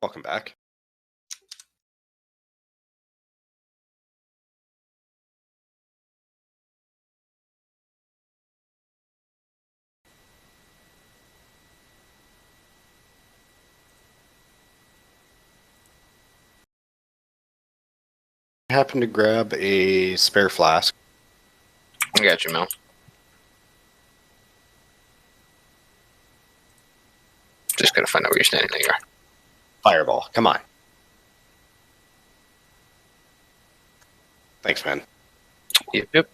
Welcome back. I happened to grab a spare flask. I got you, Mel. Just gotta find out where you're standing. There you are. Fireball. Come on. Thanks, man. Yep.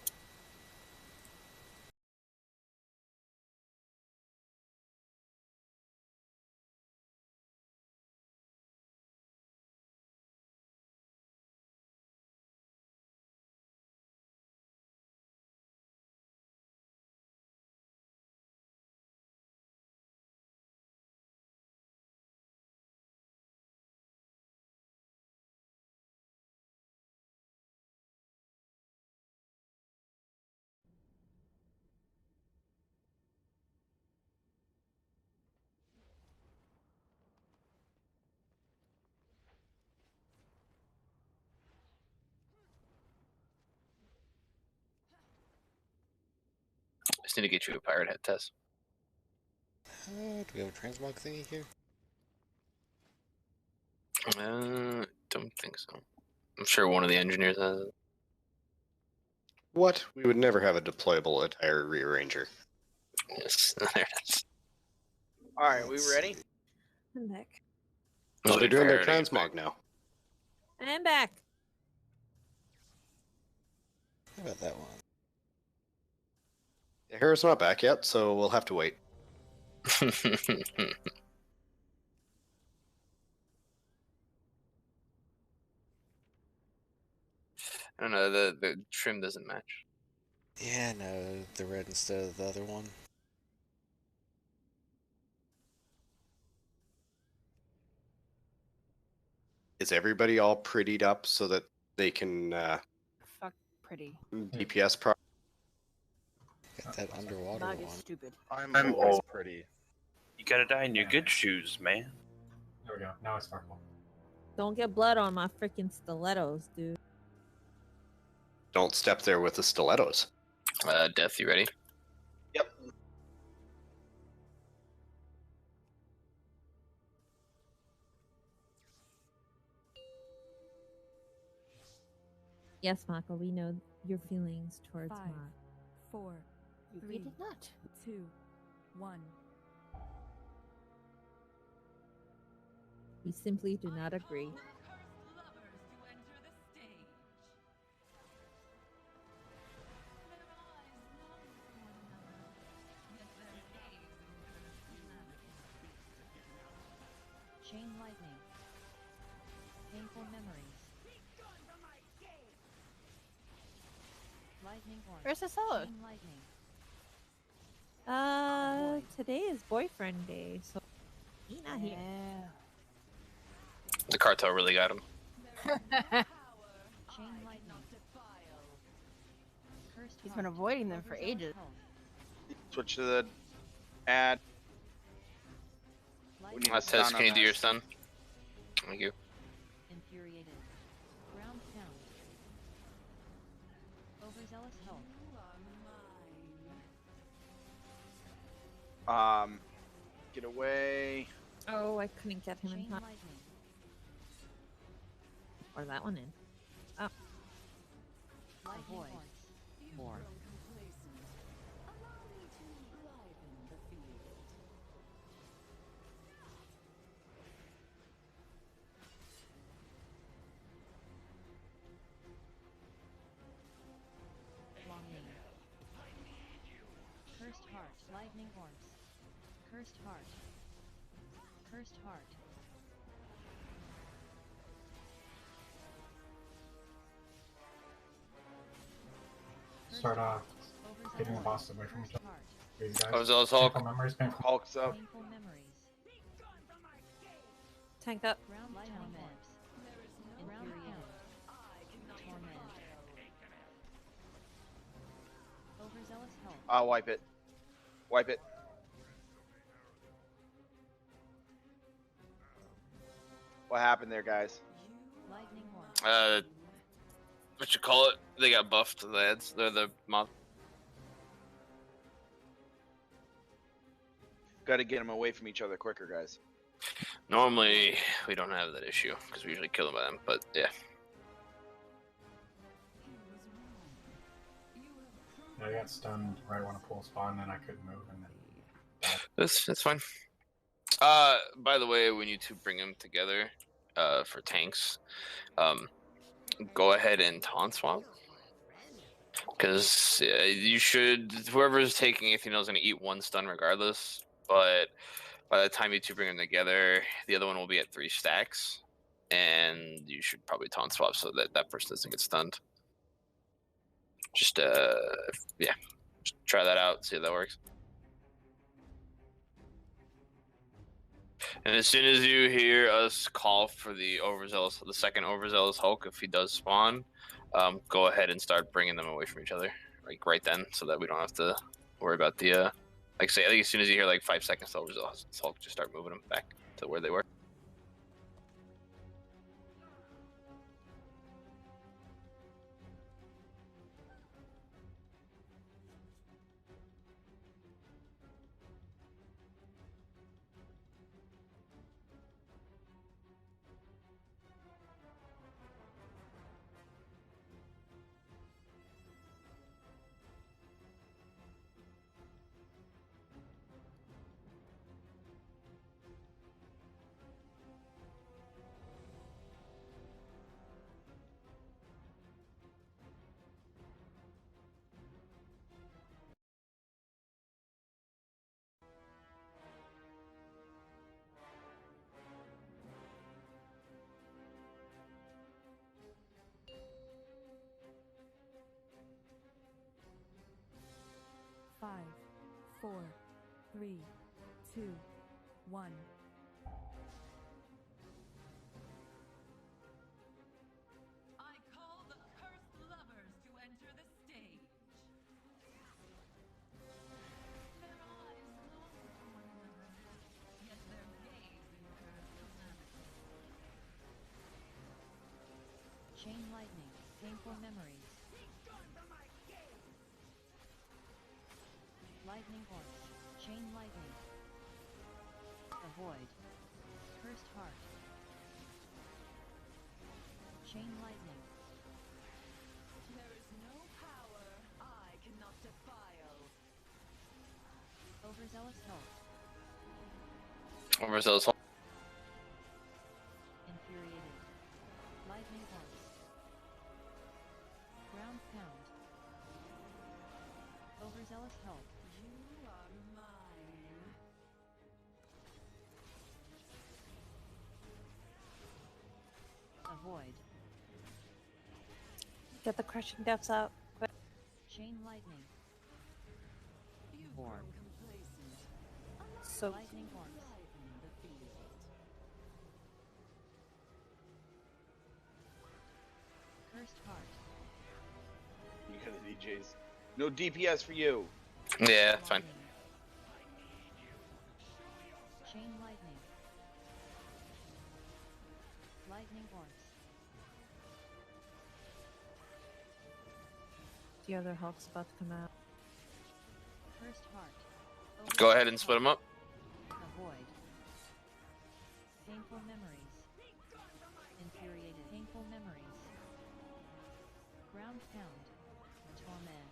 Just need to get you a pirate head test. Do we have a transmog thingy here? Don't think so. I'm sure one of the engineers has it. What? We would never have a deployable attire rearranger. Yes, there it is. Alright, we ready? I'm back. Oh, they're doing their transmog now. I'm back. How about that one? Harris not back yet, so we'll have to wait. I don't know, the trim doesn't match. Yeah, no, the red instead of the other one. Is everybody all prettied up so that they can Fuck pretty. DPS pro? Got that underwater Dog is one. stupid. I'm I'm always old. pretty. You gotta die in your good shoes, man. There we go. Now it's sparkle. Don't get blood on my freaking stilettos, dude. Don't step there with the stilettos. Death, you ready? Yep. Yes, Michael, we know your feelings towards 5, Mark. 4, You 3, did not. 2, 1. We simply do not agree. Chain lightning. Painful memories. Lightning orange. Where's the salad? Chain lightning. Today is boyfriend day, so he not here. The cartel really got him. Chain lightning. Cursed He's heart. been avoiding them for Overzealous ages. health. Switch to the ad. Lightning need Tess, stun can on you do your us. stun? Thank you. infuriated. Ground pound. Overzealous health. Get away. Oh, I couldn't get him in Chain time. lightning. Or that one in. Lightning Avoid. horns. More. Longing. Cursed heart. Lightning horns. Cursed heart. Cursed heart. Cursed Start heart. getting the Overzealous. boss away from each Cursed other. heart. These guys. Oh, Zealous Hulk. Painful memories, painful. Hulk's up. Painful memories. Tank up. Ground torment. Infuriated. Torment. Overzealous health. I'll wipe it. Wipe it. What happened there, guys? Lightning horns. What you call it? They got buffed. The ads. They're the mob. Got to get them away from each other quicker, guys. Normally we don't have that issue because we usually kill them by them. But yeah, I got stunned right when a pool spawned, and I couldn't move, and then that's fine. By the way, when you two bring them together, for tanks, go ahead and taunt swap. Because you should, whoever's taking anything is going to eat one stun regardless. But by the time you two bring them together, the other one will be at 3 stacks, and you should probably taunt swap so that that person doesn't get stunned. Just yeah, just try that out, see if that works. And as soon as you hear us call for the overzealous, the second overzealous Hulk, if he does spawn, go ahead and start bringing them away from each other, like right then, so that we don't have to worry about the, like say, I think as soon as you hear like 5 seconds to overzealous Hulk, just start moving them back to where they were. Five, 4, 3, 2, 1. I call the cursed lovers to enter the stage. Their eyes long for one another, yet their gaze incurs calamity. Chain lightning, painful memories. Lightning horse, chain lightning. Avoid. Cursed heart. Chain lightning. There is no power I cannot defile. Overzealous health. Overzealous Hulk. Infuriated. Lightning horse. Ground pound. Overzealous health. You are mine. Avoid. Get the crushing depths out. Quick. Chain lightning. You Four. grow complacent. So Lightning horse. Liven the field. Cursed heart. You got the DJs. No DPS for you. Yeah, fine. Lightning. Chain lightning. Lightning horse. the other Hulk's about to come out. Cursed heart. Go ahead and split them up. Avoid. Painful memories. Infuriated. Painful memories. Ground pound. Torment.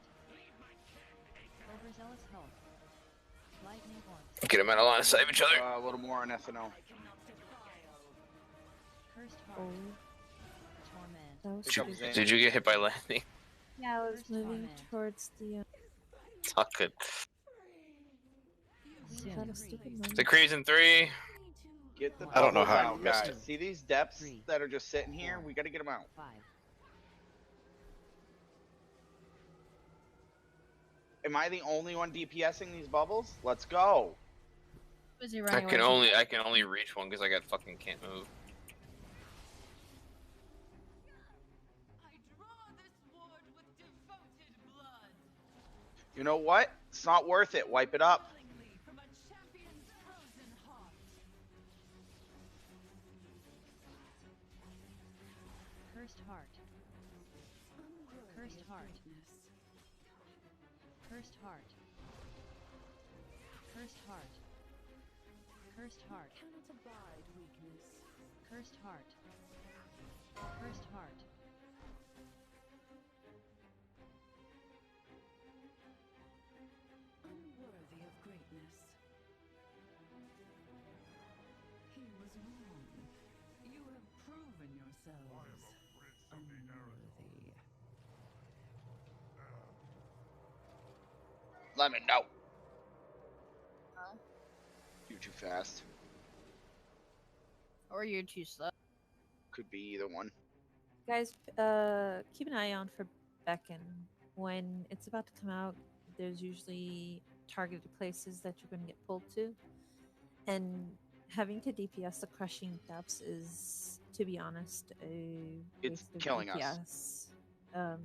Overzealous health. Lightning horns. Get them out of line of sight of each other. A little more on SNL. Cursed Oh, heart. Torment. that was Here comes stupid. Zane. Did you get hit by lightning? Yeah, I was First moving torment. towards the. It's all good. Is that a stupid The number? Cree's in 3. Get the I don't know bubbles how I out, missed guys. it. See these depths Three. that are just sitting here? We got to get them out. 5. Am I the only one DPSing these bubbles? Let's go. Was he I running can away from- only reach one because I got fucking can't move. I draw this ward with devoted blood. You know what? It's not worth it. Wipe it up. Willingly from a champion's frozen heart. Cursed heart. Cursed heart. Cursed heart. Cursed heart. Cursed heart. Cannot abide weakness. Cursed heart. Cursed heart. Unworthy of greatness. He was wrong. You have proven yourselves unworthy. Let me know. You're too fast. Or you're too slow. Could be either one. Guys, keep an eye on for Beacon. When it's about to come out, there's usually targeted places that you're going to get pulled to. And having to DPS the crushing depths is, to be honest, a It's waste of killing us. DPS.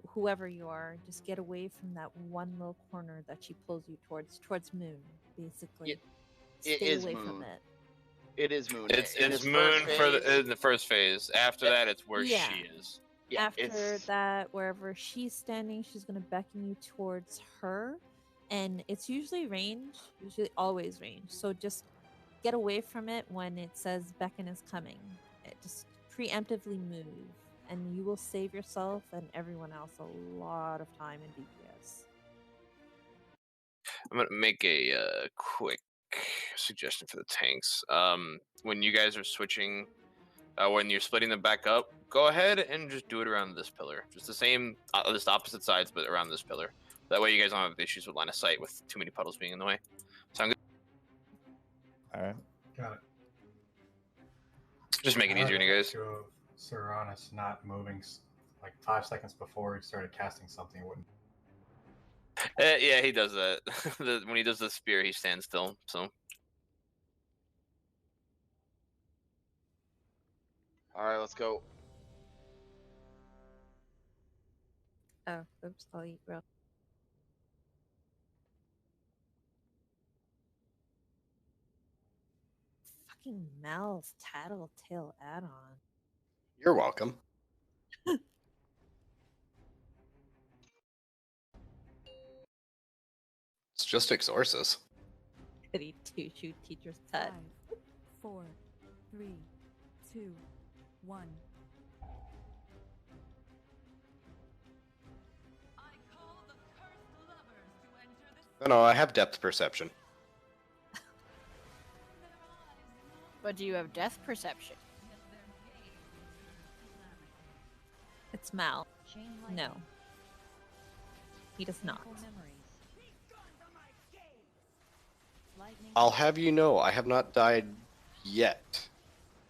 Whoever you are, just get away from that one little corner that she pulls you towards Moon, basically. It Stay is away Moon. from it. It is Moon. It's In this Moon first for phase- in the first phase. After that, it's where Yeah. she is. Yeah, After it's- that, wherever she's standing, she's going to beckon you towards her. And it's usually range, usually always range. So just get away from it when it says beckon is coming. Just preemptively move. And you will save yourself and everyone else a lot of time in DPS. I'm gonna make a quick suggestion for the tanks. When you guys are switching, when you're splitting them back up, go ahead and just do it around this pillar. Just the same, just opposite sides, but around this pillar. That way, you guys don't have issues with line of sight with too many puddles being in the way. Sound good? All right. Got it. Just make it easier on you guys. To Serranus not moving like 5 seconds before he started casting something, it wouldn't. Yeah, he does that. When he does the spear, he stands still. So All right, let's go. Oh, oops, I'll eat real. Fucking Mal's Tattletale add-on. You're welcome. It's just Exorcist. Goody two-shoot teacher's cut. 5, 4, 3, 2, 1. I call the cursed lovers to enter this. No, I have depth perception. But do you have death perception? It's Mal. Chain No. lightning. He does not. Painful memories. Lightning. I'll have you know, I have not died yet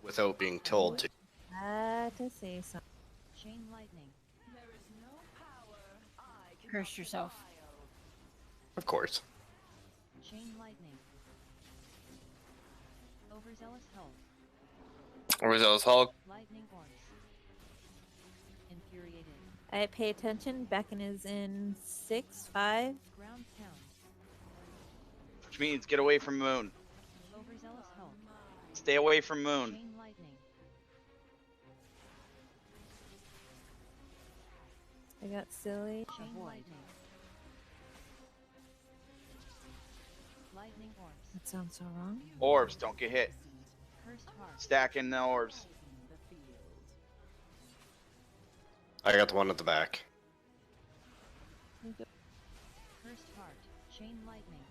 without being told to. Had to say something. Chain lightning. There is no power I can Curse yourself. Of course. Chain lightning. Overzealous health. Overzealous Hulk. Lightning orbs. Infuriated. I pay attention. Beacon is in 6, 5. Ground pound. Which means get away from Moon. Overzealous health. Stay away from Moon. Chain lightning. I got silly. Chain Avoid. lightning. Lightning orbs. That sounds so wrong. Orbs, don't get hit. Cursed heart. Stacking the orbs. I got the one at the back. Cursed heart. Chain lightning.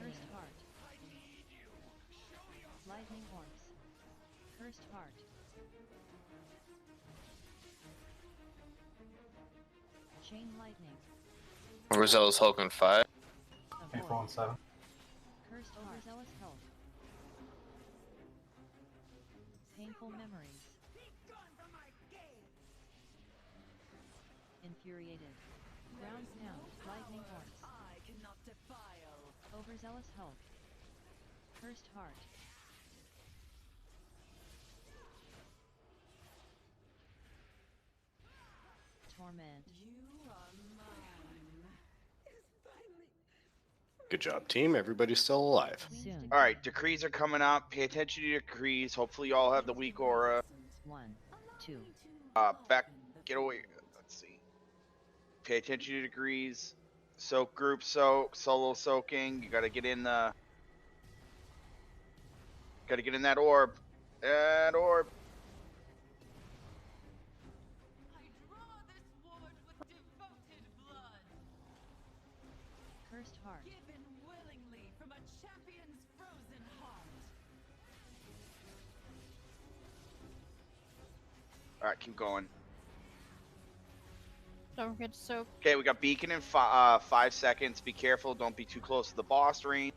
Cursed heart. Lightning orbs. Cursed heart. Chain lightning. Overzealous Hulk on 5. Painful on 7. Cursed overzealous health. Painful memories. Infuriated. Ground pound. Lightning orbs. I cannot defile. Overzealous health. Cursed heart. Torment. You are mine. Good job, team. Everybody's still alive. Soon. All right, decrees are coming up. Pay attention to your decrees. Hopefully, you all have the weak aura. 1, 2. Back, get away. Let's see. Pay attention to your degrees. Soak, group soak, solo soaking. You gotta get in the. Gotta get in that orb. That orb. I draw this ward with devoted blood, Cursed heart. given willingly from a champion's frozen heart. All right, keep going. Don't forget to soak. Okay, we got beacon in 5 seconds. Be careful. Don't be too close to the boss range.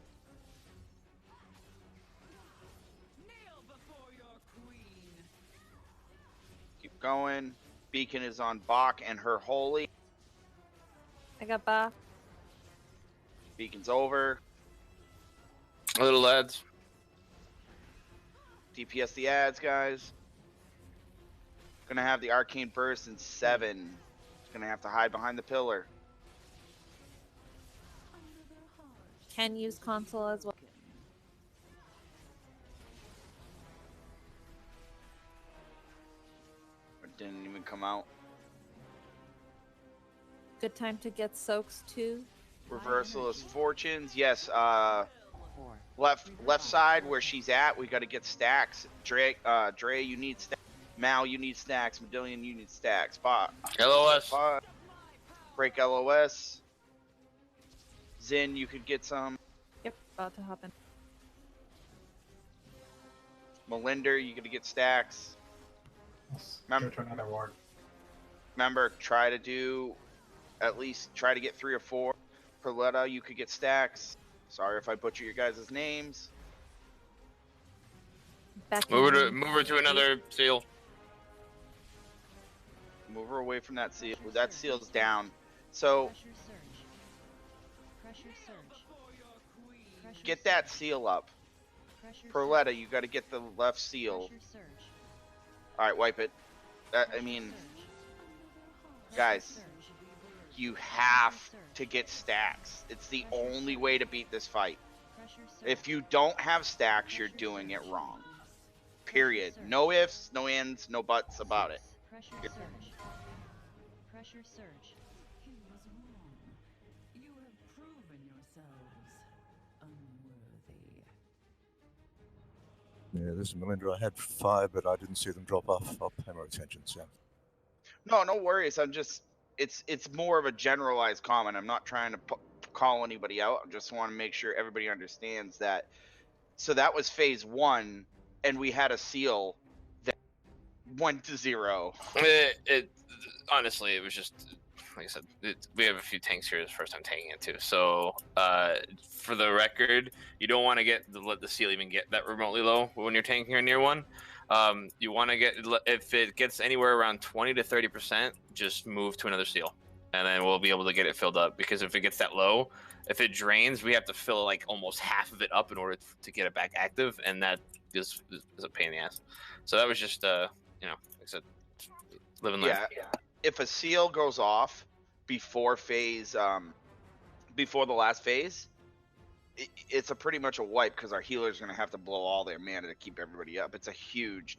Kneel before your queen. Keep going. Beacon is on Bach and her holy. I got Ba. Beacon's over. Little lads. DPS the ads, guys. Gonna have the arcane burst in 7. Gonna have to hide behind the pillar. Can use console as well. It didn't even come out. Good time to get soaks too. Reversalist fortunes. Yes. 4. Left side where she's at. We got to get stacks. Dre, you need stacks. Mal, you need stacks. Medillion, you need stacks. LOS. Break LOS. Zin, you could get some. Yep, about to hop in. Melinder, you got to get stacks. Let's Remember- go to another ward. Remember, try to do at least try to get 3 or 4. Perletta, you could get stacks. Sorry if I butcher your guys' names. Back Move her in. to another seal. Move her away from that seal. That seal's down. So Pressure surge. Pressure surge. Pressure get that surge. seal up. Pressure Perletta, surge. you got to get the left seal. Pressure surge. All right, wipe it. I Pressure mean, surge. guys, Pressure surge. you have to get stacks. It's the only way to beat this fight. Pressure surge. If you don't have stacks, you're doing it wrong. Period. No ifs, no ands, no buts about it. Pressure surge. Pressure surge. He was wrong. You have proven yourselves unworthy. Yeah, this is Melinda. I had 5, but I didn't see them drop off. I'll pay more attention, Sam. No worries. I'm just, it's more of a generalized comment. I'm not trying to call anybody out. I just want to make sure everybody understands that. So that was phase 1, and we had a seal that went to 0. Honestly, it was just like I said. We have a few tanks here. It's the first time tanking it too. So for the record, you don't want to let the seal even get that remotely low when you're tanking or near one. You want to get, if it gets anywhere around 20 to 30%, just move to another seal, and then we'll be able to get it filled up. Because if it gets that low, if it drains, we have to fill like almost half of it up in order to get it back active, and that is a pain in the ass. So that was just like I said, live and learn. Yeah. If a seal goes off before before the last phase, it's a pretty much a wipe because our healers are gonna have to blow all their mana to keep everybody up. It's a huge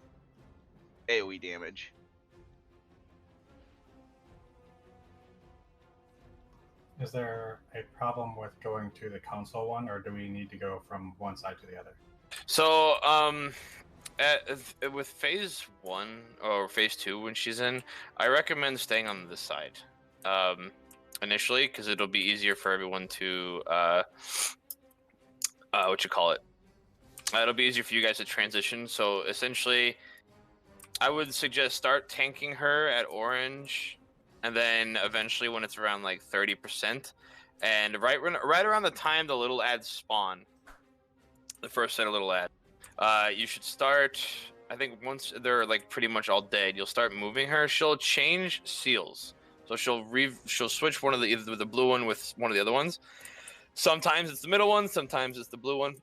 AOE damage. Is there a problem with going to the console one, or do we need to go from one side to the other? So, with phase 1 or phase 2 when she's in, I recommend staying on this side initially, because it'll be easier for everyone to it'll be easier for you guys to transition. So essentially, I would suggest start tanking her at orange, and then eventually when it's around like 30%, and right around the time the little ads spawn, the first set of little ads, you should start. I think once they're like pretty much all dead, you'll start moving her. She'll change seals, so she'll switch one of either the blue one with one of the other ones. Sometimes it's the middle one, sometimes it's the blue one.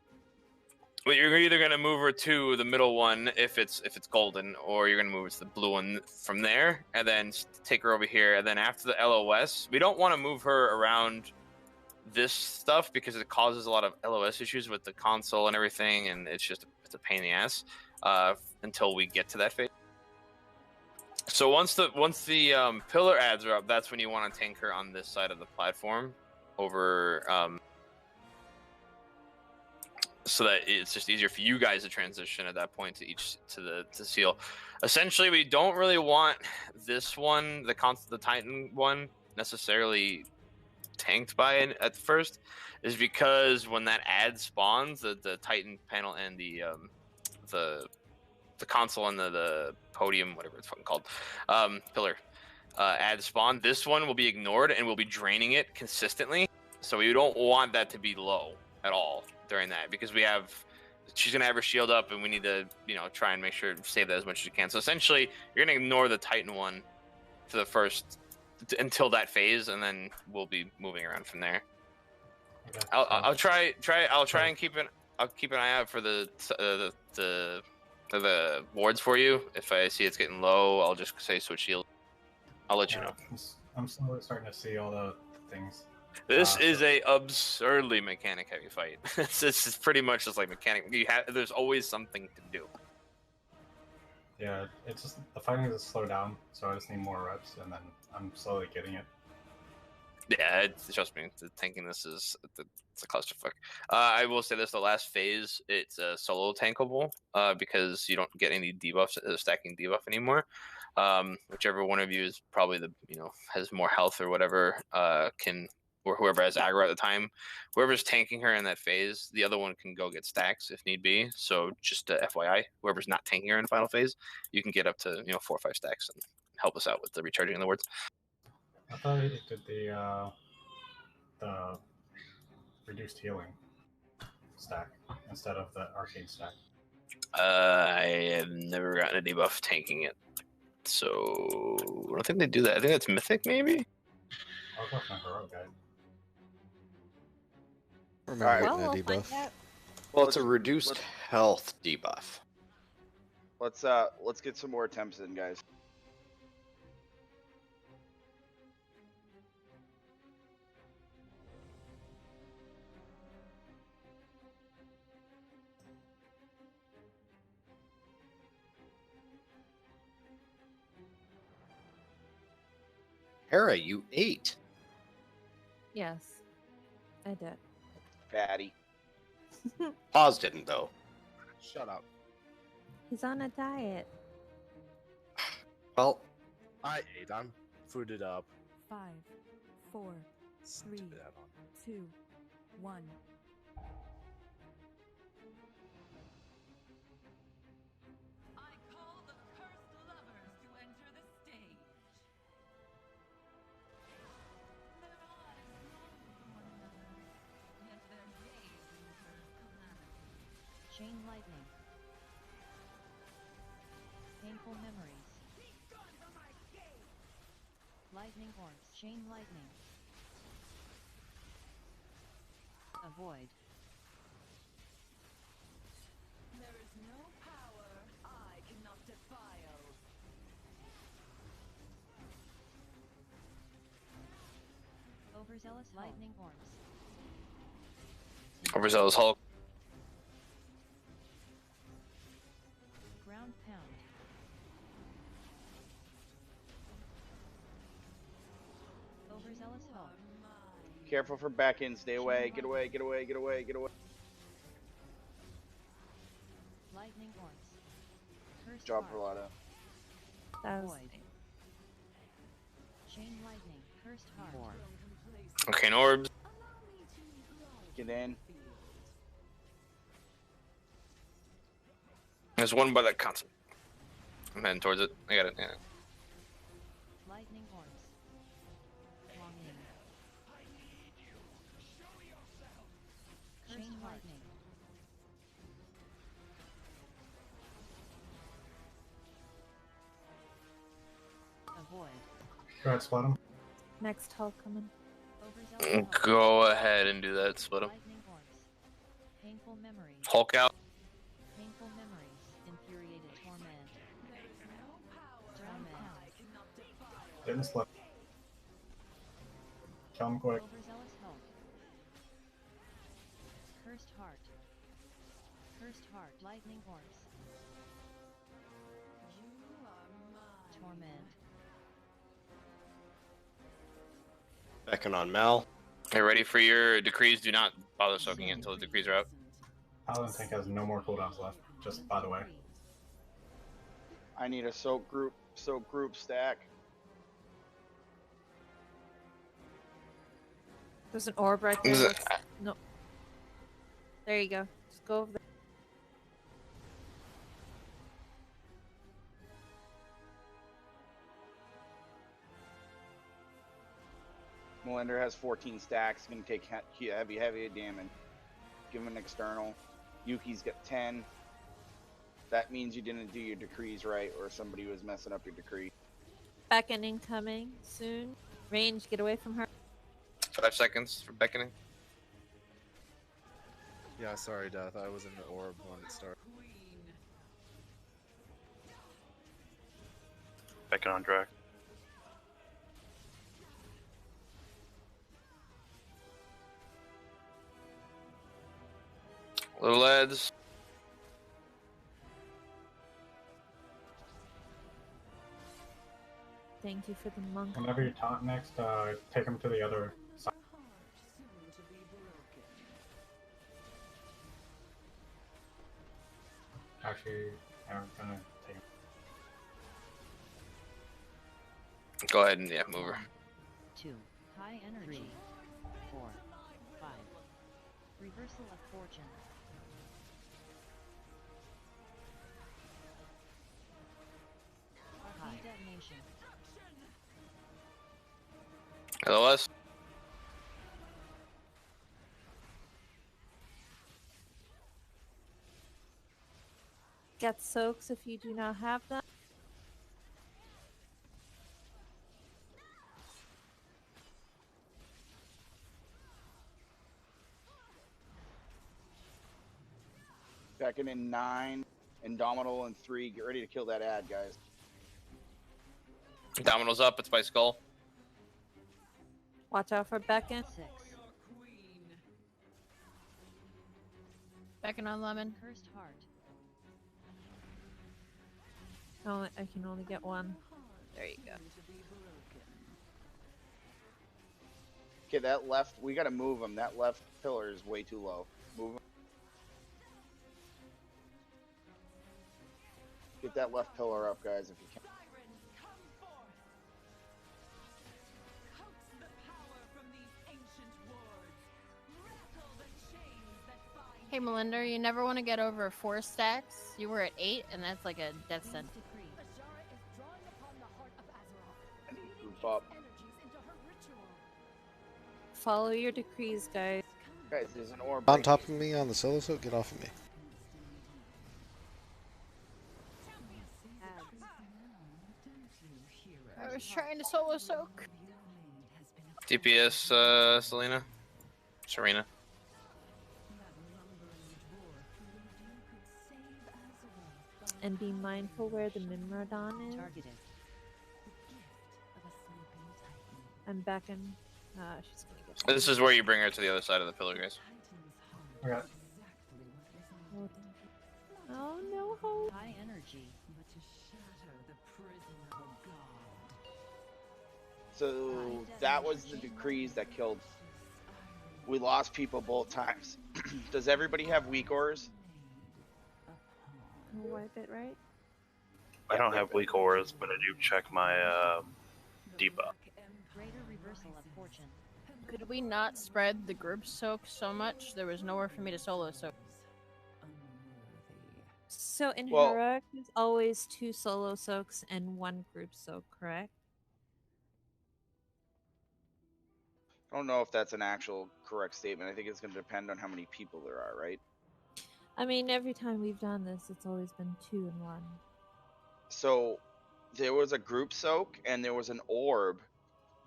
But you're either gonna move her to the middle one if it's golden, or you're gonna move her to the blue one from there, and then take her over here. And then after the LOS, we don't want to move her around this stuff because it causes a lot of LOS issues with the console and everything, and it's a pain in the ass until we get to that phase. So once the pillar ads are up, that's when you want to tank her on this side of the platform over so that it's just easier for you guys to transition at that point to seal. Essentially, we don't really want this one, the Titan one, necessarily tanked by it at first, is because when that ad spawns, the Titan panel and the console and the podium, whatever it's fucking called, pillar ad spawn, this one will be ignored and we'll be draining it consistently. So we don't want that to be low at all during that, because she's gonna have her shield up and we need to try and make sure to save that as much as you can. So essentially you're gonna ignore the Titan one for the first until that phase, and then we'll be moving around from there. Okay. I'll try and keep an eye out for the wards for you. If I see it's getting low, I'll just say switch shield. I'll let you know. I'm slowly starting to see all the things. This is a absurdly mechanic heavy fight. It's pretty much just like mechanic. There's always something to do. Yeah, it's just the fighting is slow down, so I just need more reps, and then I'm slowly getting it. Yeah, trust me, tanking this it's a clusterfuck. I will say this: the last phase, it's solo tankable because you don't get any debuffs, stacking debuff anymore. Whichever one of you is probably has more health or whatever or whoever has aggro at the time, whoever's tanking her in that phase, the other one can go get stacks if need be. So just FYI, whoever's not tanking her in the final phase, you can get up to 4 or 5 stacks and help us out with the recharging of the wards. I thought it did the reduced healing stack instead of the arcane stack. I have never gotten a debuff tanking it, so I don't think they do that. I think that's mythic, maybe. I'll go with my heroic guide. Remember Alright. getting Well, a we'll find debuff. out. Well, it's a reduced health debuff. Let's get some more attempts in, guys. Hera, you ate. Yes, I did. Fatty. Paz didn't, though. Shut up. He's on a diet. Well, I ate. I'm fooded up. 5, 4, 3, 2, 1. I call the cursed lovers to enter the stage. Their eyes long for one another, yet their gaze incurs calamity. Chain lightning. Painful memories. Lightning orbs. Chain lightning. Avoid. There is no power I cannot defile. Overzealous lightning orbs. Overzealous Hulk. Ground pound. Overzealous Hulk. Careful for back in. Stay away. Get away. Get away. Get away. Get away. Lightning orbs. Cursed Job, heart. Verlada. That was Void. Chain lightning. Cursed heart. Arcane orbs. Get in. There's one by that console. I'm heading towards it. I got it. Yeah. Lightning orbs. Longing. Chain lightning. Avoid. Go ahead, split him. next Hulk coming. Overzealous Hulk. Go ahead and do that. Split him. Lightning orbs. Painful memories. Hulk out. Painful memories. Infuriated torment. Torment. Didn't split. Kill him quick. Overzealous Hulk. Cursed heart. Cursed heart. Lightning orbs. Torment. Beckon on Mal. Okay, ready for your decrees. Do not bother soaking it until the decrees are out. Paladin tank has no more cooldowns left, just by the way. I need a soak group stack. There's an orb right there. Is it- Let's- No. There you go. Just go over there. Melinda has 14 stacks. Gonna take heavy damage. Give him an external. Yuki's got 10. That means you didn't do your decrees right, or somebody was messing up your decree. Beckoning coming soon. Range, get away from her. 5 seconds for beckoning. Yeah, sorry, Death. I was in the orb when it started. Beckon on Drac. Little lads. Thank you for the monk. Whenever you taunt next, take him to the other side. Actually, I'm gonna take him. Go ahead and move her. 2. High energy. 3, 4, 5. Reversal of fortune. High detonation. LOS. Get soaks if you do not have them. Beckon in 9. Indomitable in 3. Get ready to kill that ad, guys. Domino's up. It's by Skull. Watch out for Beckon. 6. Beckon on Lemon. Cursed heart. Oh, I can only get one. There you go. Okay, that left. We gotta move him. That left pillar is way too low. Move him. Get that left pillar up, guys, if you can. Hey Melinda, you never want to get over 4 stacks. You were at 8, and that's like a death sentence. I need to group up. Follow your decrees, guys. Guys, there's an orb On right top of me on the solo soak, get off of me. I was trying to solo soak. DPS, Selena. Serena. And be mindful where the Mimrodon is. Targeted. I'm Beckon. She's gonna get. This is where you bring her to the other side of the pillar, guys. Okay. Oh, thank you. Oh no, hope. High energy. So that was the decrees that killed. We lost people both times. Does everybody have weak ores? Wipe it, right? I don't have weak auras, but I do check my debuff. Greater reversal of fortune. Could we not spread the group soak so much? There was nowhere for me to solo soak. So in Well- Heroic, there's always 2 solo soaks and 1 group soak, correct? I don't know if that's an actual correct statement. I think it's going to depend on how many people there are, right? I mean, every time we've done this, it's always been 2 and 1. So there was a group soak and there was an orb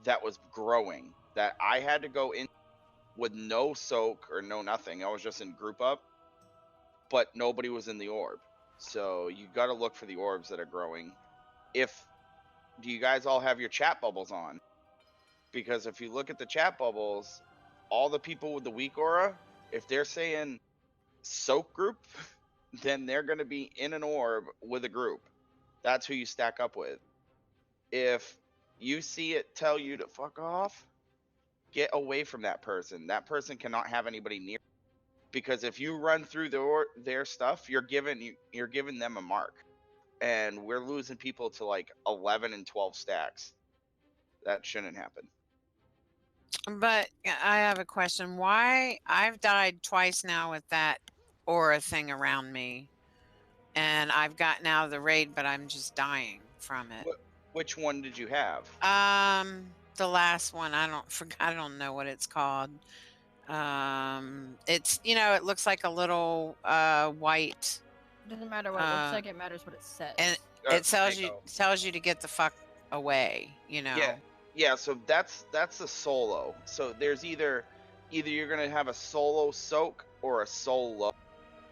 that was growing that I had to go in with no soak or no nothing. I was just in group up, but nobody was in the orb. So you got to look for the orbs that are growing. Do you guys all have your chat bubbles on? Because if you look at the chat bubbles, all the people with the weak aura If they're saying soak group, then they're going to be in an orb with a group. That's who you stack up with. If you see it tell you to fuck off, get away from that person. That person cannot have anybody near. Because if you run through their stuff, you're giving them a mark, and we're losing people to like 11 and 12 stacks. That shouldn't happen. But I have a question. Why I've died twice now with that aura thing around me, and I've gotten out of the raid, but I'm just dying from it. Which one did you have? The last one. I don't know what it's called. It's it looks like a little white. It doesn't matter what it looks like. It matters what it says. And it tells you to get the fuck away. Yeah. So that's a solo. So there's either you're gonna have a solo soak or a solo.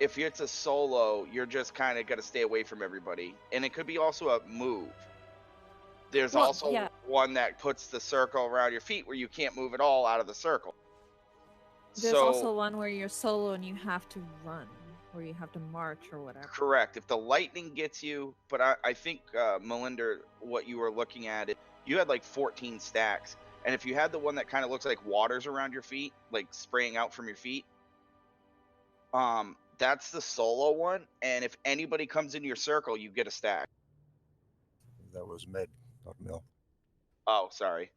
If it's a solo, you're just kind of got to stay away from everybody, and it could be also a move. There's also one that puts the circle around your feet where you can't move at all out of the circle. There's also one where you're solo and you have to run, or you have to march or whatever. Correct. If the lightning gets you, but I think, Melinda, what you were looking at, you had like 14 stacks. And if you had the one that kind of looks like waters around your feet, like spraying out from your feet, that's the solo one. And if anybody comes into your circle, you get a stack. That was med, not mill. Oh, sorry.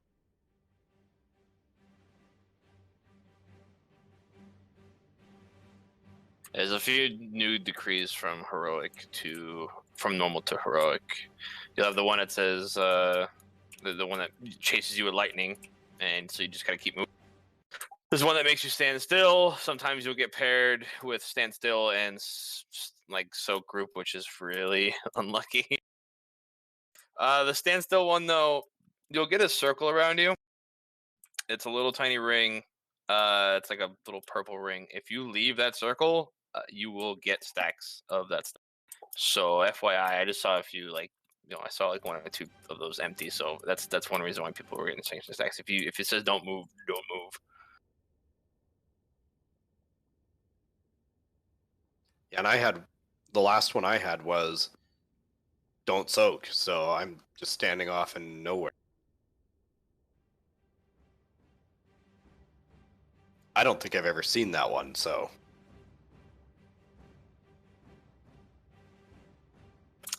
There's a few new decrees from normal to heroic. You'll have the one that says the one that chases you with lightning, and so you just gotta keep moving. There's one that makes you stand still. Sometimes you'll get paired with stand still and like soak group, which is really unlucky. The stand still one though, you'll get a circle around you. It's a little tiny ring. It's like a little purple ring. If you leave that circle, you will get stacks of that stuff. So FYI, I just saw a few I saw like 1 or 2 of those empty. So that's one reason why people were getting sanctioned stacks. If it says don't move, don't move. Yeah, and the last one I had was don't soak. So I'm just standing off in nowhere. I don't think I've ever seen that one, so.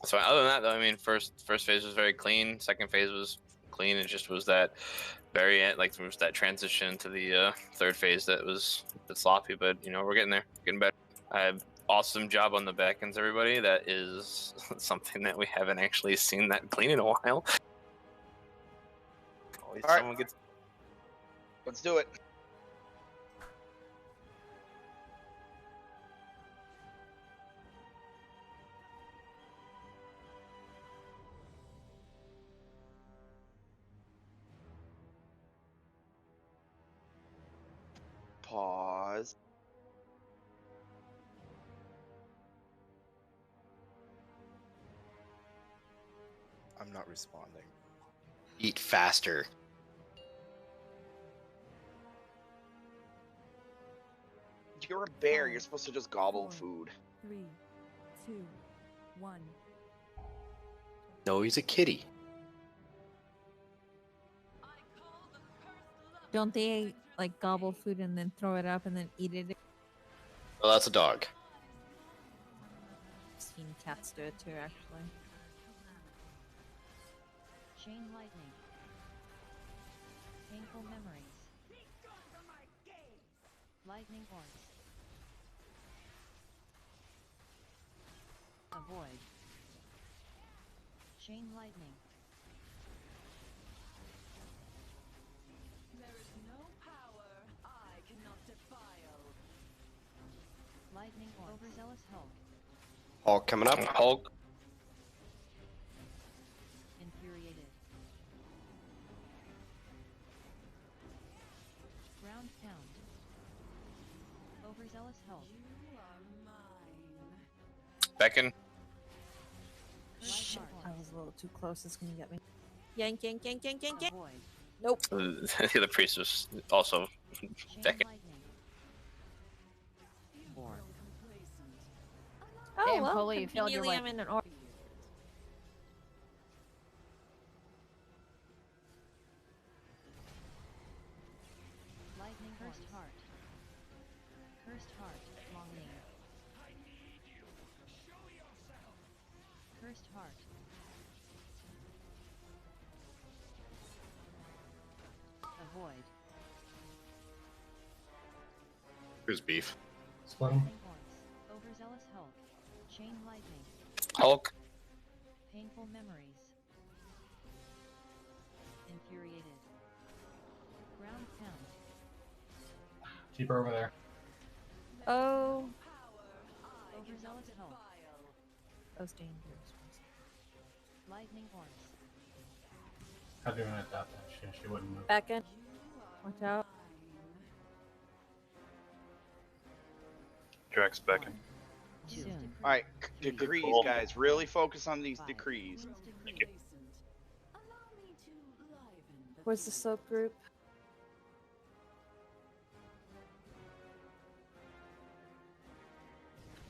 So other than that, though, I mean, first phase was very clean. Second phase was clean. It just was that very end, there was that transition to the third phase that was a bit sloppy. But we're getting there, getting better. Awesome job on the back ends, everybody. That is something that we haven't actually seen that clean in a while. Always All right. someone gets. Let's do it. Pause. I'm not responding. Eat faster. You're a bear. You're supposed to just gobble food. 3, 2, 1. No, he's a kitty. Don't they like gobble food and then throw it up and then eat it? Well, that's a dog. I've seen cats do it too, actually. Chain lightning. Painful memories. Lightning orbs. Avoid. Chain lightning. There is no power I cannot defile. Lightning orbs. Overzealous Hulk. Hulk coming up. Hulk. Infuriated. Ground pound. Overzealous Hulk. You are mine. Beckon. Shit, I was a little too close. It's gonna get me. Yank, yank, yank, yank, yank, yank. Avoid. Nope. The other priest was also Chain Beckon. lightning. Oh Damn, well, Polly, you failed your conveniently wife. I'm in an orb. Lightning Cursed Heart. Cursed Heart, Longing. Cursed Heart. Avoid. Here's beef. Split 'em. Lightning Horns. Overzealous Hulk. Chain Lightning. Hulk. Painful Memories. Infuriated. Ground Pound. Keep her over there. Oh, Overzealous Hulk. that was dangerous. Lightning Horns. How doing it that she wouldn't move. Back in. Watch out. Drax becking. Soon. All right, decrees, guys. Really focus on these decrees. Where's the soap group?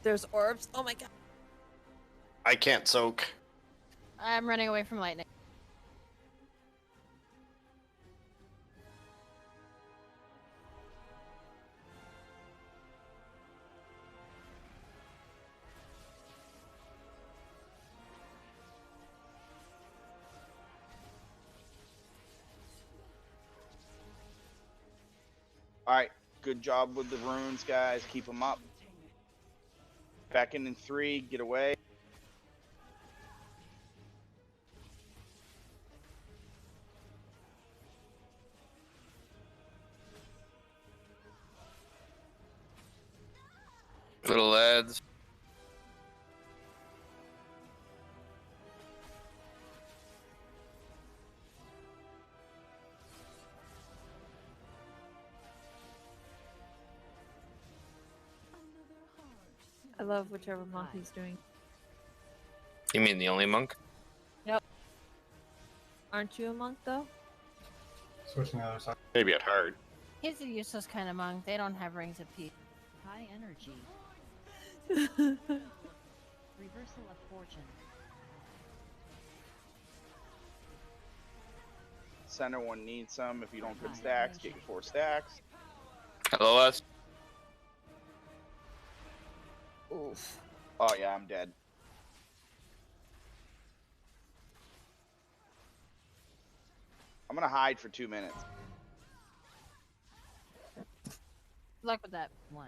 There's orbs. Oh my god. I can't soak. I'm running away from lightning. All right, good job with the runes, guys. Keep them up. Back in 3. Get away. Little lads. I love whichever monk he's doing. You mean the only monk? Yep. Aren't you a monk though? Switching the other side. Maybe at hard. He's a useless kind of monk. They don't have rings of peace. High Energy. Reversal of Fortune. Center one needs some. If you don't get stacks, get your 4 stacks. Hello, us. Oof. Oh yeah, I'm dead. I'm gonna hide for 2 minutes. Good luck with that. 1.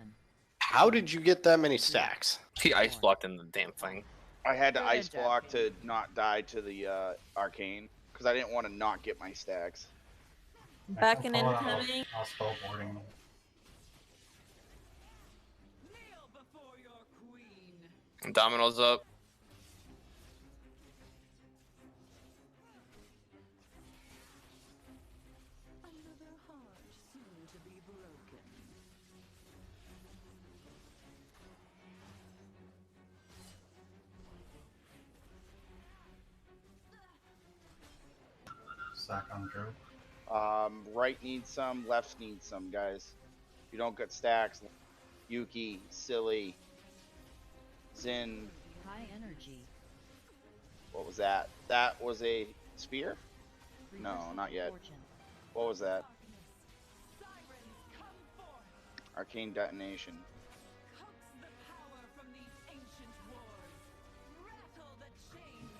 How did you get that many stacks? He ice blocked in the damn thing. I had to Good ice job. block to not die to the arcane because I didn't want to not get my stacks. Back and Hold on, incoming. I'll spell boarding. Dominoes up. Sack on Drew. Right needs some, left needs some, guys. If you don't get stacks, Yuki, Silly, Zin. High Energy. What was that? That was a spear? No, Reversal not of yet. Fortune. What was that? Arcane detonation.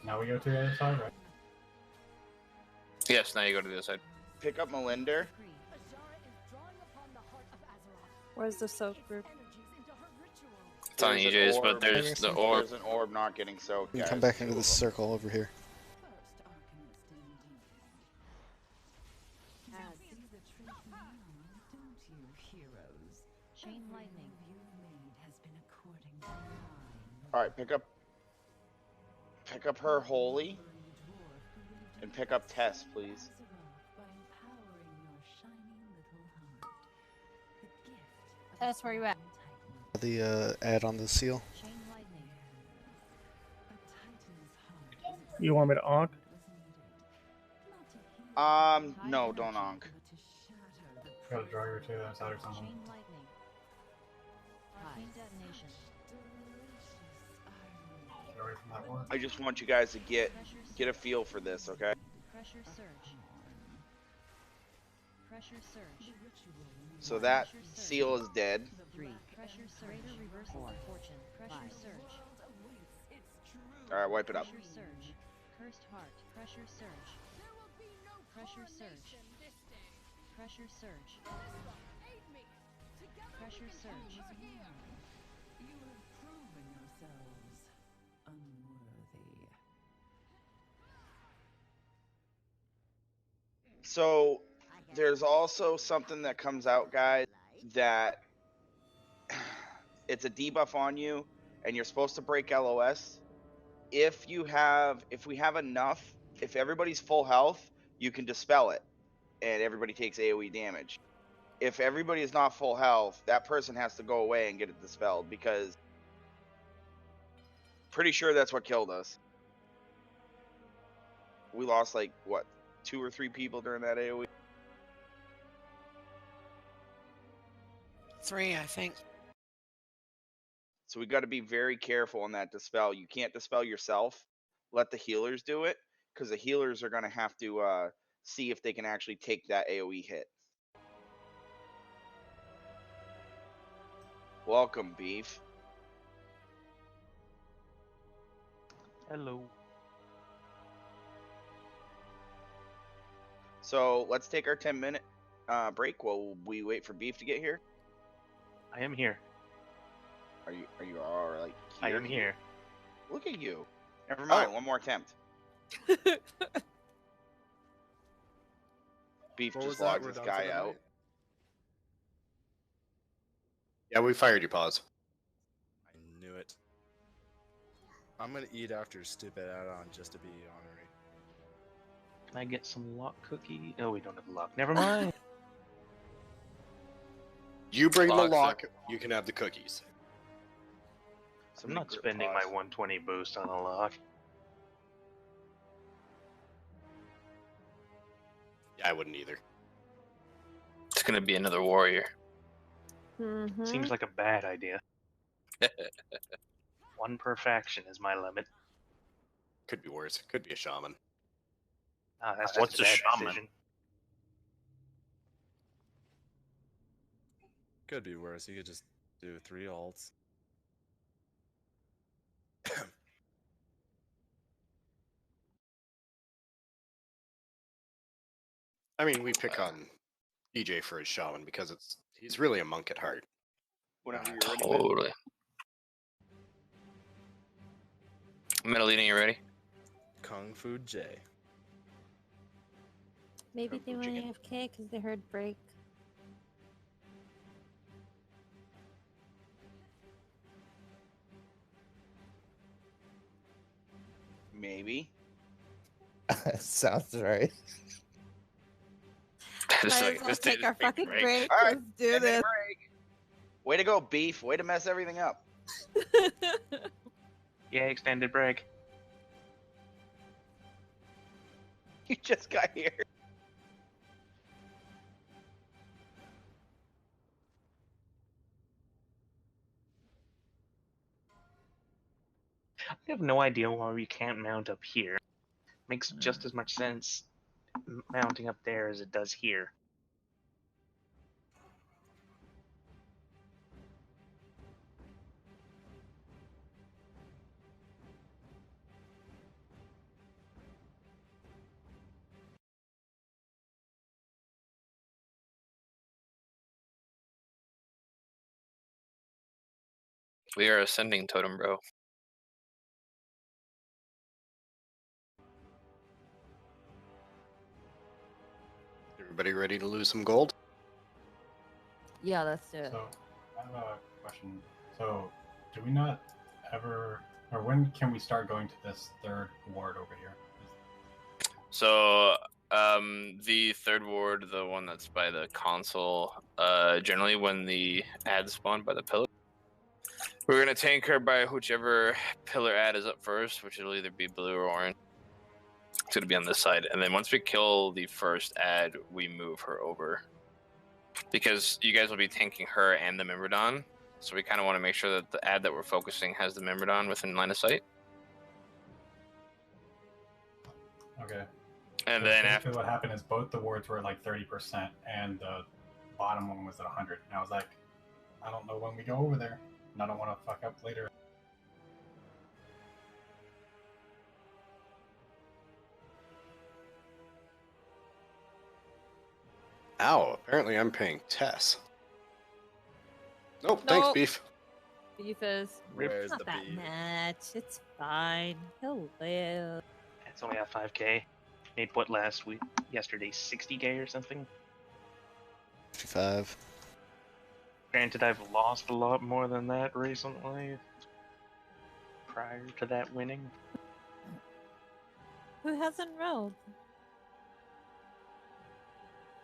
Now we go to the other side, right? Yes, now you go to the other side. Pick up Melinder. Where's the soap group? It's on There's an EJ's, orb. but there's the orb. There's an orb not getting soaked. We can guys. come back 2 into of this them. circle over here. Chain Lightning. All right, pick up her holy, and pick up Tess, please. Tess, where you at? The ad on the seal. Chain Lightning. You want me to onk? No, don't onk. Gotta draw your to the other side or something. Chain Lightning. Arcane Detonation. get away from that ward. I just want you guys to get a feel for this, okay? Pressure surge. Pressure surge. So that seal is dead. 3. Pressure surge. Greater reversal of fortune. Pressure surge. All right, wipe it up. Pressure surge. Cursed heart. Pressure surge. Pressure surge. Pressure surge. Pressure surge. You have proven yourselves unworthy. So there's also something that comes out, guys, that it's a debuff on you, and you're supposed to break LOS. If we have enough, if everybody's full health, you can dispel it, and everybody takes AoE damage. If everybody is not full health, that person has to go away and get it dispelled, because pretty sure that's what killed us. We lost like what, 2 or 3 people during that AoE. 3, I think. So we got to be very careful on that dispel. You can't dispel yourself. Let the healers do it, because the healers are going to have to see if they can actually take that AoE hit. Welcome, Beef. Hello. So let's take our 10-minute break while we wait for Beef to get here. I am here. Are you all right? I am here. Look at you. Never mind. Oh. One more attempt. Beef What was just that? logged We're this done guy for the out. night? Yeah, we fired you, Pause. I knew it. I'm gonna eat after stupid add-on just to be honorary. Can I get some luck cookie? Oh, we don't have luck. Never mind. You bring the Lock, lock, you can have the cookies. I'm not spending my 120 boost on a lock. Yeah, I wouldn't either. It's gonna be another warrior. Mm-hmm. Seems like a bad idea. 1 per faction is my limit. Could be worse. Could be a shaman. Ah, that's What's just a bad shaman? decision. Could be worse. You could just do 3 ults. I mean, we pick on DJ for his shaman because he's really a monk at heart. Whenever you're ready. Totally. Metalina, you ready? Kung Fu J. Maybe they went AFK because they heard break. Maybe. Sounds right. Just Might as well take our fucking break. All right, Let's do 10-minute this. break. Way to go, Beef. Way to mess everything up. Yeah, extended break. You just got here. I have no idea why we can't mount up here. Makes just as much sense mounting up there as it does here. We are ascending totem, bro. Everybody ready to lose some gold? Yeah, let's do it. So, I have a question. So, do we not ever, or when can we start going to this 3rd ward over here? So, the 3rd ward, the one that's by the console, generally when the ads spawn by the pillar, we're gonna tank her by whichever pillar ad is up first, which will either be blue or orange. It's gonna be on this side, and then once we kill the first ad, we move her over. Because you guys will be tanking her and the Myrmidon, so we kind of want to make sure that the ad that we're focusing has the Myrmidon within line of sight. Okay. And So then basically after what happened is both the wards were at like 30%, and the bottom one was at 100. And I was like, I don't know when we go over there, and I don't want to fuck up later. Ow, apparently I'm paying Tess. Nope, thanks, Nope. Beef. Beef is Where's not the that beef? much. It's fine. He'll live. It's only at 5k. Made what last week? Yesterday, 60k or something. 55. Granted, I've lost a lot more than that recently. Prior to that winning. Who hasn't rolled?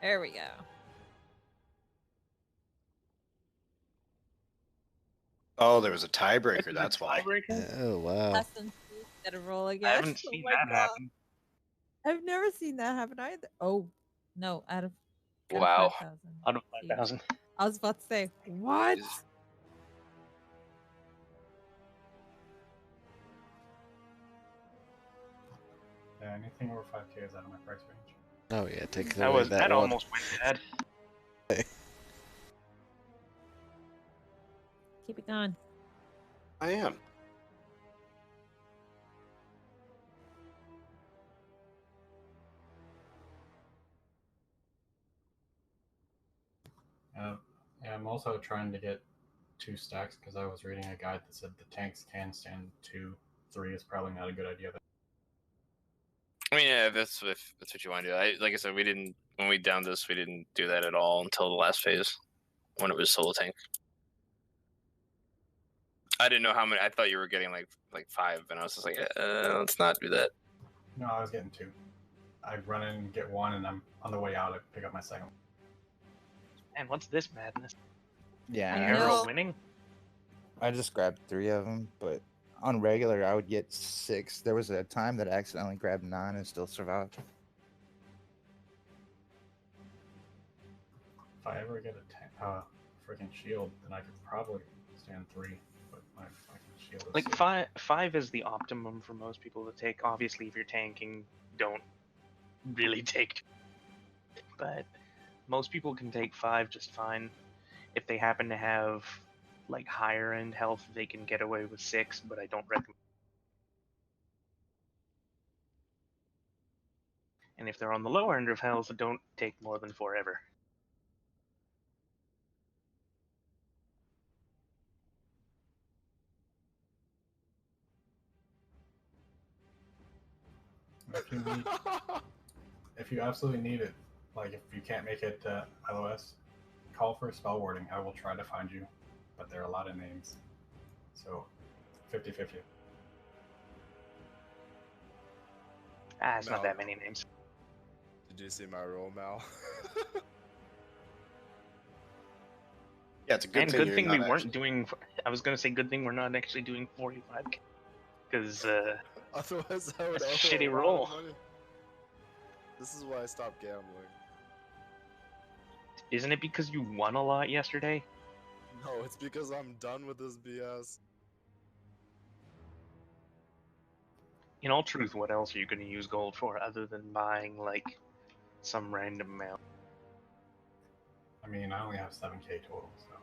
There we go. Oh, there was a tiebreaker. That's why. Oh, wow. Hasn't got to roll again. I haven't Oh seen my that God. happen. I've never seen that happen either. Oh, no, out of Wow. 5,000. Out of 5,000. I was about to say, what? Yeah, anything over 5k is out of my price range. Oh, yeah, take That away was that that one. almost went bad. Keep it going. I am. Yeah, I'm also trying to get 2 stacks because I was reading a guide that said the tanks can stand 2. 3 is probably not a good idea. I mean, yeah, that's what you want to do. Like I said, when we downed this, we didn't do that at all until the last phase when it was solo tank. I didn't know how many. I thought you were getting like 5, and I was just like, let's not do that. No, I was getting 2. I run in and get 1, and I'm on the way out. I pick up my second one. And what's this madness? Yeah, I Arrow know. winning? I just grabbed 3 of them, but on regular I would get 6. There was a time that I accidentally grabbed 9 and still survived. If I ever get a freaking shield, then I could probably stand 3. But my fucking shield is Like so- five is the optimum for most people to take. Obviously, if you're tanking, don't really take. But most people can take 5 just fine. If they happen to have like higher end health, they can get away with 6. But I don't recommend. And if they're on the lower end of health, don't take more than 4 ever. If you absolutely need it, like if you can't make it LOS, call for spell warding. I will try to find you, but there are a lot of names, so 50-50. It's not that many names. Did you see my roll, Mal? Yeah, it's a good And thing good you're thing not we weren't actually- doing. I was gonna say good thing we're not actually doing 45k, because Otherwise, I would that's a owe shitty a lot of roll. money. This is why I stopped gambling. Isn't it because you won a lot yesterday? No, it's because I'm done with this BS. In all truth, what else are you going to use gold for other than buying like some random amount? I mean, I only have 7k total, so.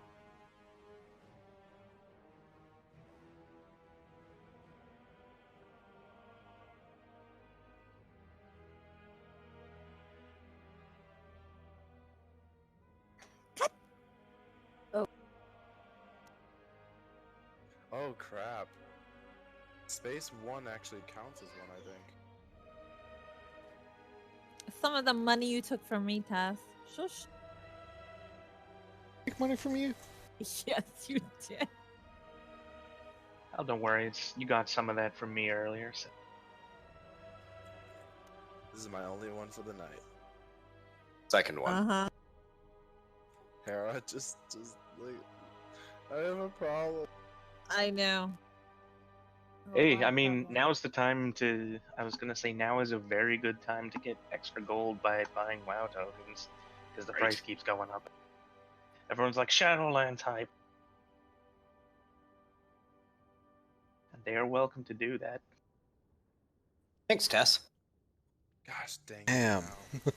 Oh crap. Space 1 actually counts as one, I think. Some of the money you took from me, Tess. Shush. Take money from you? Yes, you did. Oh, don't worry, you got some of that from me earlier. So. This is my only one for the night. Second one. Uh-huh. Hera, just like, I have a problem. I know. Hey, I mean, now's the time to. I was gonna say now is a very good time to get extra gold by buying WoW tokens, because the price keeps going up. Everyone's like Shadowlands hype, and they are welcome to do that. Thanks, Tess. Gosh dang it. Damn. Now.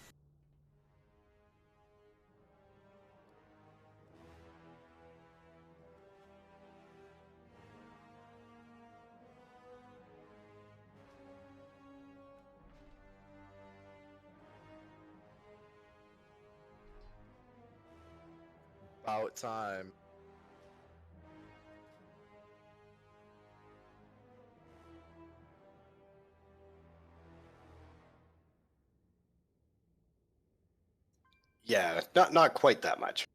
About time. Yeah, not quite that much.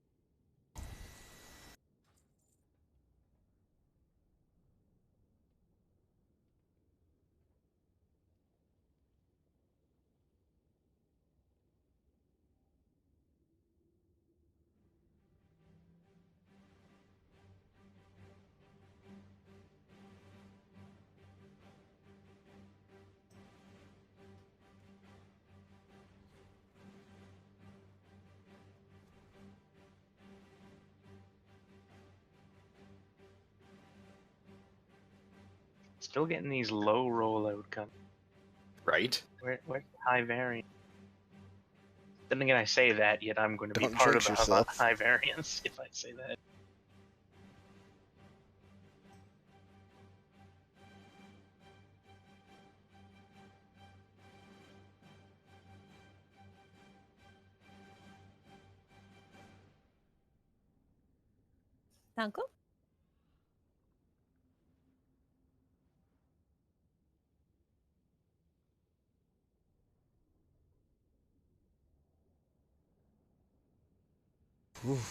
Still getting these low rollout comes. Right? Where's the high variance? Then again, I say that, yet I'm going to be Don't part of jinx the yourself. high variance if I say that. Uncle?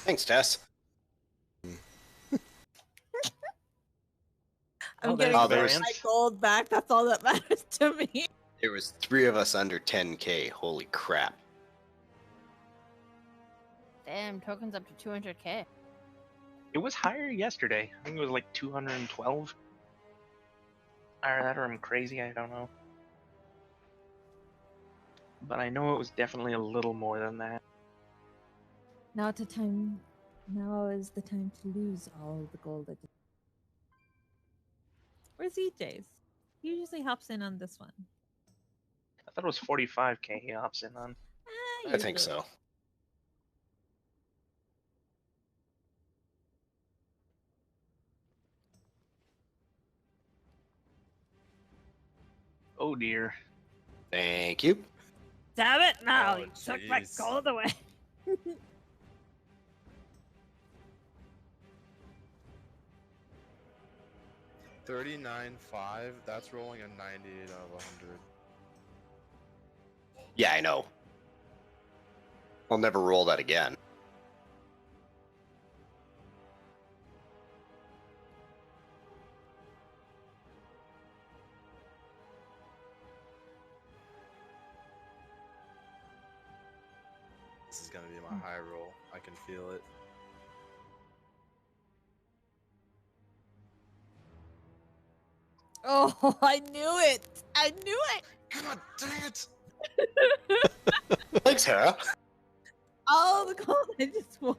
Thanks, Tess. I'm Oh, getting there's the there was- my variance. gold back. That's all that matters to me. There was 3 of us under 10k. Holy crap. Damn, tokens up to 200k. It was higher yesterday. I think it was like 212. Either that or I'm crazy, I don't know. But I know it was definitely a little more than that. Now is the time to lose all the gold. Where's EJ's? He usually hops in on this one. I thought it was 45k he hops in on. I think so. Oh dear. Thank you. Damn it! Now Oh, you took my jeez. gold away. 39.5. That's rolling a 98 out of 100. Yeah, I know. I'll never roll that again. This is gonna be my high roll. I can feel it. Oh, I knew it! I knew it! God dang it! Thanks, Hera. All the gold I just won.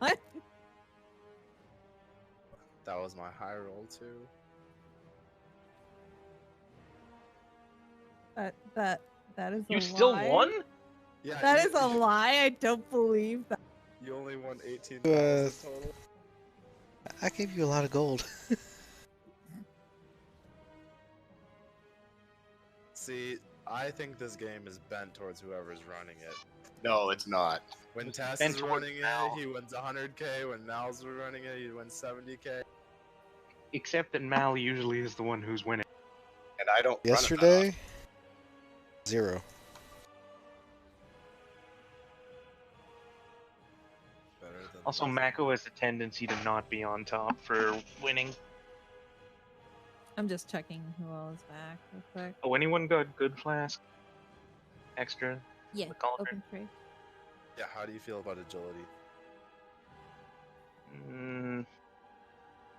That was my high roll too. That is a You lie. still won? Yeah, That you, is a lie. I don't believe that. you only won 18,000 total. I gave you a lot of gold. See, I think this game is bent towards whoever's running it. No, it's not. When Tess bent is towards running Mal. it, he wins 100k. When Mal's running it, he wins 70k. Except that Mal usually is the one who's winning. And I don't Yesterday, 0. Better than Also, Mako has a tendency to not be on top for winning. I'm just checking who all is back real quick. Oh, anyone got good flask? Extra? Yeah, The cauldron? open crate. Yeah, how do you feel about agility?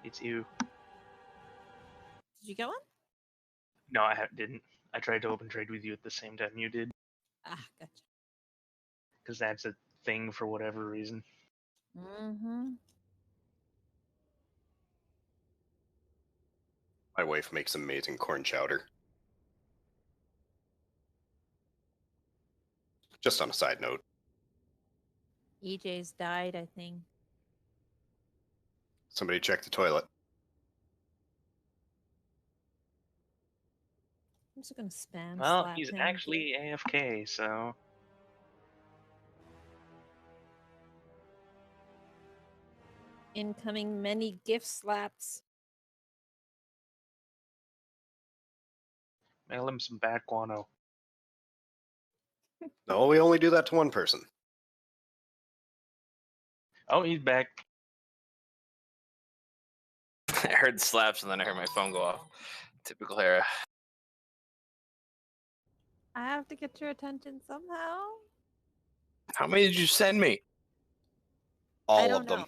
It's you. Did you get one? No, I didn't. I tried to open trade with you at the same time you did, Ah, gotcha. because that's a thing for whatever reason. Mm-hmm. My wife makes amazing corn chowder. Just on a side note. EJ's died, I think. Somebody check the toilet. I'm just gonna spam Well, slap he's him. actually AFK, so Incoming many gift slaps. mail him some bad guano. No, we only do that to one person. Oh, he's back. I heard slaps and then I heard my phone go off. Typical Hera. I have to get your attention somehow. How many did you send me? I All don't of them. know.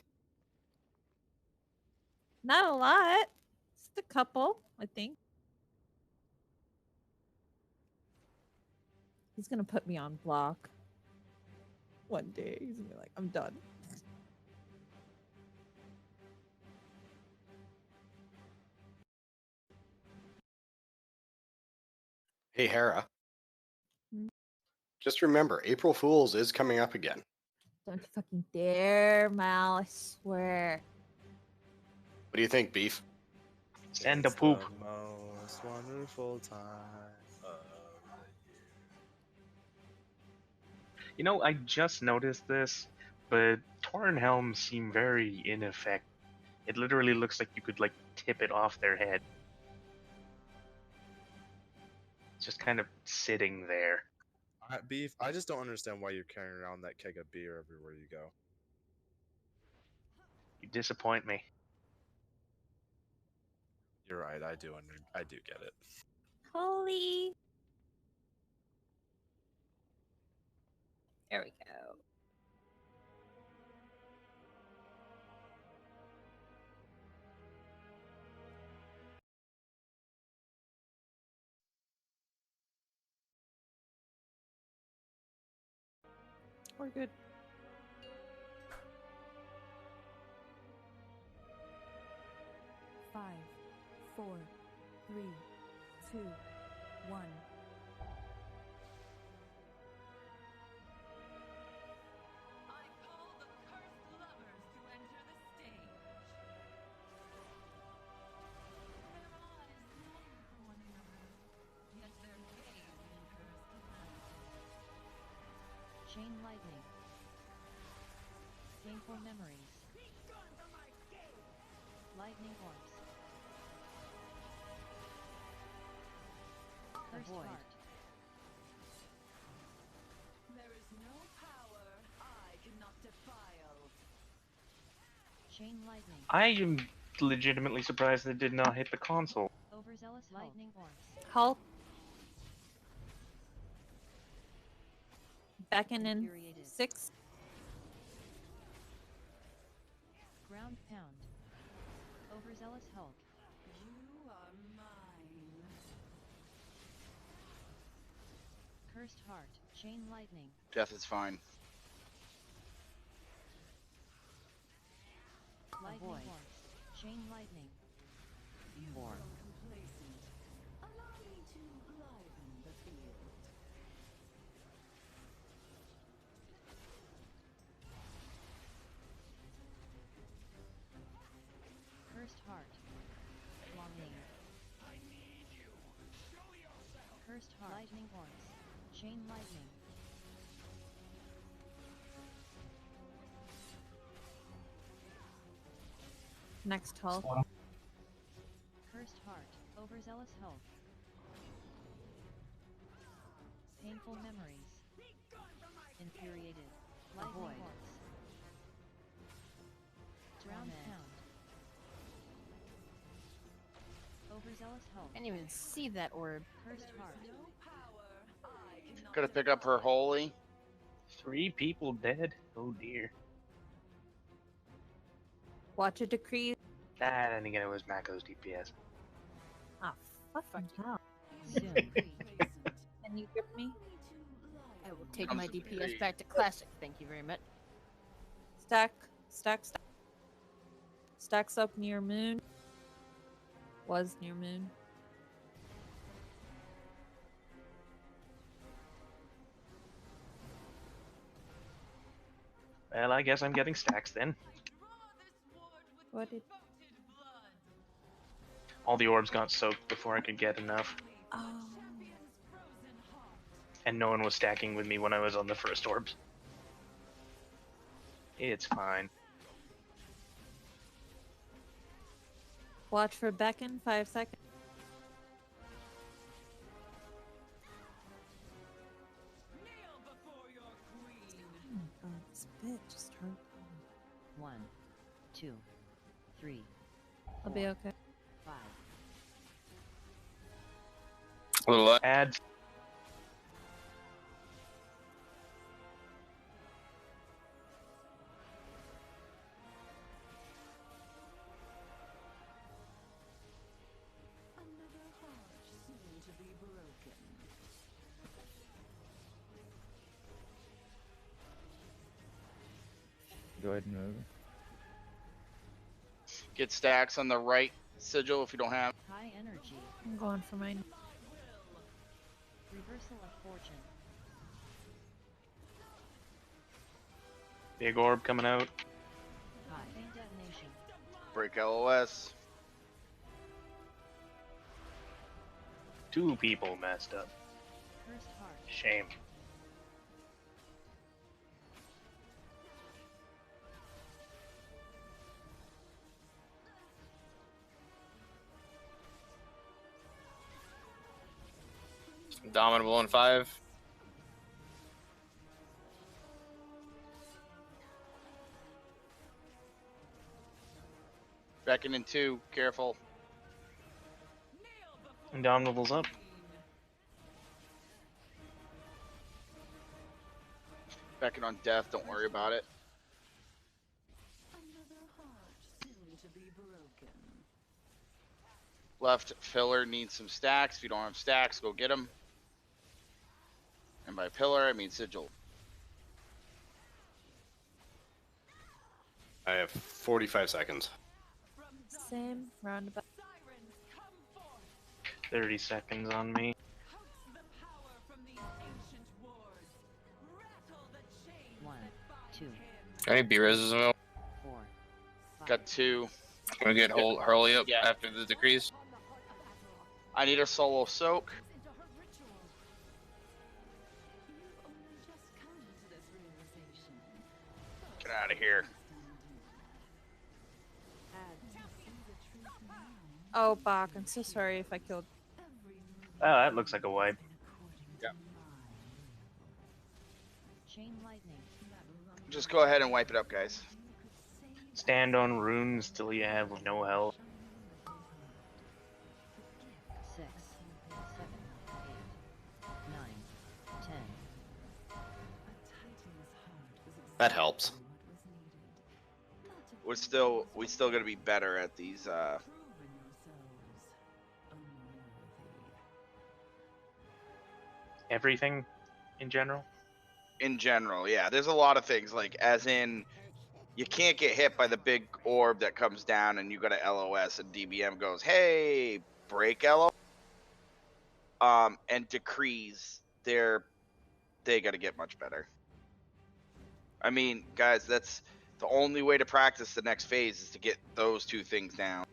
Not a lot. Just a couple, I think. He's gonna put me on block. One day he's gonna be like, I'm done. Hey, Hera. Hmm? Just remember, April Fool's is coming up again. Don't you fucking dare, Mal, I swear. What do you think, Beef? Send a It's poop. the most wonderful time of the year. You know, I just noticed this, but Torn helms seem very ineffective. It literally looks like you could like tip it off their head. It's just kind of sitting there. Beef, I just don't understand why you're carrying around that keg of beer everywhere you go. You disappoint me. You're right, I do get it. Holy. There we go. We're good. Five, four, three, two, one. I call the cursed lovers to enter the stage. Their eyes long for one another, yet their gaze incurs command. Chain lightning. Painful memories. Lightning orbs. Cursed heart. There is no power I cannot defile. Chain lightning. I am legitimately surprised that it did not hit the console. Overzealous lightning orbs. Hulk. Backing in Infuriated. 6. Ground pound. Overzealous Hulk. You are mine. Cursed heart. Chain lightning. Death is fine. Lightning orbs. Chain lightning. You grow complacent. Allow me to liven the field. Cursed heart. Longing. I need you. Show yourself. Cursed heart. Lightning orbs. Chain lightning. Next Hulk. Cursed heart. Overzealous Hulk. Painful memories. Infuriated. Lightning orbs. Ground pound. Overzealous Hulk. Can't even see that orb. Cursed heart. No power I cannot Gotta pick up her holy. 3 people dead? Oh dear. Watch a decree. Ah, then again, it was Mako's DPS. Ah, fucking hell. Soon. Can you grip me? I will take Comes my with DPS degree. back to classic. Thank you very much. Stack. Stack. Stack. Stacks up near moon. Was near moon. Well, I guess I'm getting stacks then. What did? All the orbs got soaked before I could get enough. Oh. And no one was stacking with me when I was on the first orbs. It's fine. Watch for beckon. 5 seconds. Oh, this bitch just hurt. 1, 2, 3. I'll be okay. 5. A little ads. Another heart soon to be broken. Go ahead and move. Get stacks on the right sigil if you don't have. High energy. I'm going for mine. Reversal of fortune. Big orb coming out. High detonation. Break LOS. 2 people messed up. Cursed heart. Shame. Dominable in 5. Beckon in 2. Careful. Indomitable's up. Beckon on death. Don't worry about it. Another heart soon to be broken. Left filler needs some stacks. If you don't have stacks, go get them. And by pillar, I mean sigil. I have 45 seconds. Same. Roundabout. 30 seconds on me. One, two, Any B-Res available? 4. Got 2. Can we get Hurley up Yeah. after the decrees? I need a solo soak. Get out of here. Oh, Bach, I'm so sorry if I killed. Oh, that looks like a wipe. Yeah. Chain lightning. Just go ahead and wipe it up, guys. Stand on runes till you have no health. 6, 7, 8, 9, 10. That helps. We still gonna be better at these. Everything in general. In general, yeah. There's a lot of things like, as in, you can't get hit by the big orb that comes down, and you got a LOS, and DBM goes, "Hey, break LO." And decrees, they got to get much better. I mean, guys, that's the only way to practice the next phase is to get those 2 things down.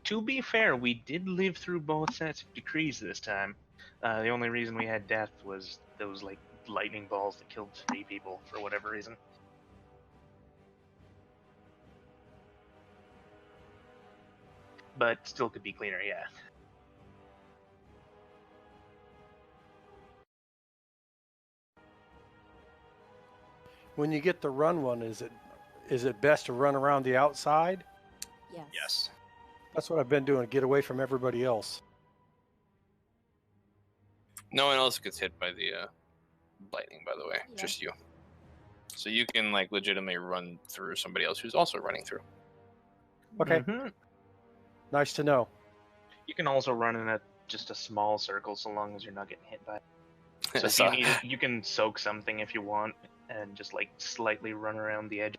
To be fair, we did live through both sets of decrees this time. The only reason we had death was those like lightning balls that killed 3 people for whatever reason. But still could be cleaner, yeah. When you get the run one, is it best to run around the outside? Yes. Yes. That's what I've been doing, get away from everybody else. No one else gets hit by the lightning, by the way. Yeah. Just you. So you can like legitimately run through somebody else who's also running through. Okay. Mm-hmm. Nice to know. You can also run in just a small circle so long as you're not getting hit by it. So if So- you need, you can soak something if you want and just like slightly run around the edge.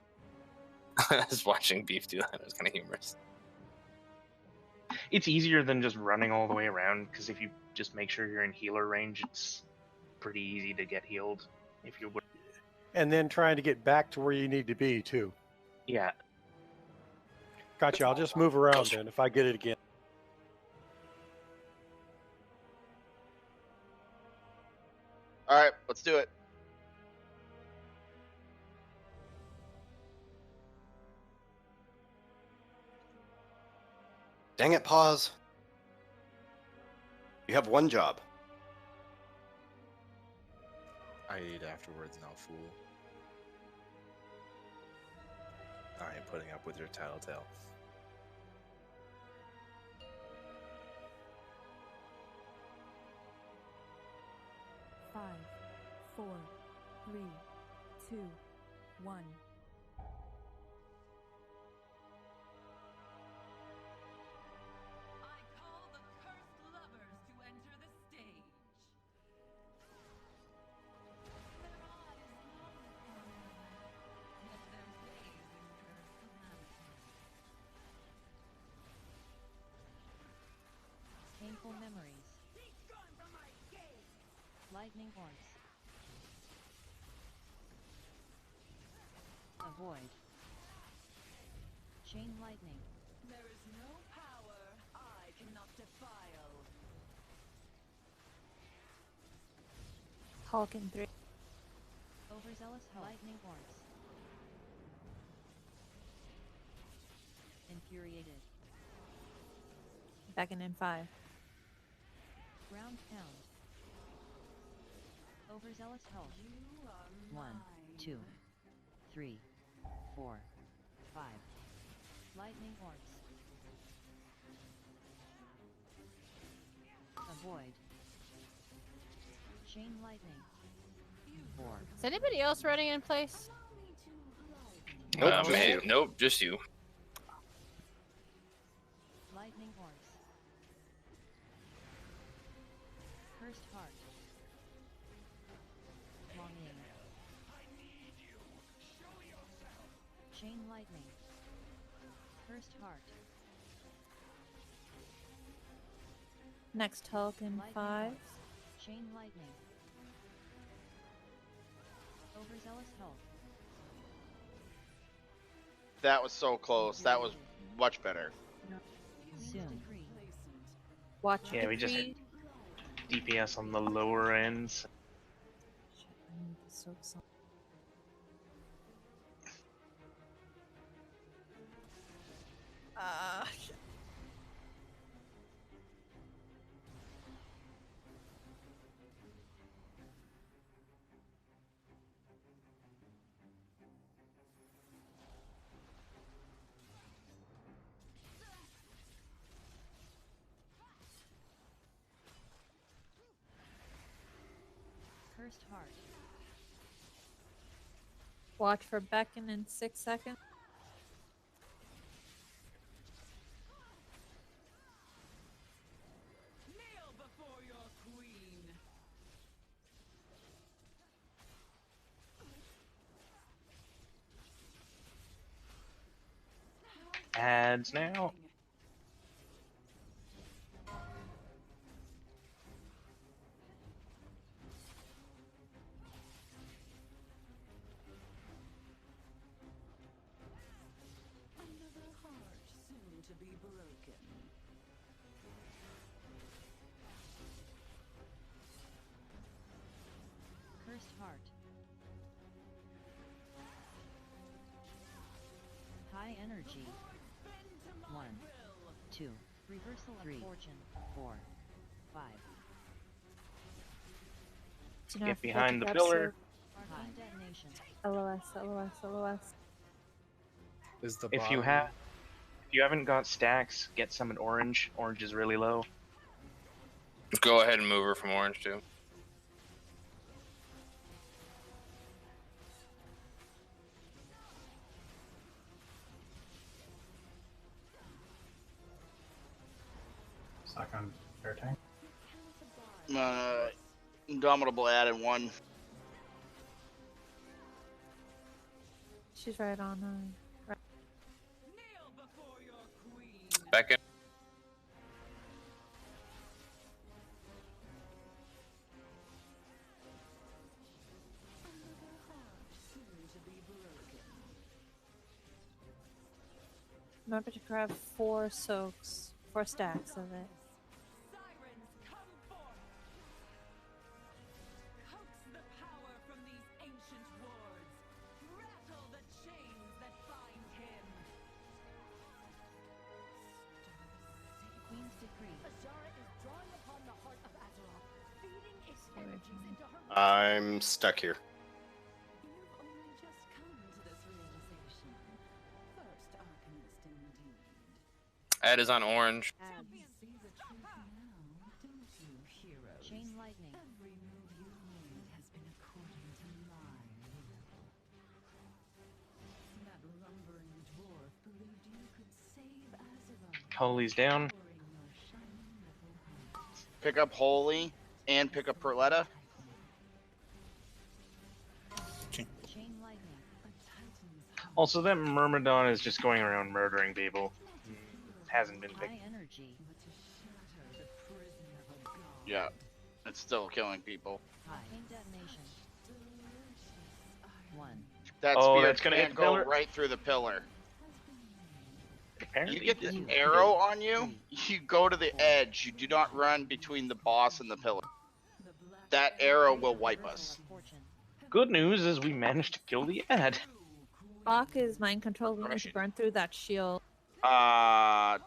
I was watching Beef do that. It was kind of humorous. It's easier than just running all the way around, because if you just make sure you're in healer range, it's pretty easy to get healed if you would. and then trying to get back to where you need to be too. Yeah. Gotcha. I'll just move around then if I get it again. All right, let's do it. Dang it, pause. You have one job. I ate afterwards now, fool. I ain't putting up with your tattletale. Five, 4, 3, 2, 1. I call the cursed lovers to enter the stage. Their eyes long for me, yet their gaze incurs calamity. Painful memories. Lightning horns. Avoid. Chain lightning. There is no power I cannot defile. Hulk in 3. Overzealous lightning horns. Infuriated. Beckon in 5. Ground pound. Overzealous health. 1, 2, 3, 4, 5. Lightning horns. Avoid. Chain lightning. 4. Is anybody else running in place? Nope, nope, just you. Lightning horns. Cursed heart. Longing. Chain lightning. Cursed heart. Next Hulk in Lightning 5. horns. Chain lightning. Overzealous health. That was so close. That was much better. Soon. Watch Yeah, the we just tree. hit DPS on the lower ends. I need to soak some. Shit. Cursed heart. Watch for Beckon in 6 seconds. Kneel before your queen. Ads now. Another heart soon to be broken. Cursed heart. High energy. 1, 2. Reversal of fortune. 4, 5. Do you know Get if you behind the grab pillar. Arcane detonation. LOS, LOS, LOS. Is the If you haven't got stacks, get some in orange. Orange is really low. Go ahead and move her from orange too. Second air tank. Indomitable added 1. She's right on. Right. Kneel before your queen. Beckon. Another heart Remember to grab 4 soaks, 4 stacks of it. Sirens, come forth! Coax the power from these ancient wards. Rattle the chains that bind him. Queen's decree. Azara is drawing upon the heart of Azeroth, feeding its energies into her. I'm stuck here. You've only just come to this realization. First Arcanist indeed. Ad is on orange. You see the truth now, don't you, heroes? Chain lightning. Every move you've made has been according to my will. That lumbering dwarf believed you could save Azeroth. Holy's down. Pick up Holy and pick up Perletta. Chain lightning. Also, that Myrmidon is just going around murdering people. Hasn't been picked. High energy. Yeah, it's still killing people. High. Chain detonation. 1. That Oh, spear that's gonna hit can't the go pillar? right through the pillar. Apparently, You get this arrow on you, you go to the edge. You do not run between the boss and the pillar. That arrow will wipe us. Good news is we managed to kill the ad. Bach is mind control. We need to burn through that shield.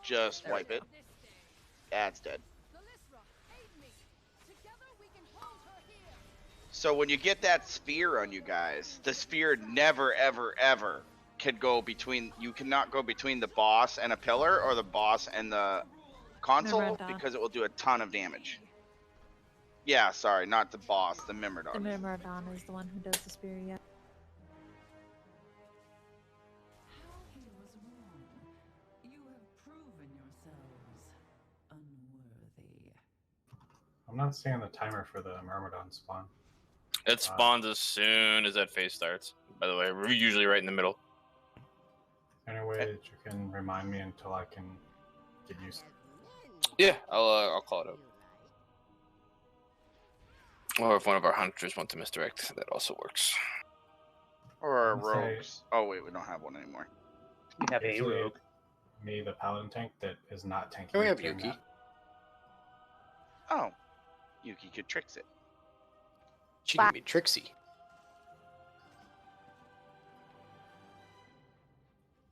Just wipe it. That's dead. So when you get that spear on you guys, the spear never, ever, ever can go between. You cannot go between the boss and a pillar or the boss and the console Myrmidon. because it will do a ton of damage. Yeah, sorry, not the boss, the Myrmidon. The Myrmidon is the one who does the spear, yeah. He was wrong. You have proven yourselves unworthy. I'm not seeing the timer for the Myrmidon spawn. It spawns as soon as that phase starts. By the way, we're usually right in the middle. Any way that you can remind me until I can get used to it? Yeah, I'll call it out. Or if one of our hunters want to misdirect, that also works. Or our I'd say- rogues. Oh wait, we don't have one anymore. We have It's a rogue. Me, the paladin tank that is not tanking. Can we have during Yuki? that. Oh, Yuki could tricks it. She can be tricksy.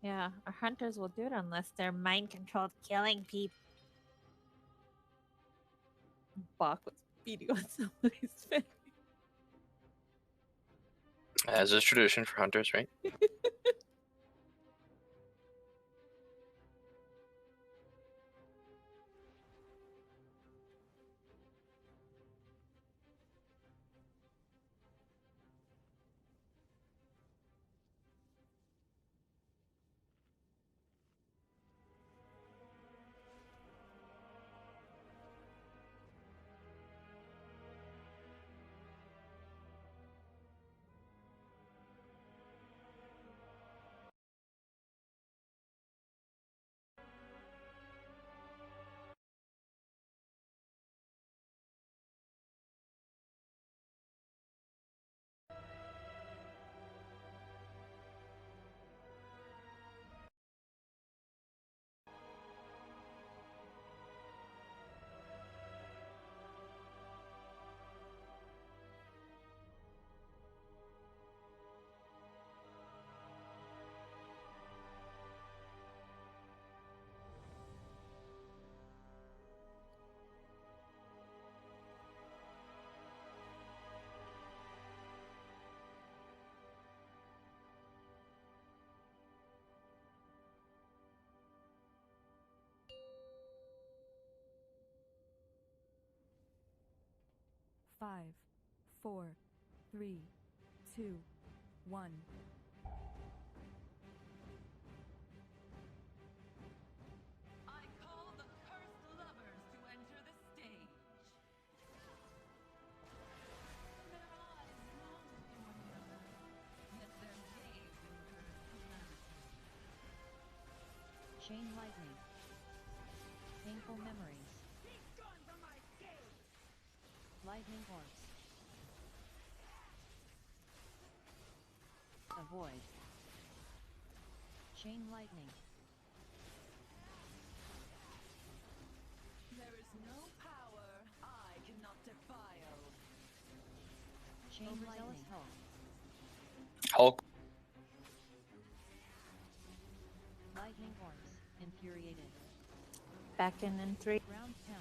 Yeah, our hunters will do it unless they're mind controlled, killing people. Bach was beating on somebody's face. As is tradition for hunters, right? Five, 4, 3, 2, 1. I call the cursed lovers to enter the stage. Their eyes long for one another, yet their gaze incurs calamity. Chain lightning. Painful memories. Lightning orbs. Avoid. Chain lightning. There is no power I cannot defile. Chain lightning. Hulk. Lightning horns. Infuriated. Beckon in 3. Ground pound.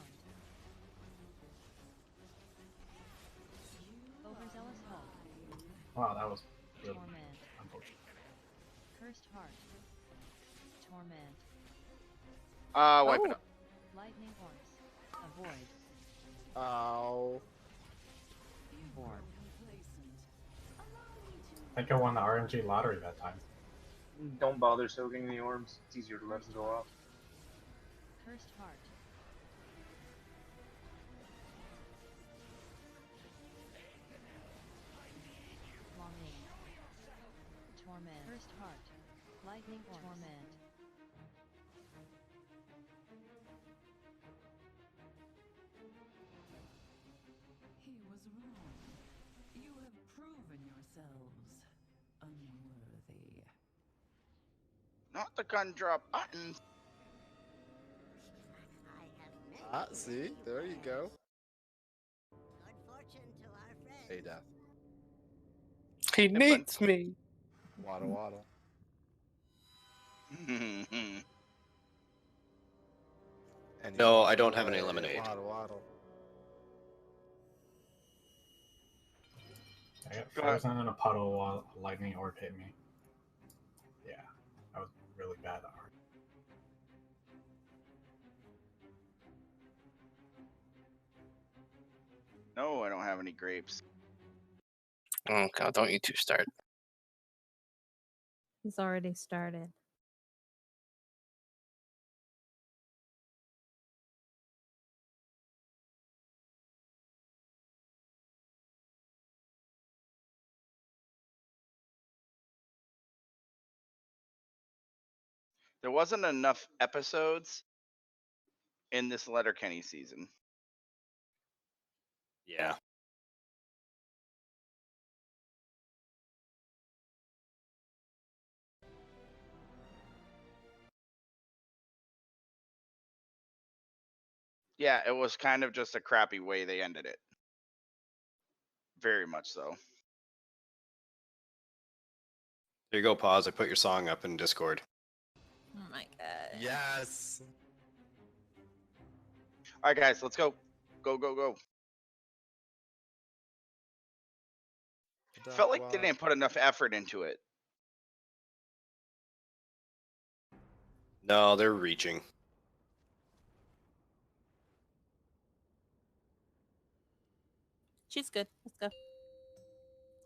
Overzealous Hulk. Wow, that was really Torment. unfortunate. Cursed heart. Torment. Wipe it up. Lightning horns. Avoid. Ow. Orb. I think I won the RNG lottery that time. Don't bother soaking the orbs. It's easier to let them go off. Cursed heart. Longing. Torment. Cursed heart. Lightning torment. He was wrong. You have proven yourselves unworthy. Not the gun drop buttons. Ah, see? There you go. Hey, Death. He needs me. Waddle, waddle. No, I don't have any lemonade. Waddle, waddle. I got frozen in a puddle while a lightning orb hit me. Yeah, that was really bad art. No, I don't have any grapes. Oh god, don't you two start. He's already started. There wasn't enough episodes in this Letterkenny season. Yeah. Yeah, it was kind of just a crappy way they ended it. Very much so. There you go, pause. I put your song up in Discord. Oh my god. Yes. All right, guys, let's go. Go, go, go. Felt like they didn't put enough effort into it. No, they're reaching. She's good. Let's go.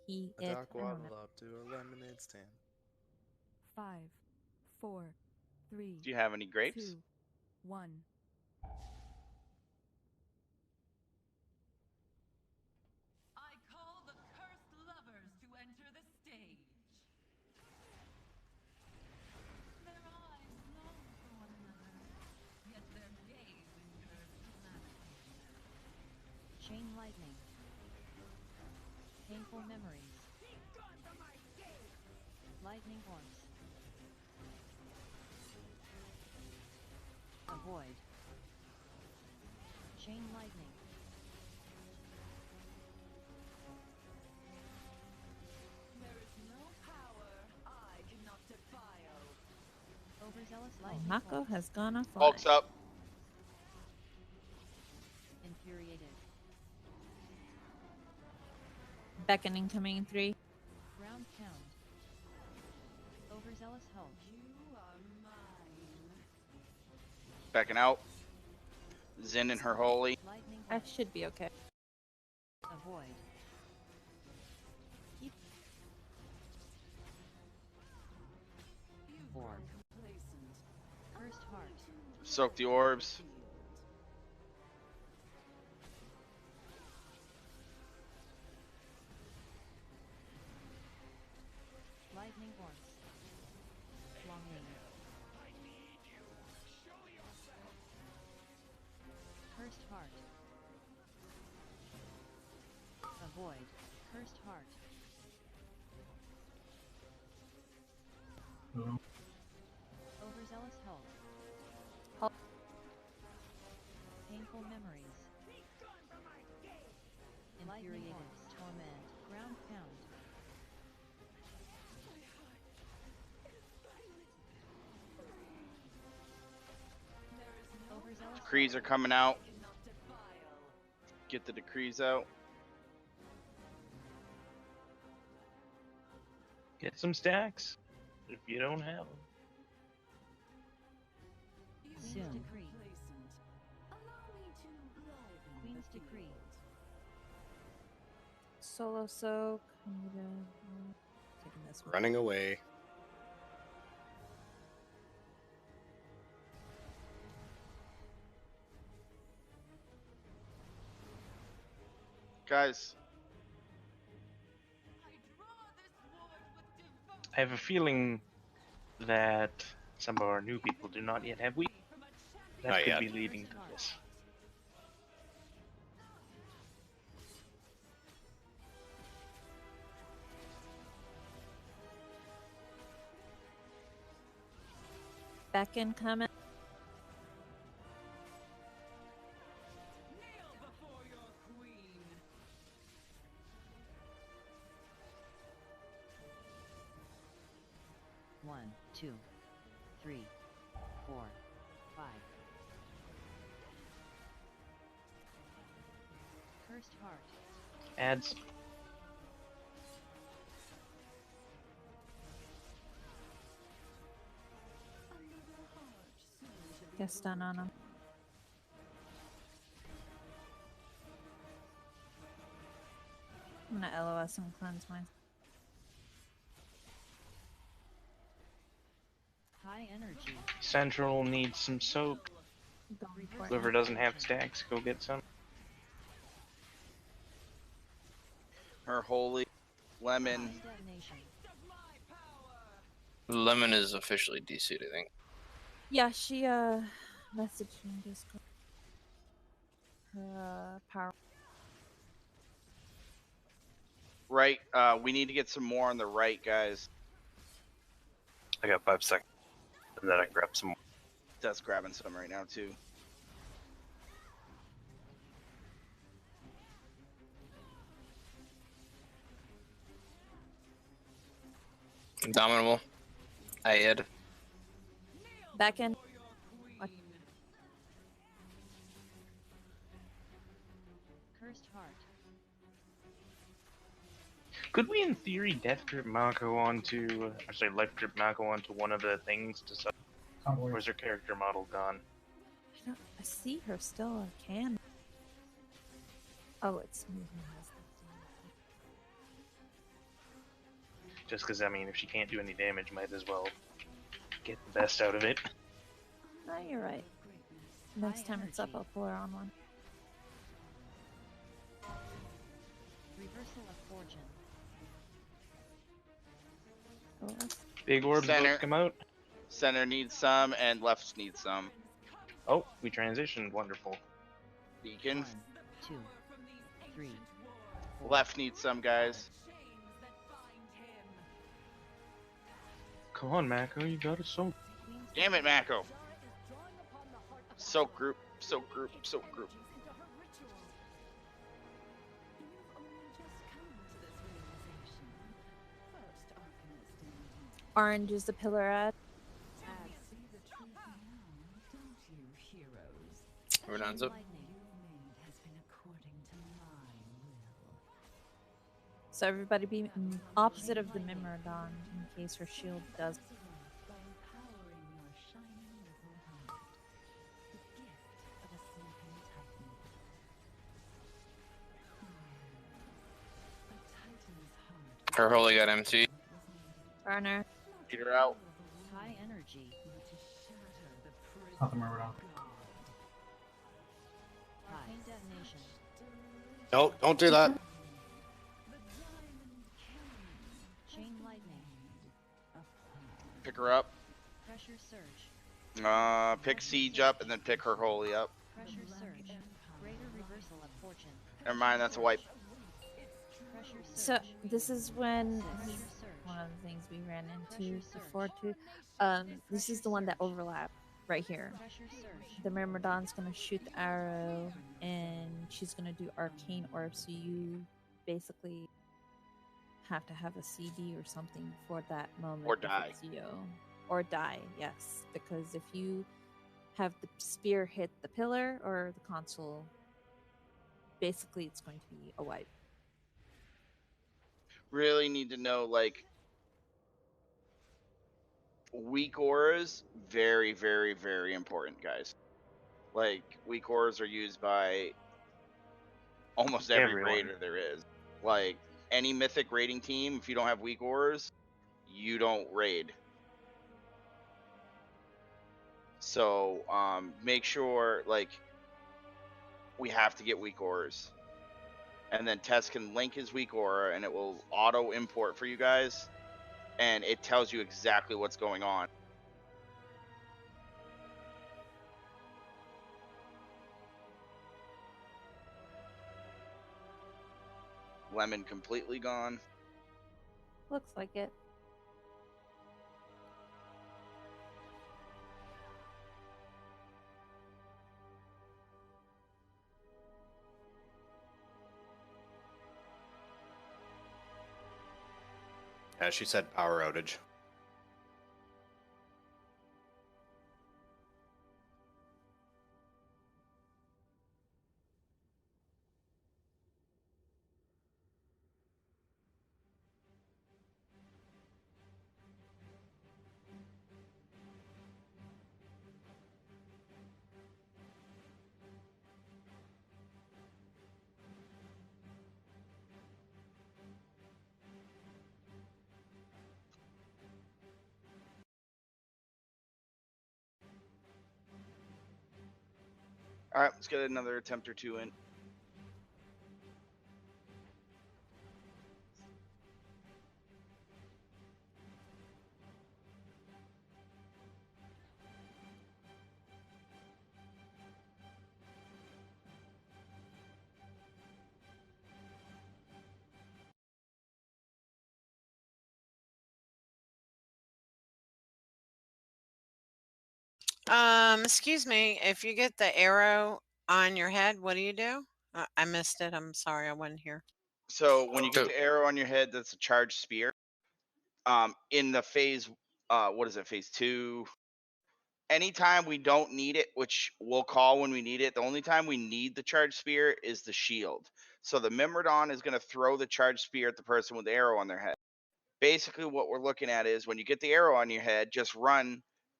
He A it. duck I don't waddled know. up to a lemonade stand. 5, 4, 3. Do you have any grapes? 2, 1. I call the cursed lovers to enter the stage. Their eyes long for one another, yet their gaze incurs calamity. Chain lightning. Painful memories. Lightning horns. Avoid. Chain lightning. There is no power I cannot defile. Overzealous Oh, lightning. Mako horns. has gone offline. Hulk's up. Infuriated. Beckoning coming in 3. Ground pound. Overzealous Hulk. You are mine. Backing out. Zin and her holy. Lightning I horns. should be okay. Avoid. Keep- You've Orb. grown complacent. Cursed heart. Soak the orbs. Lightning horns. Longing. Cursed heart. Avoid. Cursed heart. Ooh. Overzealous Hulk. Hulk. Painful Painful memories. Infuriated. Torment. Ground pound. Overzealous. Decrees are coming out. Get the decrees out. Get some stacks if you don't have them. Soon. Decree. Queen's decree. Solo soak. Taking this one. Running away. Guys, I have a feeling that some of our new people do not yet have weak. That Not could yet. be leading to this. Back in comment. One, two, three, 4, 5. Cursed heart. Ads. Get stun on him. I'm gonna LOS and cleanse my. High energy. Central needs some soap. Whoever doesn't have stacks, go get some. her holy lemon. Lemon is officially DC'd, I think. Yeah, she messaged me in Discord. Her power. Right, we need to get some more on the right, guys. I got 5 seconds. And then I grab some more. That's grabbing some right now, too. Indomitable. Ayed. Back in. What? Cursed heart. Could we, in theory, death grip Mako onto, or say, life grip Mako onto one of the things to sub? Or is her character model gone? I see her still. I can. Oh, it's moving. Just because, I mean, if she can't do any damage, might as well get the best out of it. No, you're right. Next time it's up, I'll pull her on one. Reversal of fortune. Big orbs about to come out. Center needs some, and left needs some. Oh, we transitioned. Wonderful. Beacon. 1, 2, 3. Left needs some, guys. Come on, Mako, you got it so. Damn it, Mako. Soak group, soak group, soak group. Orange is the pillar ad. Everyone's up. So everybody be opposite of the Mimrodon in case her shield does. Her holy got MC. Burner. Get her out. High energy. Not the Murmur. Chain detonation. No, don't do that. Chain lightning. Pick her up. Pressure surge. Pick Siege up, and then pick her holy up. Pressure surge. Greater reversal of fortune. Never mind, that's a wipe. Pressure surge. So this is when one of the things we ran into before too. This is the one that overlapped. right here. The Myrmidon's gonna shoot the arrow, and she's gonna do arcane orb. So you basically have to have a CD or something for that moment. Or if die. it's you. Or die, yes. Because if you have the spear hit the pillar or the console, basically it's going to be a wipe. Really need to know, like, weak auras, very, very, very important, guys. Like, weak auras are used by almost every Everyone. raider there is. Like, any mythic raiding team, if you don't have weak auras, you don't raid. So, make sure, like, we have to get weak auras. And then Tess can link his weak aura, and it will auto import for you guys, and it tells you exactly what's going on. Lemon completely gone. Looks like it. Yeah, she said power outage. All right, let's get another attempt or two in. Excuse me. If you get the arrow on your head, what do you do? I missed it. I'm sorry, I wasn't here. So when you get the arrow on your head, that's a charged spear. In the phase, what is it, phase 2? Anytime we don't need it, which we'll call when we need it, the only time we need the charged spear is the shield. So the Myrmidon is going to throw the charged spear at the person with the arrow on their head. Basically, what we're looking at is when you get the arrow on your head, just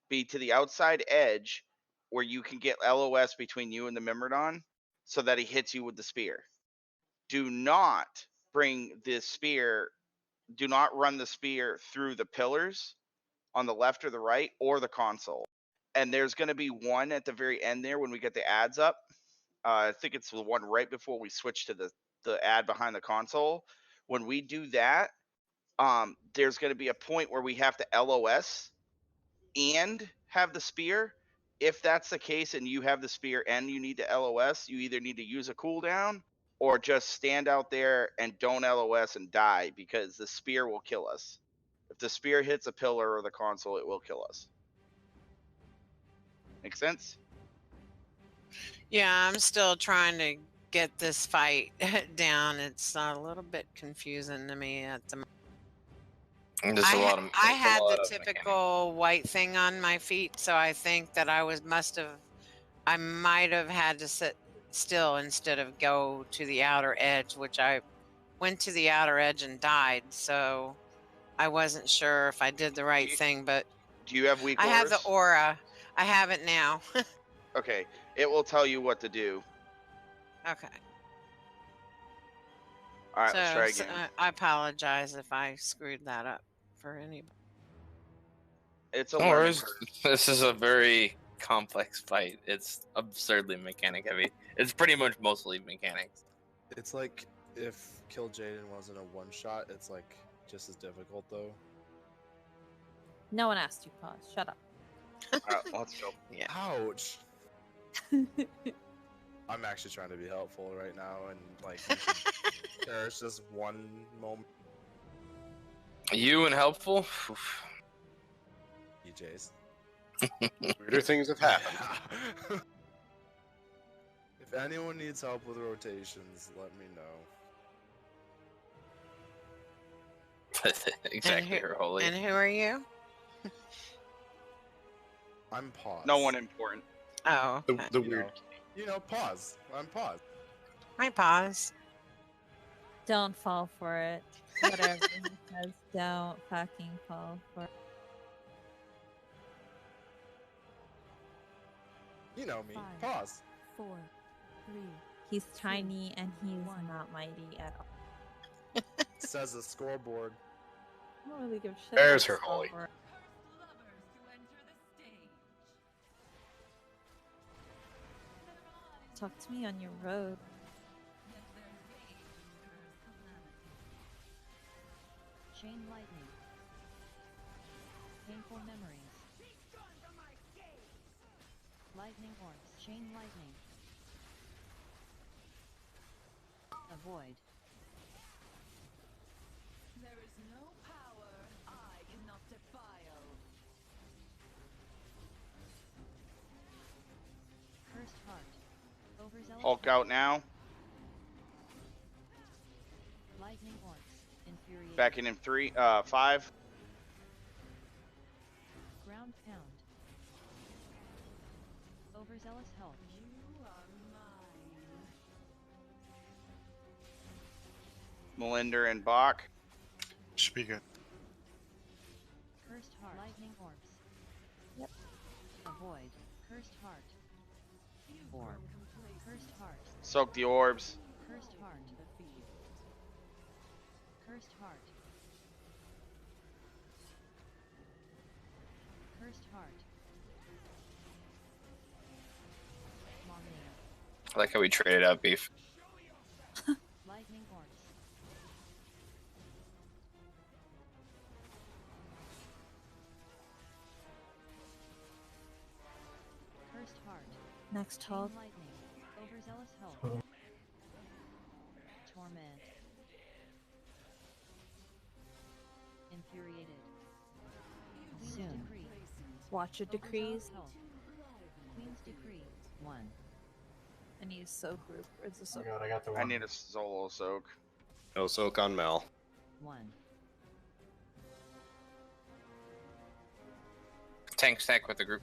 be to the outside edge where you can get LOS between you and the Myrmidon so that he hits you with the spear. Do not bring this spear, do not run the spear through the pillars on the left or the right or the console. And there's going to be one at the very end there when we get the ads up. I think it's the one right before we switch to the ad behind the console. When we do that, there's going to be a point where we have to LOS and have the spear. If that's the case and you have the spear and you need to LOS, you either need to use a cooldown or just stand out there and don't LOS and die, because the spear will kill us. If the spear hits a pillar or the console, it will kill us. Make sense? Yeah, I'm still trying to get this fight down. It's a little bit confusing to me at the moment. There's a lot of. I had the typical white thing on my feet, so I think that I might have had to sit still instead of go to the outer edge, which I went to the outer edge and died. So I wasn't sure if I did the right thing, but do you have weak I have the auras? aura. I have it now. Okay, it will tell you what to do. Okay. All right, let's try again. I apologize if I screwed that up for anybody. It's a No learning worries. curve. This is a very complex fight. It's absurdly mechanic heavy. It's pretty much mostly mechanics. It's like if Kill Jaden wasn't a one shot, it's like just as difficult though. No one asked you, pause. Shut up. Let's go. Yeah. Ouch. I'm actually trying to be helpful right now, and like there's just one moment. You and helpful? EJ's. Weirder things have happened. If anyone needs help with rotations, let me know. Exactly, her holy. And who are you? I'm Pause. No one important. Oh, okay. The You weird. know, Pause. I'm Pause. Hi, pause. Don't fall for it. Whatever he says, don't fucking fall for it. You know me. 5, Pause. 4, 3. He's tiny and he's not mighty at all. Says the scoreboard. I don't really give a shit. There's about her holy. Star Wars. Talk to me on your road. Chain lightning. Painful memories. Lightning orbs. Chain lightning. Avoid. There is no power I cannot defile. Cursed heart. Overzealous. Hulk out now. Lightning orbs. Infuriating. Back in him 5. Ground pound. Overzealous health. You are mine. Melinda and Bach. Speaker. Cursed heart. Lightning orbs. Yep. Avoid. Cursed heart. Orb. Cursed heart. Soak the orbs. Cursed heart. Cursed heart. Cursed heart. Momnia. I like how we traded out beef. Lightning orbs. Cursed heart. Next Chain Hulk. lightning. Overzealous health. Torment. Infuriated. Soon. Decree. Watch your decrees. Overzealous health. Queen's decree. 1. I need a soak group. Where's the Oh soak? my god, I got the one. I need a solo soak. No soak on Mel. 1. Tank stack with the group.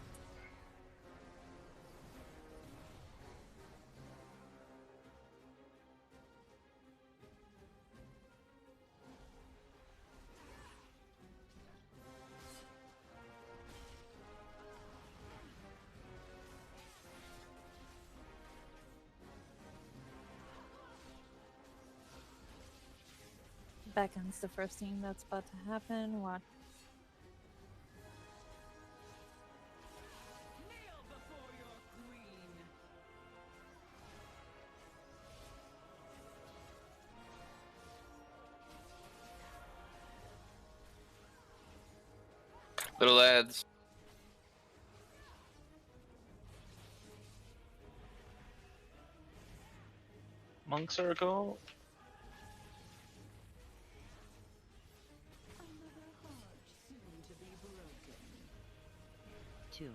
Beckon's the first thing that's about to happen. Watch. Kneel before your queen. Little lads. Monk circle. Another heart soon to be broken. 2.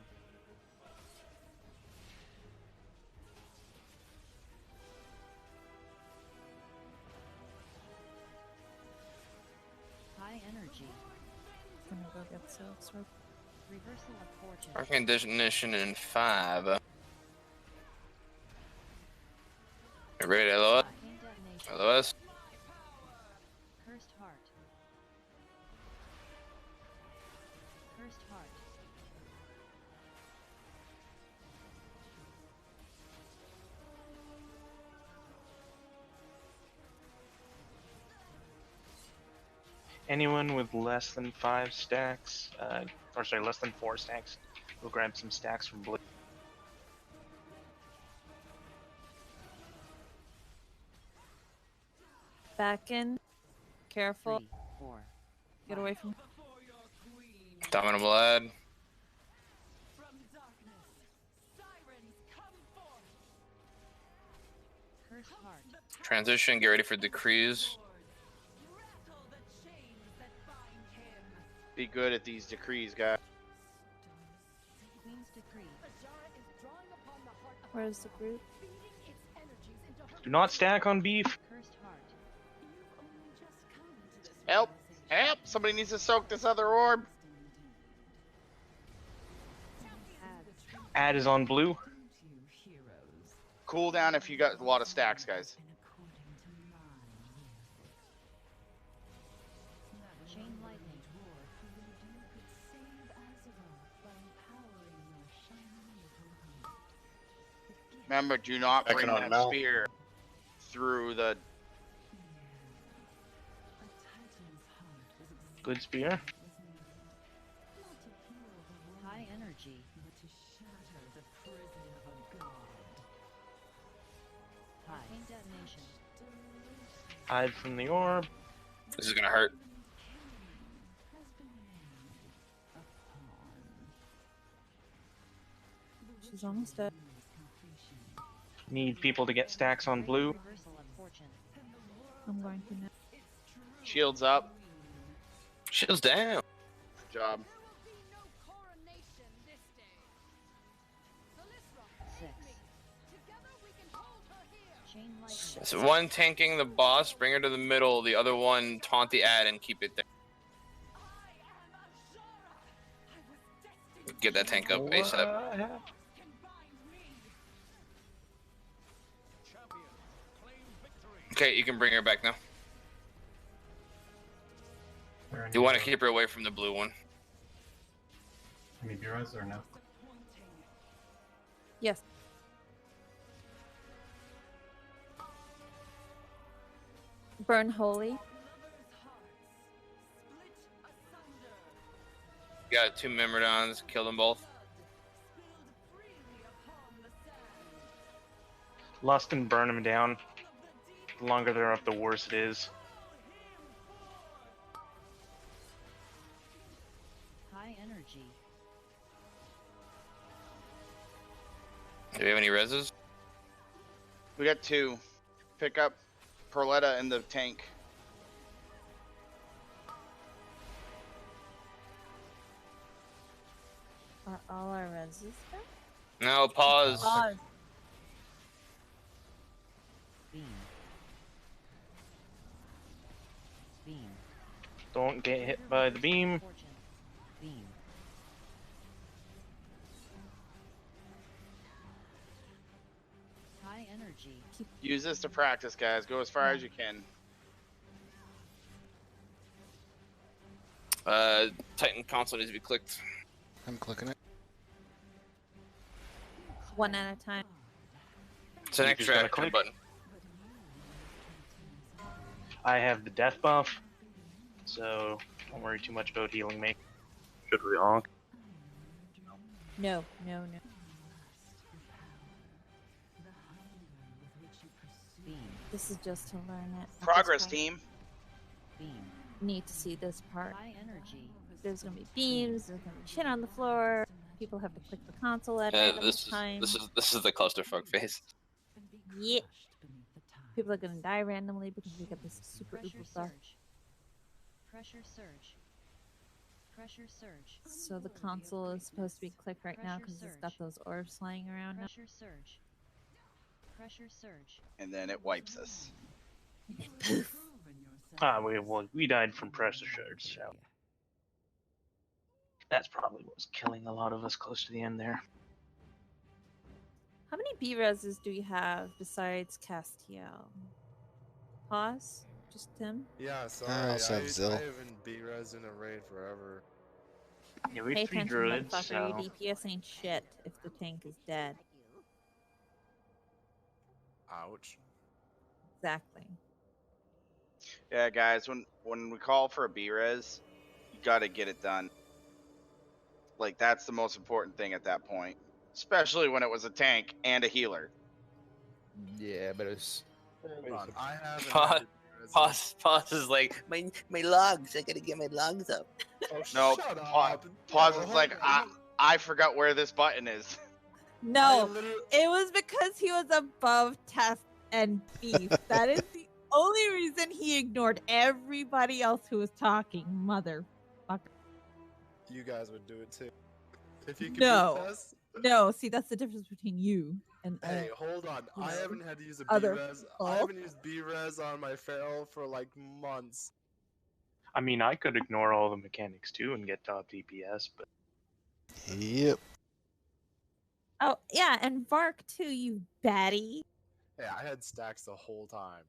High energy. Gonna go get soaks. Reversal of fortune. Arc condition in 5. You ready, LOS? Arcane detonation. LOS? Cursed heart. Cursed heart. Anyone with less than 5 stacks, or sorry, less than 4 stacks, we'll grab some stacks from Blue. Back in. Careful. 3, 4. Get away from. Before your queen. Dominable lad. From darkness, sirens come forth. Cursed heart. Transition, get ready for decrees. Rattle the chains that bind him. Be good at these decrees, guys. Where's the group? Do not stack on beef. Cursed heart. Help! Help! Somebody needs to soak this other orb. Ad is on blue. Cool down if you got a lot of stacks, guys. Chain lightning. Remember, do not Checking bring on that Mel. spear through the. Good spear. High energy. High. Chain detonation. Hide from the orb. This is gonna hurt. She's almost dead. Need people to get stacks on blue. Reversal of fortune. I'm going to now. Shields up. Shields down. Good job. 6. Chain lightning. So one tanking the boss, bring her to the middle. The other one taunt the ad and keep it there. Get that tank up ASAP. Okay, you can bring her back now. You want to keep her away from the blue one. Any bureaus or no? Yes. Burn holy. Got 2 Myrmidons, kill them both. Lust and burn them down. The longer they're up, the worse it is. High energy. Do we have any reses? We got 2. Pick up Perletta in the tank. Are all our reses there? No, pause. Pause. Beam. Beam. Don't get hit by the beam. Fortune. Beam. High energy. Use this to practice, guys. Go as far as you can. Titan console needs to be clicked. I'm clicking it. One at a time. It's an You just extra gotta action click. button. I have the death buff, so don't worry too much about healing me. Should we honk? No, no, no. Beam. This is just to learn it. at this Progress point. team. Beam. Need to see this part. High energy. There's gonna be beams. There's gonna be shit on the floor. People have to click the console at random times. This is the clusterfuck phase. Yeah. People are gonna die randomly because we got this super Pressure uber buff. surge. Pressure surge. Pressure surge. So the console is supposed to be clicked right now because it's got those orbs flying around. Now. Pressure surge. Pressure surge. And then it wipes us. We died from pressure surge, so that's probably what was killing a lot of us close to the end there. How many B reses do you have besides Castiel? Pause? Just Tim? Yeah, I sorry. also have Zill. I haven't B-res in a raid forever. Yeah, we Pay have 3 attention, druids, motherfucker. so... Your DPS ain't shit if the tank is dead. Ouch. Exactly. Yeah, guys. When we call for a B-res, you got to get it done. Like, that's the most important thing at that point. Especially when it was a tank and a healer. Yeah, but it's. Hold on, I haven't. Pause. had B-res Pause is like my logs. I gotta get my logs up. Oh, No, shut pa- up. pause No, is like, hold on. I forgot where this button is. No, I literally- it was because he was above Test and Beef. That is the only reason he ignored everybody else who was talking. Motherfucker. You guys would do it too. If you could No. beat us. No, see, that's the difference between you and Hey, hold on. you I know, haven't had to use a other B-res. I people. haven't used B-res on my feral for like months. I mean, I could ignore all the mechanics too and get top DPS, but Yep. Oh yeah, and Vark too, you baddie. Hey, I had stacks the whole time.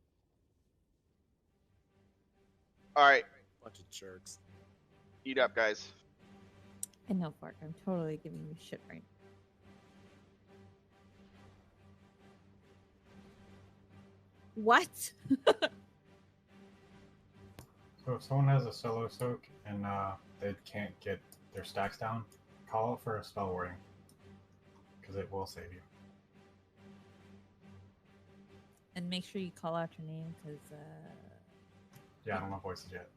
All right, Bunch of jerks. eat up, guys. I know, Vark. I'm totally giving you shit right now. What? So if someone has a solo soak and they can't get their stacks down, call out for a spell warding, because it will save you. And make sure you call out your name, because Yeah, I don't know voices yet.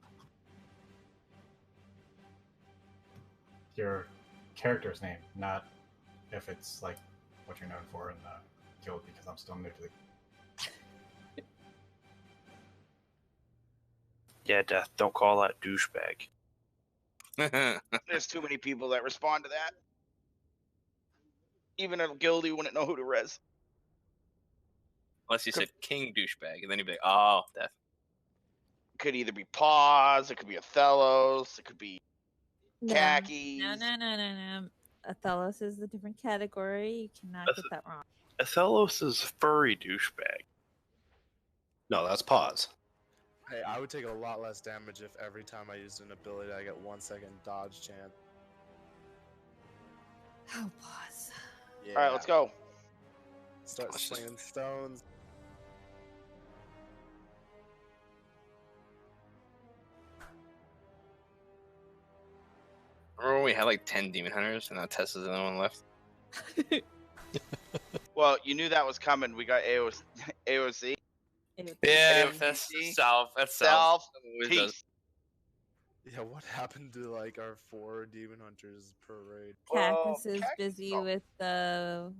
Your character's name, not if it's like what you're known for in the guild, because I'm still new to the. yeah, Death, don't call that douchebag. There's too many people that respond to that. Even a guildie wouldn't know who to res. Unless you said King douchebag, and then you'd be like, oh, Death. Could either be paws, it could be Othello's, it could be no, khakis. no. Athelos is a different category. You cannot get that wrong. Othello's is furry douchebag. No, that's pause. Hey, I would take a lot less damage if every time I used an ability I get 1 second dodge chance. Oh, pause. Yeah. All right, let's go. Start slinging stones. Remember when we had like 10 demon hunters and now Tessa's the only one left? Well, you knew that was coming. We got AOC. Yeah, that's South. That's South. Always does. Peace. Yeah, what happened to like our 4 demon hunters per raid? Cactus is busy with the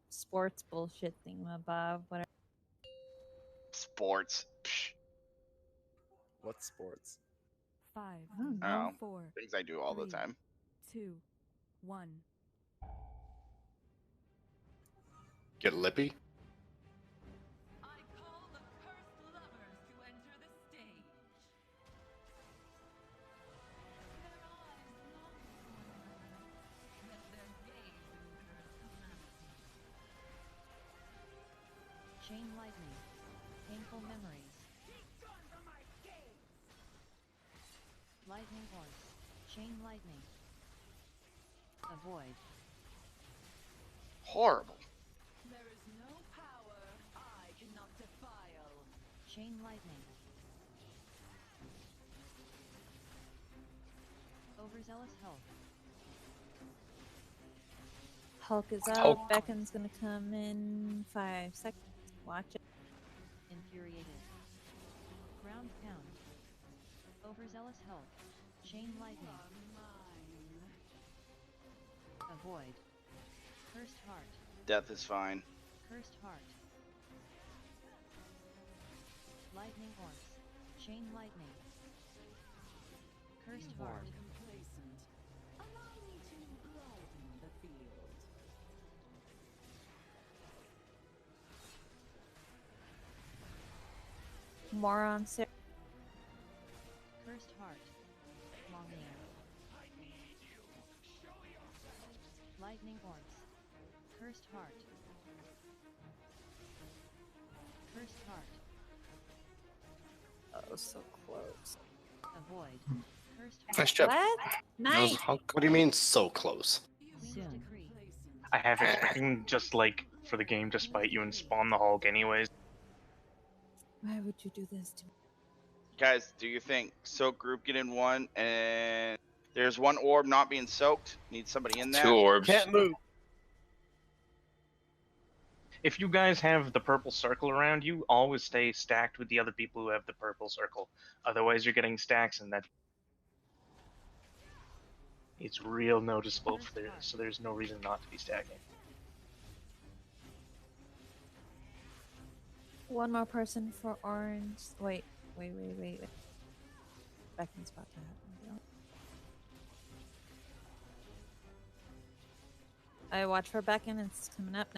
sports bullshit thingamabob, whatever. Sports. Psh. What sports? 5, I don't know. 4, Things I do all the 3, time. 2, 1. Get lippy? I call the cursed lovers to enter the stage. Their eyes long for one another, yet their gaze incurs calamity. Chain lightning. Painful memories. Lightning horse. Chain lightning. Avoid. Horrible. There is no power I cannot defile. Chain lightning. Overzealous health. Hulk is up. Hulk. Beckon's gonna come in 5 seconds. Watch it. Infuriated. Ground pound. Overzealous health. Chain lightning. Avoid. Cursed heart. Death is fine. Cursed heart. Lightning horse. Chain lightning. Cursed heart. Complacent. Allow me to broaden the field. Moron Sarah. Cursed heart. Long air. Lightning horse. Cursed heart. Cursed heart. Oh, so close. Avoid. Cursed heart. Nice job. What? Nice. What do you mean so close? Soon. I have expecting just like for the game to spite you and spawn the Hulk anyways. Why would you do this to me? Guys, do you think soak group get in one and there's one orb not being soaked? Need somebody in there? 2 orbs. Can't move. If you guys have the purple circle around you, always stay stacked with the other people who have the purple circle. Otherwise, you're getting stacks, and that it's real noticeable for there. So there's no reason not to be stacking. One more person for orange. Wait. Beckon's about to happen. I watch for Beckon. It's coming up.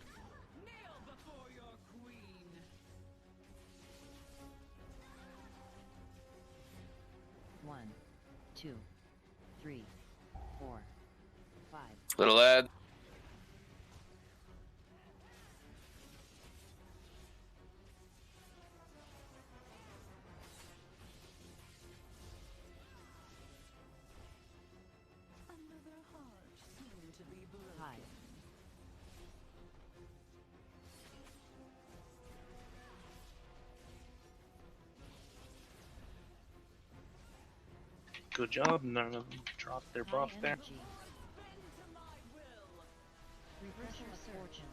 One, 2, 3, 4, 5. Little lad. Hi. Good job. None of them dropped their buff High there. energy. Reversal of fortune.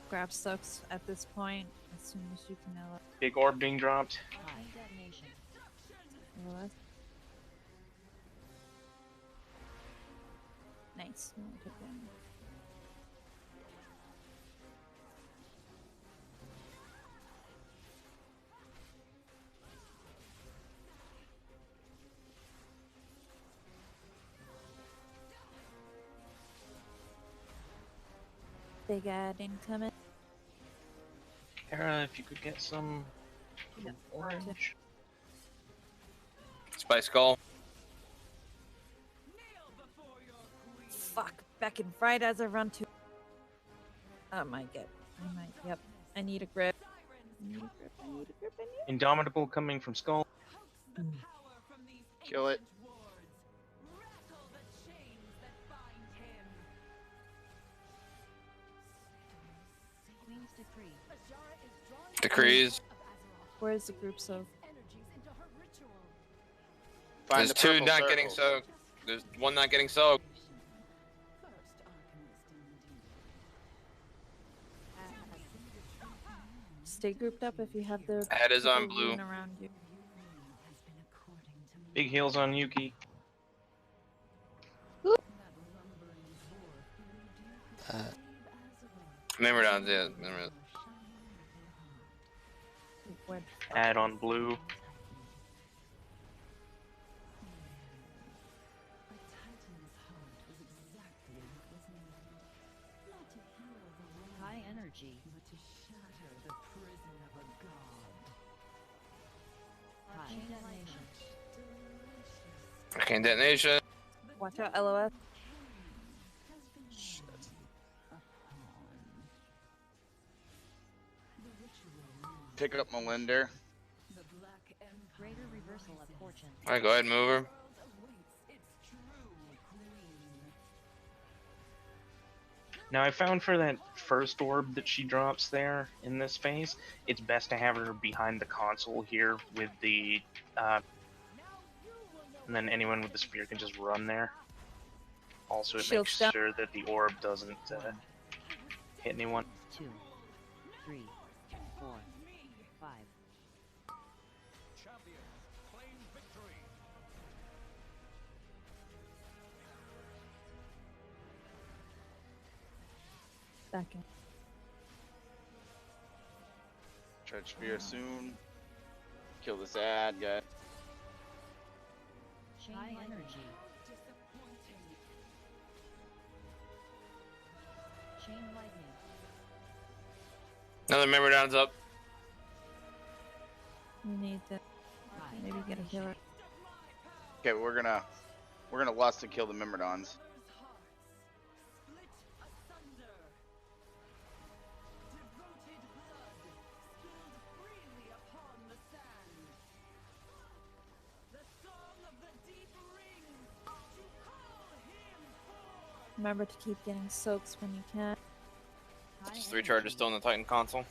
Grab soaks at this point as soon as you can. Big orb being dropped. High detonation. LOS. Nice. No, I took one. Big ad incoming. Kara, if you could get some orange. Spice Skull. Fuck. Beckon fried as I run to. I might get. I might. Yep. I need a grip. I need a grip. I need a grip. I need Indomitable coming from Skull. Kill it. Queen's decree. Decrees. Where's the group of? Find There's the two purple not getting circles. soaked. There's one not getting soaked. Stay grouped up if you have the. Head is on people blue. rooting around you. Big heals on Yuki. Myrmidons, yeah. Myrmidons. Where- Add on blue. High energy. High detonation. Arcane detonation. Watch out, LOS. Pick up Melinda. Greater reversal of fortune. Alright, go ahead and move her. Now I found for that first orb that she drops there in this phase, it's best to have her behind the console here with the, and then anyone with the spear can just run there. Also, it Shield makes step. sure that the orb doesn't hit anyone. 2, 3, 4, 5. Beckon. Charge spear soon. Kill this ad guy. High energy. Chain lightning. Another Myrmidon's up. You need to maybe get a healer. Okay, we're gonna lust to kill the Myrmidons. Remember to keep getting soaks when you can. There's 3 charges still in the Titan console.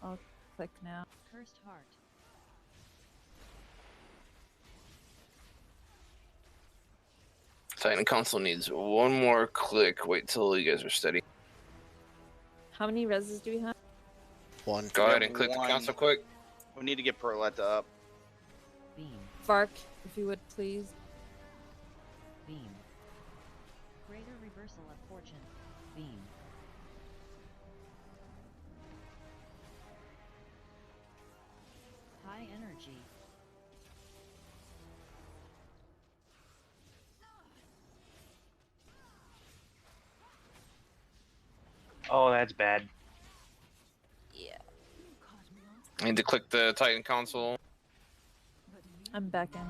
I'll click now. Cursed heart. Titan console needs one more click. Wait till you guys are steady. How many reses do we have? One. Go We ahead have and click the one. console quick. We need to get Perletta up. Beam. Vark, if you would please. Beam. Greater reversal of fortune. Beam. High energy. Oh, that's bad. Yeah. I need to click the Titan console. I'm back in.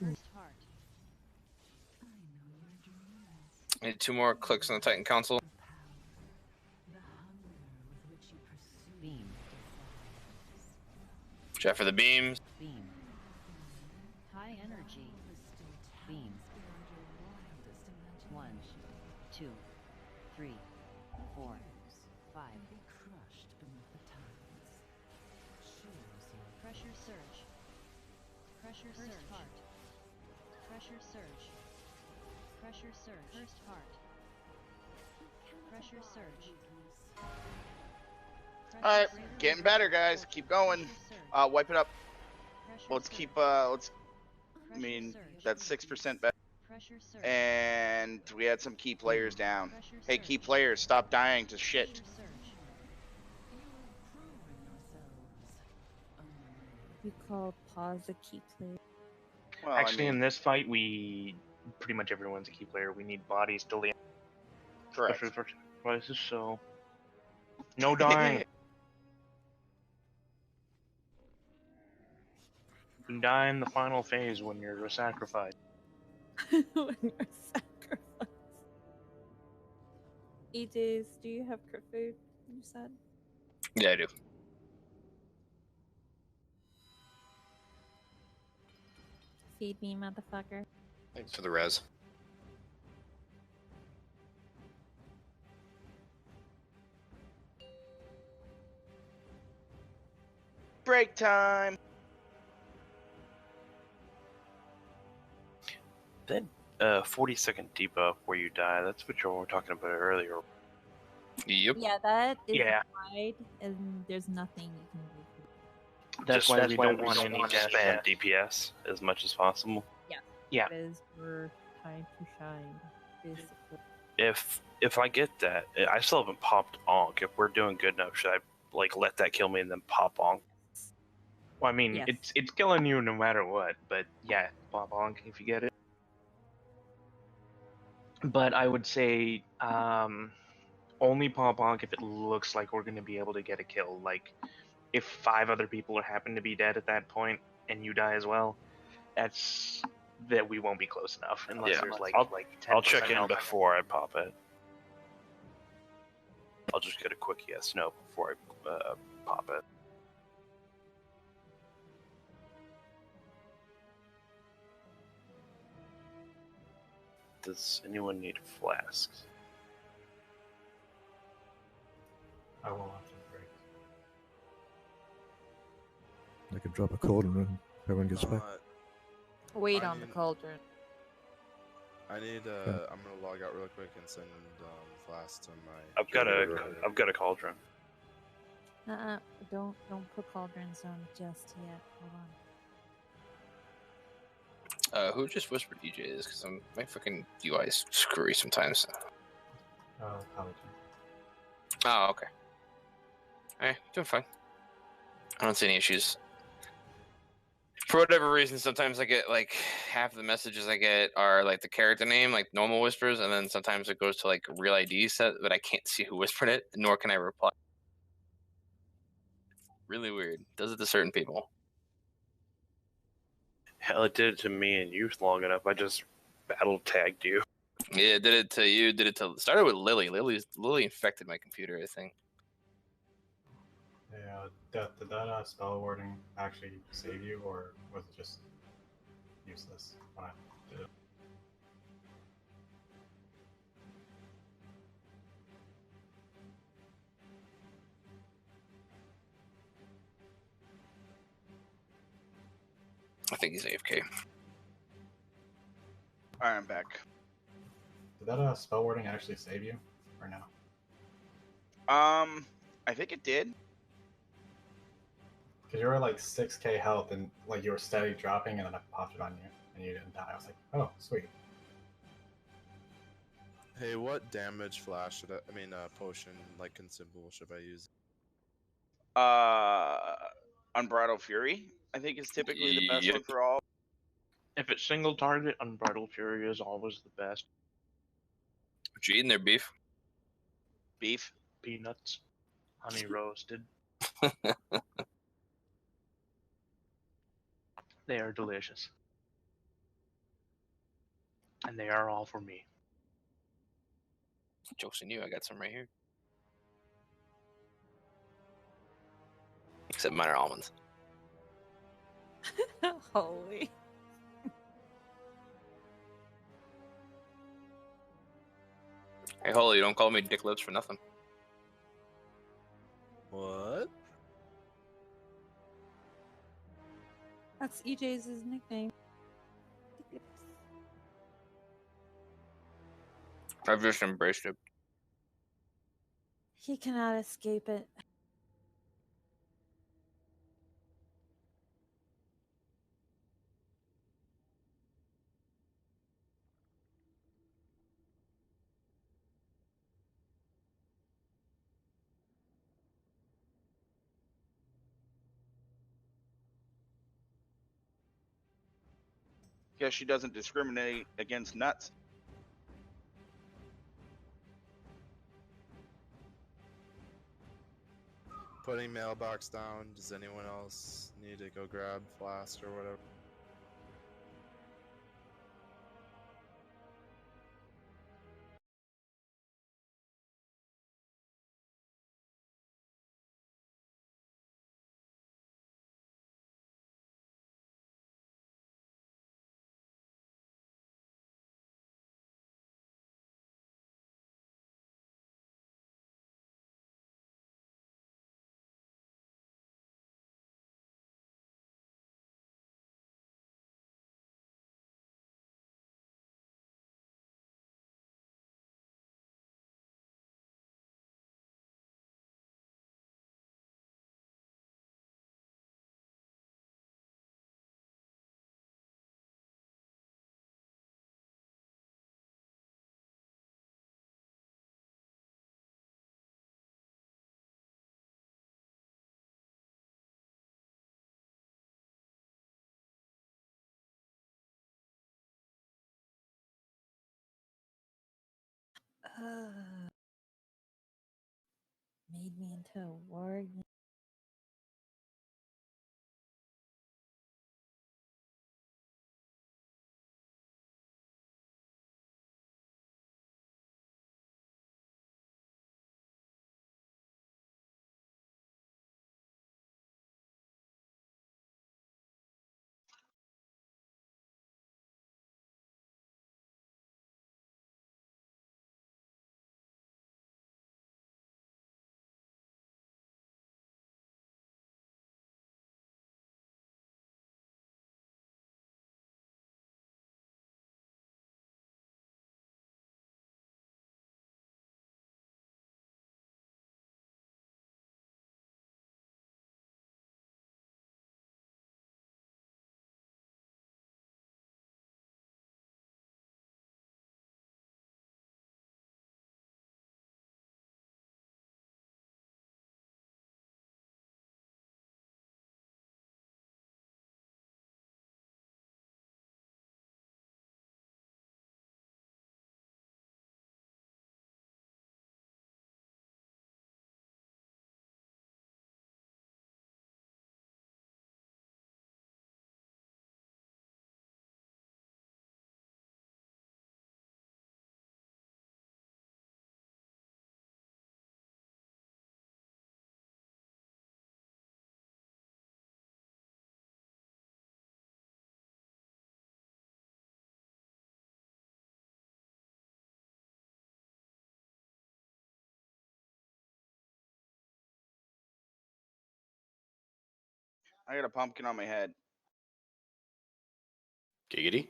First heart. I need 2 more clicks on the Titan console. Beam. Check for the beams. Beam. High energy. Beam. 1, 2, 3, 4, 5. Pressure surge. Pressure surge. First heart. Pressure surge. Pressure surge. First heart. Pressure surge. All right, getting better, guys. Keep going. Wipe it up. Let's keep. Let's. I mean, that's 6% better. And we had some key players down. Hey, key players, stop dying to shit. You call pause a key play. Well, Actually, I mean, in this fight, pretty much everyone's a key player. We need bodies to land. correct. Especially for places, so no dying. You can die in the final phase when you're a sacrifice. When you're sacrificed. EJs, do you have crit food? You said. Yeah, I do. Feed me, motherfucker. Thanks for the res. Break time. That 40-second debuff where you die, that's what you were talking about earlier. Yep. Yeah, that is Yeah. wide, and there's nothing you can do. That's why we don't want any to death. spam DPS as much as possible. Yeah. Yeah. It is for time to shine, basically. If I get that, I still haven't popped Onk. If we're doing good enough, should I let that kill me and then pop Onk? Well, I mean, Yes. it's killing you no matter what, but yeah, pop on if you get it. But I would say only pop on if it looks like we're going to be able to get a kill. Like, if 5 other people happen to be dead at that point and you die as well, that we won't be close enough unless Yeah, there's I'll check 10% in health. before I pop it. I'll just get a quick yes/no before I pop it. Does anyone need flasks? I will after the break. I can drop a cauldron when everyone gets back. Wait I on the need- cauldron. I need. Okay. I'm gonna log out real quick and send flask to my. I've got a cauldron. Don't put cauldrons on just yet. Hold on. Who just whispered EJ is? Because my freaking UI is screwy sometimes. Paladin. Oh, okay. Alright, doing fine. I don't see any issues. For whatever reason, sometimes I get like half the messages I get are like the character name, like normal whispers, and then sometimes it goes to like real ID set, but I can't see who whispered it, nor can I reply. Really weird. Does it to certain people. Hell, it did it to me and you long enough. I just battle tagged you. Yeah, it did it to you. Did it to started with Lily. Lily infected my computer, I think. Yeah, did that spell warding actually save you, or was it just useless when I did it? I think he's AFK. All right, I'm back. Did that spell warding actually save you, or no? I think it did. Because you were like 6k health and like you were steady dropping, and then I popped it on you and you didn't die. I was like, oh, sweet. Hey, what damage flash should I mean, potion like consumable should I use? Unbridled Fury, I think, is typically the best one for all. If it's single target, Unbridled Fury is always the best. What you eating there, beef? Beef? Peanuts. Honey roasted. They are delicious. And they are all for me. Joke's on you, I got some right here. Except mine are almonds. Holy. Hey, Holy, you don't call me Dick Lips for nothing. What? That's EJ's nickname. I've just embraced it. He cannot escape it. Guess she doesn't discriminate against nuts. Putting mailbox down. Does anyone else need to go grab flask or whatever? Made me into a warrior. I got a pumpkin on my head. Giggity.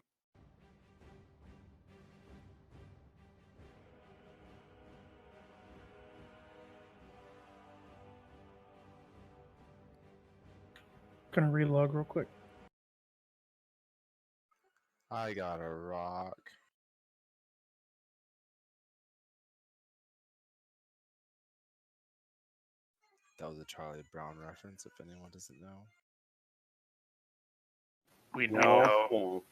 Gonna relog real quick. I got a rock. That was a Charlie Brown reference, if anyone doesn't know. We know.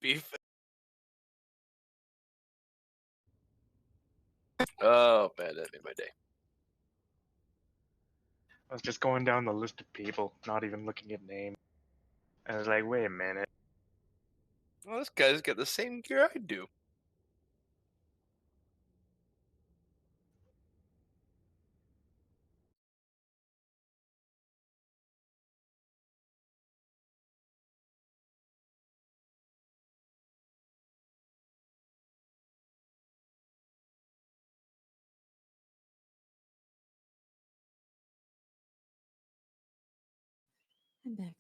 Beef. Oh, man, that made my day. I was just going down the list of people, not even looking at names. I was like, wait a minute. Well, this guy's got the same gear I do. I'm back.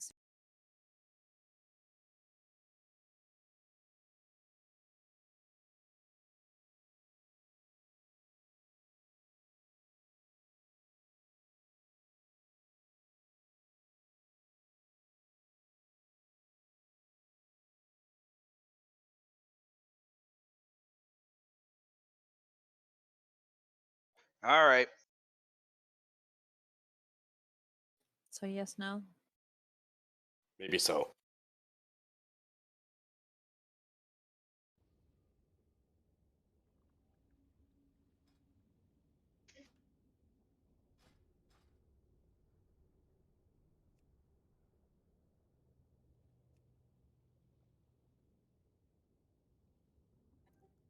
All right. So yes, no. Maybe so.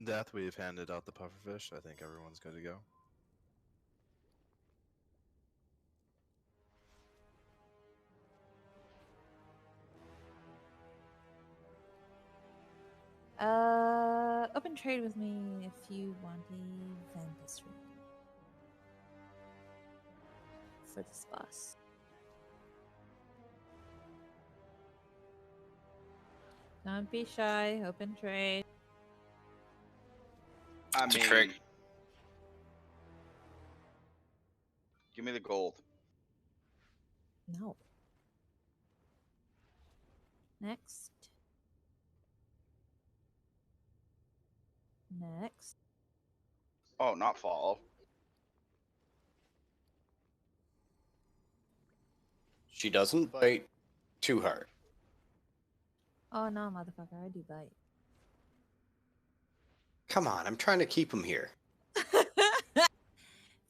Death, we've handed out the pufferfish. I think everyone's good to go. Open trade with me if you want a Ventus ring for this boss. Don't be shy. Open trade. I It's a mean, trick. give me the gold. No. Next. Next. Oh, not fall. She doesn't bite too hard. Oh no, motherfucker! I do bite. Come on, I'm trying to keep him here.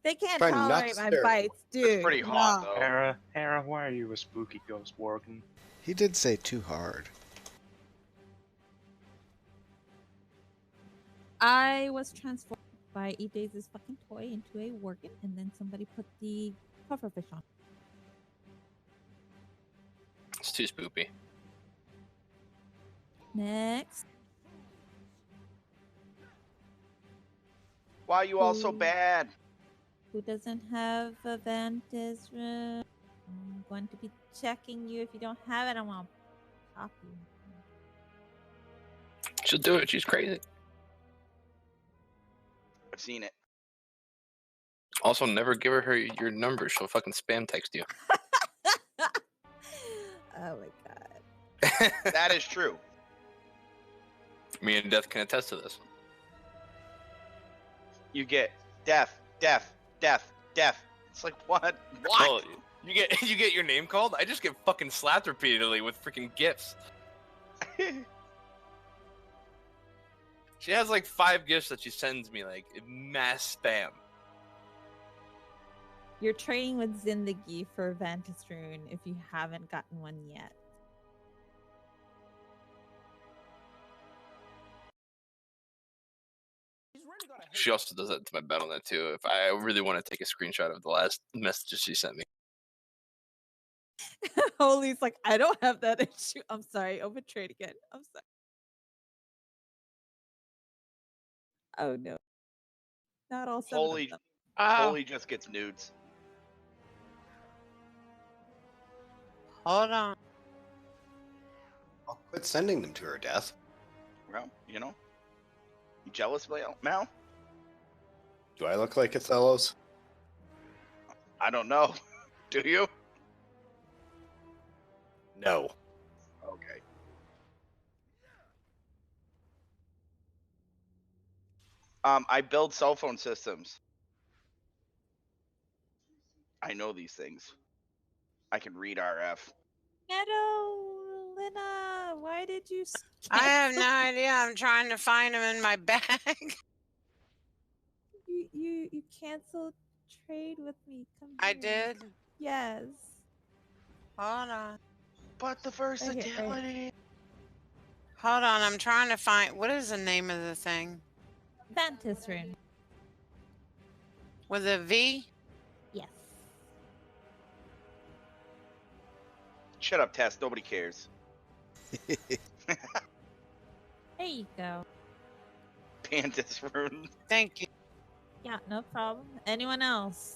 They can't Try not tolerate to my stare. bites, dude. It's pretty hot No. though. Hera, why are you a spooky ghost working? He did say too hard. I was transformed by E-Days' fucking toy into a workin, and then somebody put the pufferfish on. It's too spoopy. Next. Why are you all so bad? Who doesn't have a Ventus room? I'm going to be checking you. If you don't have it, I'm gonna pop you. She'll do it. She's crazy. I've seen it. Also, never give her your number. She'll fucking spam text you. Oh my god. That is true. Me and Death can attest to this. You get death, death, death, death. It's like what? Oh, you get your name called? I just get fucking slapped repeatedly with freaking gifts. She has like 5 gifts that she sends me, like mass spam. You're trading with Zindagi for Vantis Rune if you haven't gotten one yet. She also does that to my Battle.net too. If I really want to take a screenshot of the last messages she sent me. Holy's like, I don't have that issue. I'm sorry. Open trade again. I'm sorry. Oh no. Not all 7 of Holy, them. Holy just gets nudes. Hold on. I'll quit sending them to her, Death. Well, you know. You jealous, Mal? Do I look like Othello's? I don't know. Do you? No. Okay. I build cell phone systems. I know these things. I can read RF. Meadow, Lena, why did you I have no idea. I'm trying to find them in my bag. You canceled trade with me. Come I here. did. Yes. Hold on. But the versatility. Hold on. I'm trying to find. What is the name of the thing? Vantis Rune. With a V? Yes. Shut up, Tess. Nobody cares. There you go. Pantis Rune. Thank you. Yeah, no problem. Anyone else?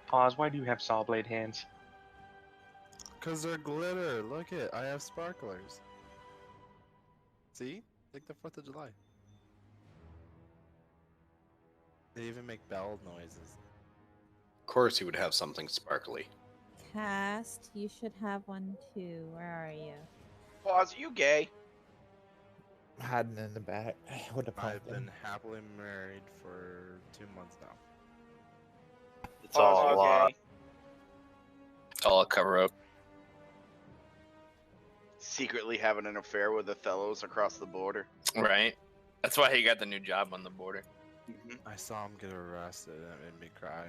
Pause. Why do you have saw blade hands? Because they're glitter. Look it. I have sparklers. See? Like the 4th of July. They even make bell noises. Of course you would have something sparkly. Cast, you should have one too. Where are you? Pause. You gay? Hiding in the back with a I've pumpkin. been happily married for 2 months now. It's all a lie. It's all a cover up. Secretly having an affair with Othello's across the border. Right? That's why he got the new job on the border. I saw him get arrested and it made me cry.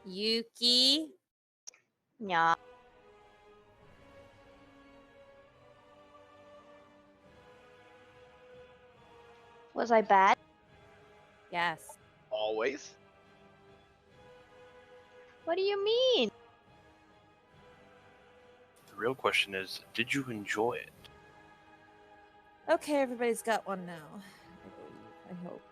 Yuki. Yeah. Was I bad? Yes. Always. What do you mean? The real question is, did you enjoy it? Okay, everybody's got one now. I believe. I hope.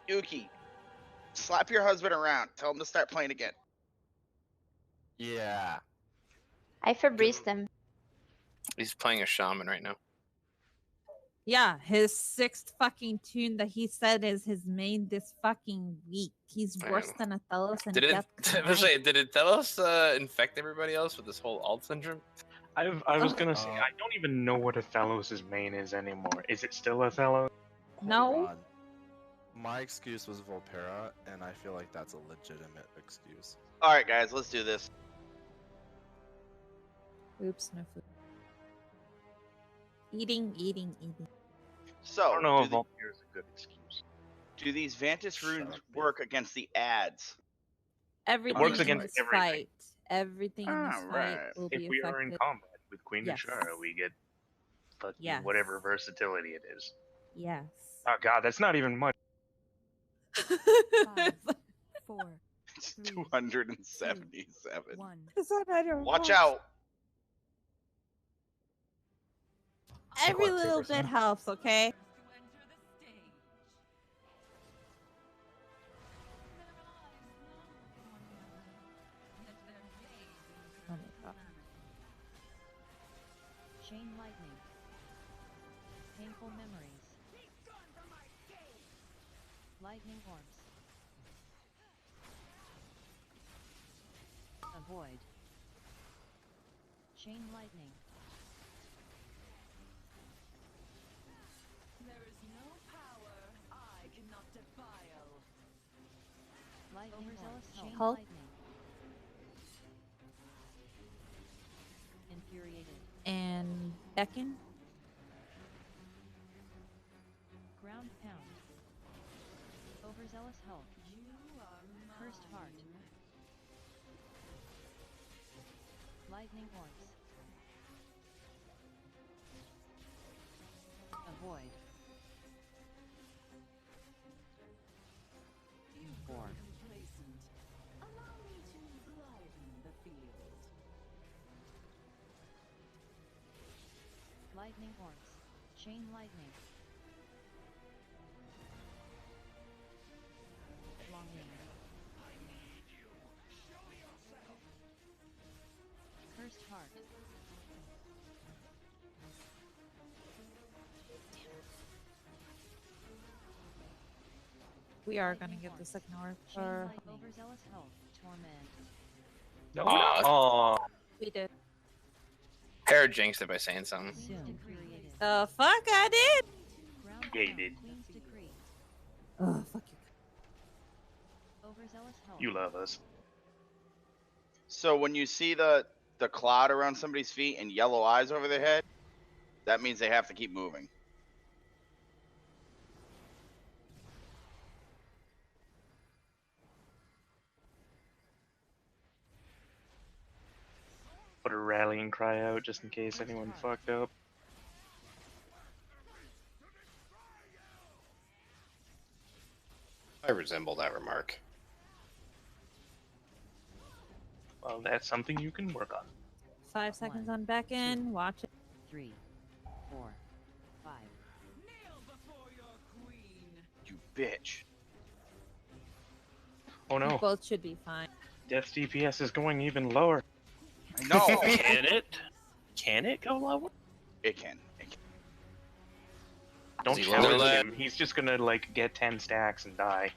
Yuki, slap your husband around. Tell him to start playing again. Yeah. I Febrezed him. He's playing a shaman right now. Yeah, his 6th fucking tune that he said is his main this fucking week. He's worse than Othello's and Did Death. did it tell us infect everybody else with this whole alt syndrome? I was gonna say I don't even know what Othello's main is anymore. Is it still Othello? No. On. My excuse was Volpera, and I feel like that's a legitimate excuse. All right, guys, let's do this. Oops, no food. Eating. So, I don't know if Volpera is a good excuse. Do these Vantis runes work against the ads? Everything works in against this everything. fight. Everything in this fight will If be we affected. are in combat with Queen Yes. Ashara, we get fucking Yes. whatever versatility it is. Yes. Oh god, that's not even much. 5, 4, It's 3, 277. 1. Watch out. Every Rock, paper, little bit scissors. helps, okay? Oh my god. Chain lightning. Painful memories. Lightning orbs. Avoid. Chain lightning. There is no power I cannot defile. Lightning orbs. Chain Hulk. lightning. Infuriated. And beckon. Ground pound. Overzealous Hulk. Cursed heart. Lightning orbs. Avoid. 4. Complacent. Allow me to lighten the field. Lightning orbs. Chain lightning. Longing. Cursed heart. We are gonna get the second orb. Chain Or light. Overzealous health. Torment. Aw, we did. Hair jinxed it by saying something. Infuriated. The fuck I did. Ground Yeah, you pound. did. Queen's decree. Oh fuck you. Overzealous health. You love us. So when you see the cloud around somebody's feet and yellow eyes over their head, that means they have to keep moving. Put a rallying cry out just in case anyone fucked up. I resemble that remark. Well, that's something you can work on. 5 seconds on beckon. Watch it. 3, 4, 5. You bitch. Oh no, Both should be fine. Death's DPS is going even lower. No. Can it? Can it go lower? It can. It can. Don't Is he challenge lower him. He's just gonna like get 10 stacks and die.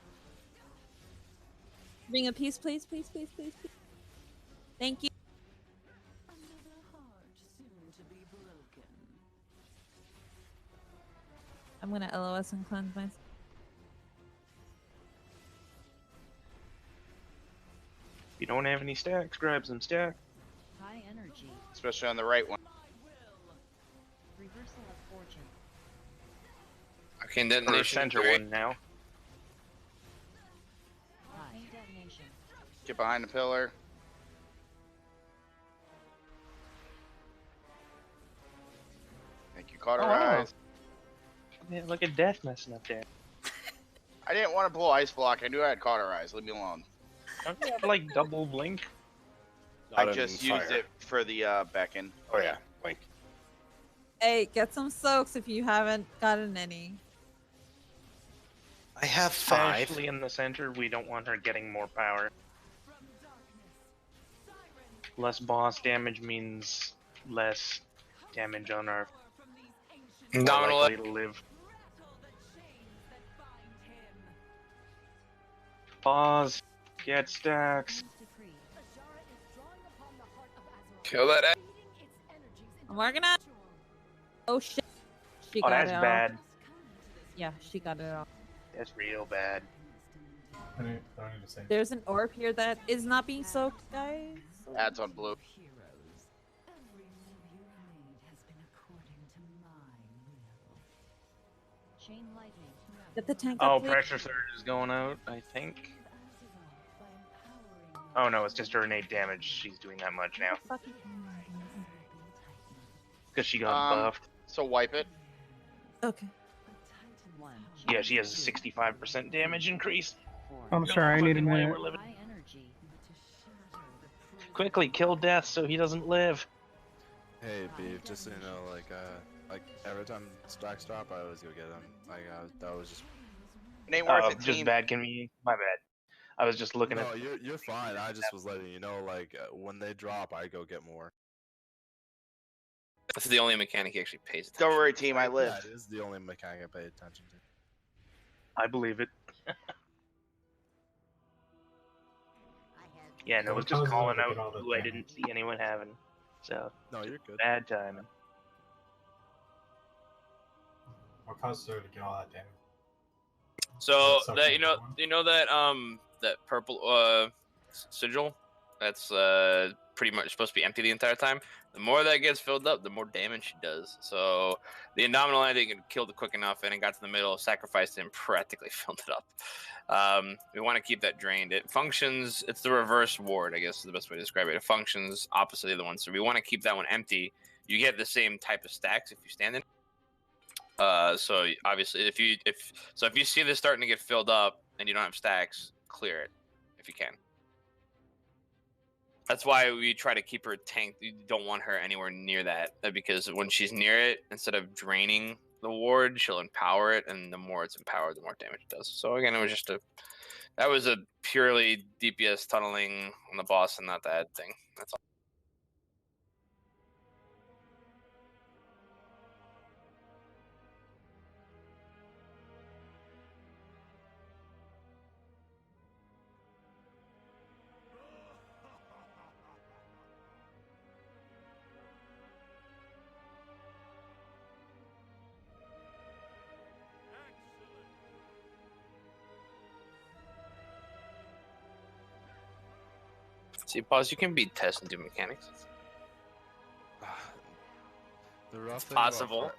Bring a piece, please, please, please, please, please. Thank you. Another heart soon to be broken. I'm gonna LOS and cleanse myself. If you don't have any stacks, grab some stack. High energy. Especially on the right one. Reversal of fortune. Arcane Or detonation. center 3. one now. Arcane detonation. Get behind the pillar. Thank you, Cauterize. Yeah, look at Death messing up there. I didn't want to blow Ice Block. I knew I had Cauterize. Leave me alone. Don't you have like double blink? I Not just in used fire. it for the beckon. Oh yeah, blink. Hey, get some soaks if you haven't gotten any. I have 5. Especially in the center, we don't want her getting more power. Less boss damage means less damage on our more Nominal. likely to live. Pause. Get stacks. Decree. Kill that ass. I'm working on. Oh shit. She Oh, got that's it all. bad. Yeah, she got it all. That's real bad. I need to say. There's an orb here that is not being soaked, guys. Ads on blue. Heroes. Every move you made has been according to my will. Chain lightning. Get the tank Oh, up, please. pressure surge is going out, I think. Oh no, it's just her innate damage. She's doing that much now. Fucking- Because she got buffed. So wipe it. Okay. 1. Yeah, she has a 65% damage increase. 4. I'm sorry, I need a Fucking way minute. we're living. High energy. Quickly kill Death so he doesn't live. Hey, Beef, just so you know, like every time stacks drop, I always go get them. That was just. It ain't worth it, Just team. bad convenience. My bad. I was just looking No, at. you're fine. I just was letting you know, like when they drop, I go get more. That's the only mechanic he actually pays attention Don't worry, to. team. I live. Yeah, it is the only mechanic I pay attention to. I believe it. Yeah, no, I was just Because calling look out at all the who I damage. didn't see anyone having. So No, you're good. bad timing. What causes her to get all that damage? So That that sucking you know that that purple sigil, that's pretty much supposed to be empty the entire time. The more that gets filled up, the more damage she does. So the Indomitable I didn't killed it quick enough, and it got to the middle, sacrificed it, and practically filled it up. We want to keep that drained. It functions. It's the reverse ward, I guess is the best way to describe it. It functions opposite the other one, so we want to keep that one empty. You get the same type of stacks if you stand in. So obviously, if you see this starting to get filled up and you don't have stacks, clear it if you can. That's why we try to keep her tanked. You don't want her anywhere near that, because when she's near it, instead of draining the ward, she'll empower it, and the more it's empowered, the more damage it does. So again, it was just that was a purely DPS tunneling on the boss and not that thing. That's all. See, pause. You can beat Tess and do mechanics. The rough It's thing about possible.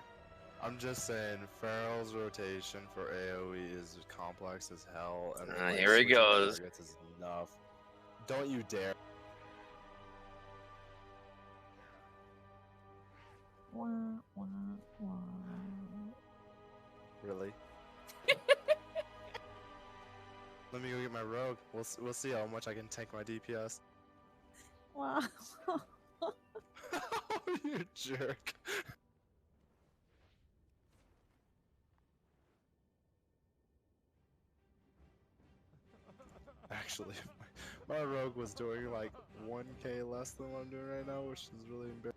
I'm just saying, Farrell's rotation for AoE is complex as hell, and like, Here he switching goes. targets is enough. Don't you dare. Wah, wah, wah. Really? Let me go get my rogue. We'll see how much I can tank my DPS. Wow. You jerk. Actually, my rogue was doing like 1k less than what I'm doing right now, which is really embarrassing.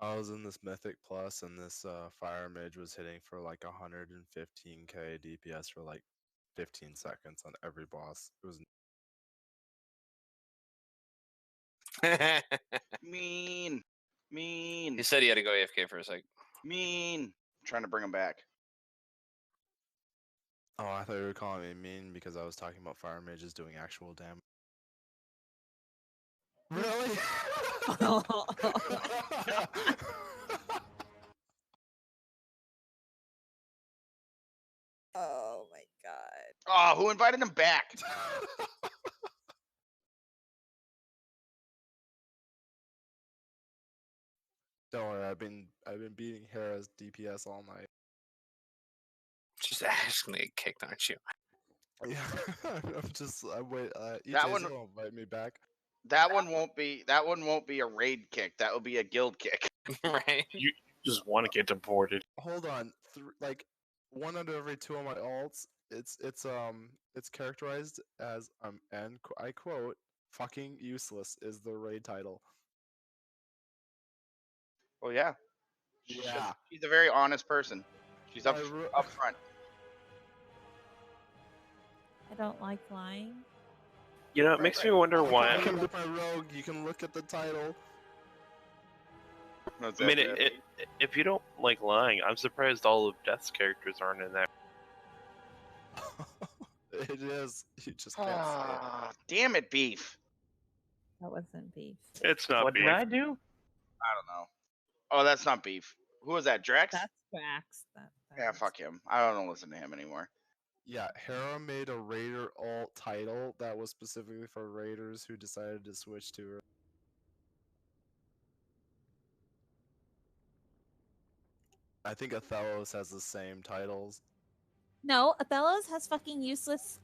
I was in this Mythic Plus, and this Fire Mage was hitting for like 115k DPS for like 15 seconds on every boss. It was Mean. He said he had to go AFK for a sec. Mean. I'm trying to bring him back. Oh, I thought you were calling me mean because I was talking about Fire Mages doing actual damage. Really? Oh my god. Oh, who invited him back? Don't worry, I've been beating Hera's DPS all night. Just asking to get kicked, aren't you? Yeah, I'm wait. That one- will invite me back. That one won't be a raid kick. That will be a guild kick. Right? You just want to get deported. Hold on, like 1 out of every 2 of my alts, it's characterized as and I quote, "fucking useless" is the raid title. Well, yeah. Yeah. She's a very honest person. She's up I front. I don't like lying. You know, it makes me wonder why. You can look at my rogue. You can look at the title. That's I mean, it. if you don't like lying, I'm surprised all of Death's characters aren't in that. It is. You just can't say it. Ah, damn it, Beef. That wasn't beef. It's not What beef. did I do? I don't know. Oh, that's not Beef. Who was that, Drex? That's Drax. Yeah, fuck him. I don't listen to him anymore. Yeah, Hera made a Raider alt title that was specifically for Raiders who decided to switch to her. I think Othello's has the same titles. No, Othello's has fucking useless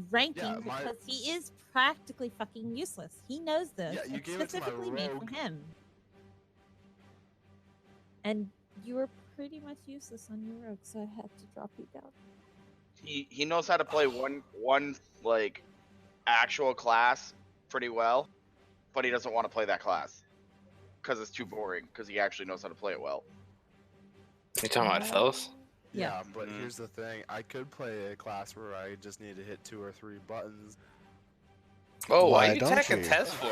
ranking Yeah, because he is practically fucking useless. He knows this. Yeah, you It's gave it to my specifically made for rogue. him. And you were pretty much useless on your rogue, so I had to drop you down. He knows how to play one like actual class pretty well, but he doesn't want to play that class because it's too boring. Because he actually knows how to play it well. You talking about Fellows? Yeah, but here's the thing. I could play a class where I just need to hit 2 or 3 buttons. Oh, Why why you don't take a you? test for?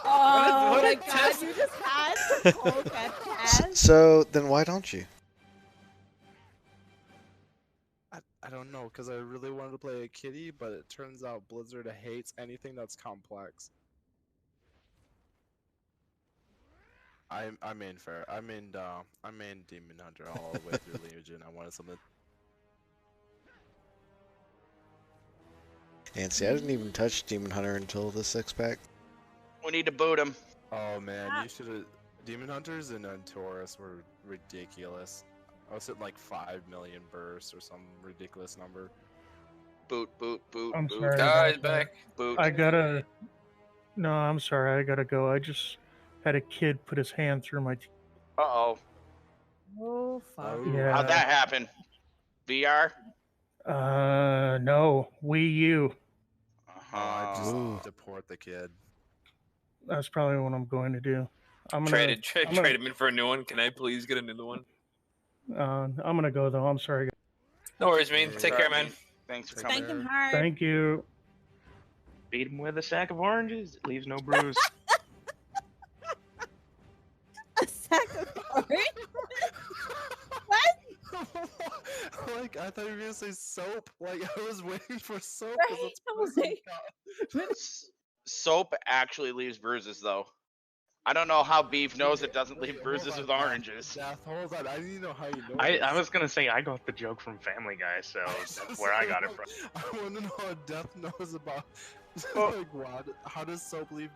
Oh what my a god, test- you just had to poke a test? So then why don't you? I don't know, because I really wanted to play a kitty, but it turns out Blizzard hates anything that's complex. I main fair. I main Demon Hunter all the way through Legion. I wanted something. And see, I didn't even touch Demon Hunter until the 6-pack. We need to boot him. Oh man, you should have. Demon Hunters and Taurus were ridiculous. I was hitting like 5 million bursts or some ridiculous number. Boot. I'm boot. sorry. Guys, about that. back. Boot. I gotta. No, I'm sorry. I gotta go. I just had a kid put his hand through my. Uh-oh. Oh fuck. Yeah. How'd that happen? VR? No. Wii U. I just Oh. deport the kid. That's probably what I'm going to do. I'm Trade gonna. him in for a new one. Can I please get a new one? I'm gonna go though. I'm sorry. No worries, man. Take care, man. Thanks for Thank coming. him hard. Thank you. Beat him with a sack of oranges. It leaves no bruise. A sack of orange? What? Like, I thought you were gonna say soap. Like, I was waiting for soap. 'Cause Right? that's I was like, Soap actually leaves bruises, though. I don't know how beef knows it doesn't leave bruises with oranges. Hold on, I need to know how you know I this. was gonna say I got the joke from Family Guy, so that's where I got it from. I want to know how Death knows about. Oh. Like, what? How does soap leave?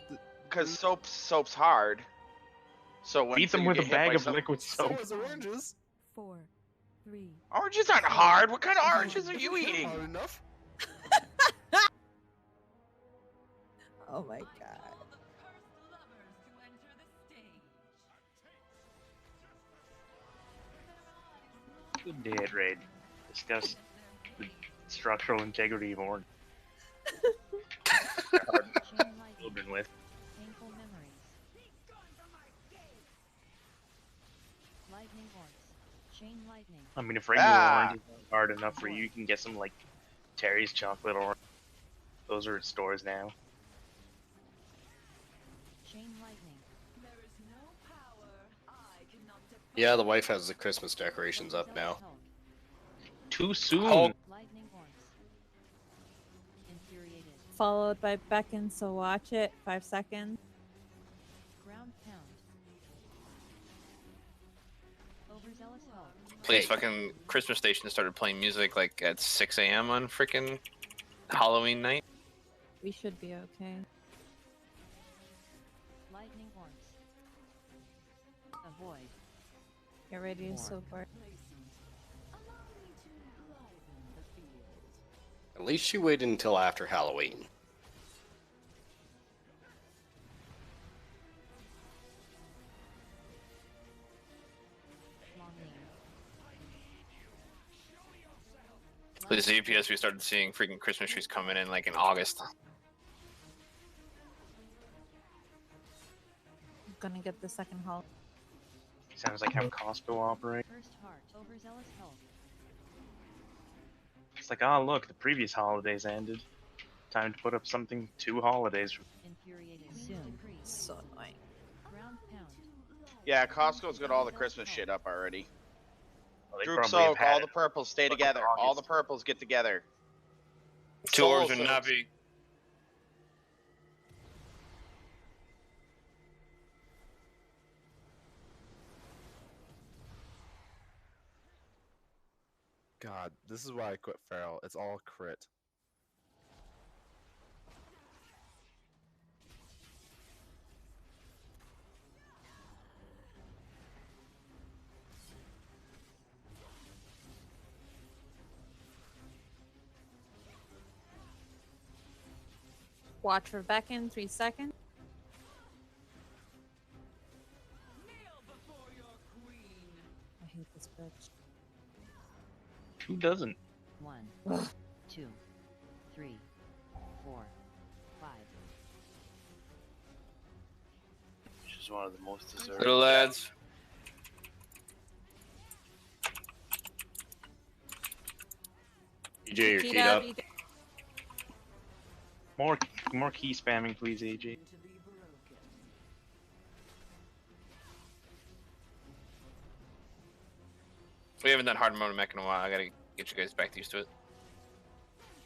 Because soap's hard. So when Beat them you with a get hit bag by of something- liquid So soap. is oranges. 4, 3. Oranges aren't hard. What kind of oranges are you eating? Hard enough. oh my god. Good day at Raid. Discuss the structural integrity of orange. Children with. Painful memories. Lightning horse. Chain lightning. I mean, if regular orange is not hard enough for you, you can get some like Terry's chocolate orange. Those are at stores now. Chain lightning. Yeah, the wife has the Christmas decorations up now. Too soon. Lightning horse. Infuriated. Followed by beckon, so watch it. 5 seconds. Ground pound. Overzealous hope. Please, fucking Christmas station started playing music like at 6 a.m. on freaking Halloween night. We should be okay. Lightning horse. Avoid. Get ready to so far. At least she waited until after Halloween. Please, the UPS, we started seeing freaking Christmas trees coming in like in August. I'm gonna get the second haul. Sounds like how Costco operates. First heart. Overzealous hope. It's like, oh look, the previous holidays ended. Time to put up something 2 holidays from. Infuriated. Soon. So annoying. Ground pound. Yeah, Costco's got all the Christmas shit up already. Well, they Group probably have soak, had all it the purples stay fucking together. All the August. purples get together. 2 Soul orbs and soaks. Navi. God, this is why I quit Feral. It's all crit. Watch for beckon. 3 seconds. Who doesn't? 1, 2, 3, 4, 5. She's one of the most deserving. Little lads. EJ, you're teed up. More key spamming, please, AJ. We haven't done hard mode mech in a while. I gotta get you guys back used to it.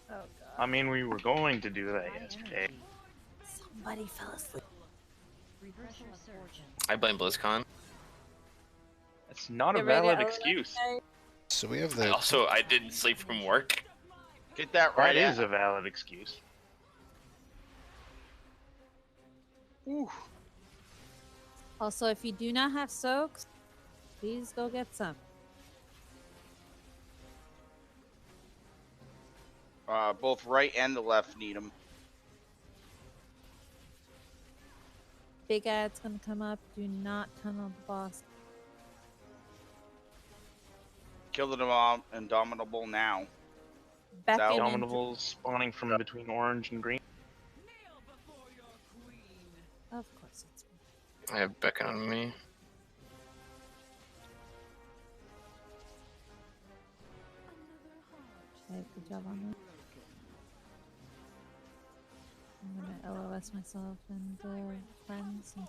Oh god. I mean, we were going to do that yesterday. Somebody fell asleep. Reversal of fortune. I blame BlizzCon. That's not a Get ready, valid LOS excuse. guy. So we have I the. also, I didn't sleep from work. Get that right. That is a valid excuse. Also, if you do not have soaks, please go get some. Both right and the left need them. Big ad's gonna come up. Do not tunnel the boss. Kill the Indomitable now. Back That- in Dominobles spawning from between orange and green. Of course it's me. I have Beckon on me. Okay, good job on that. I'm gonna LOS myself and friends. And...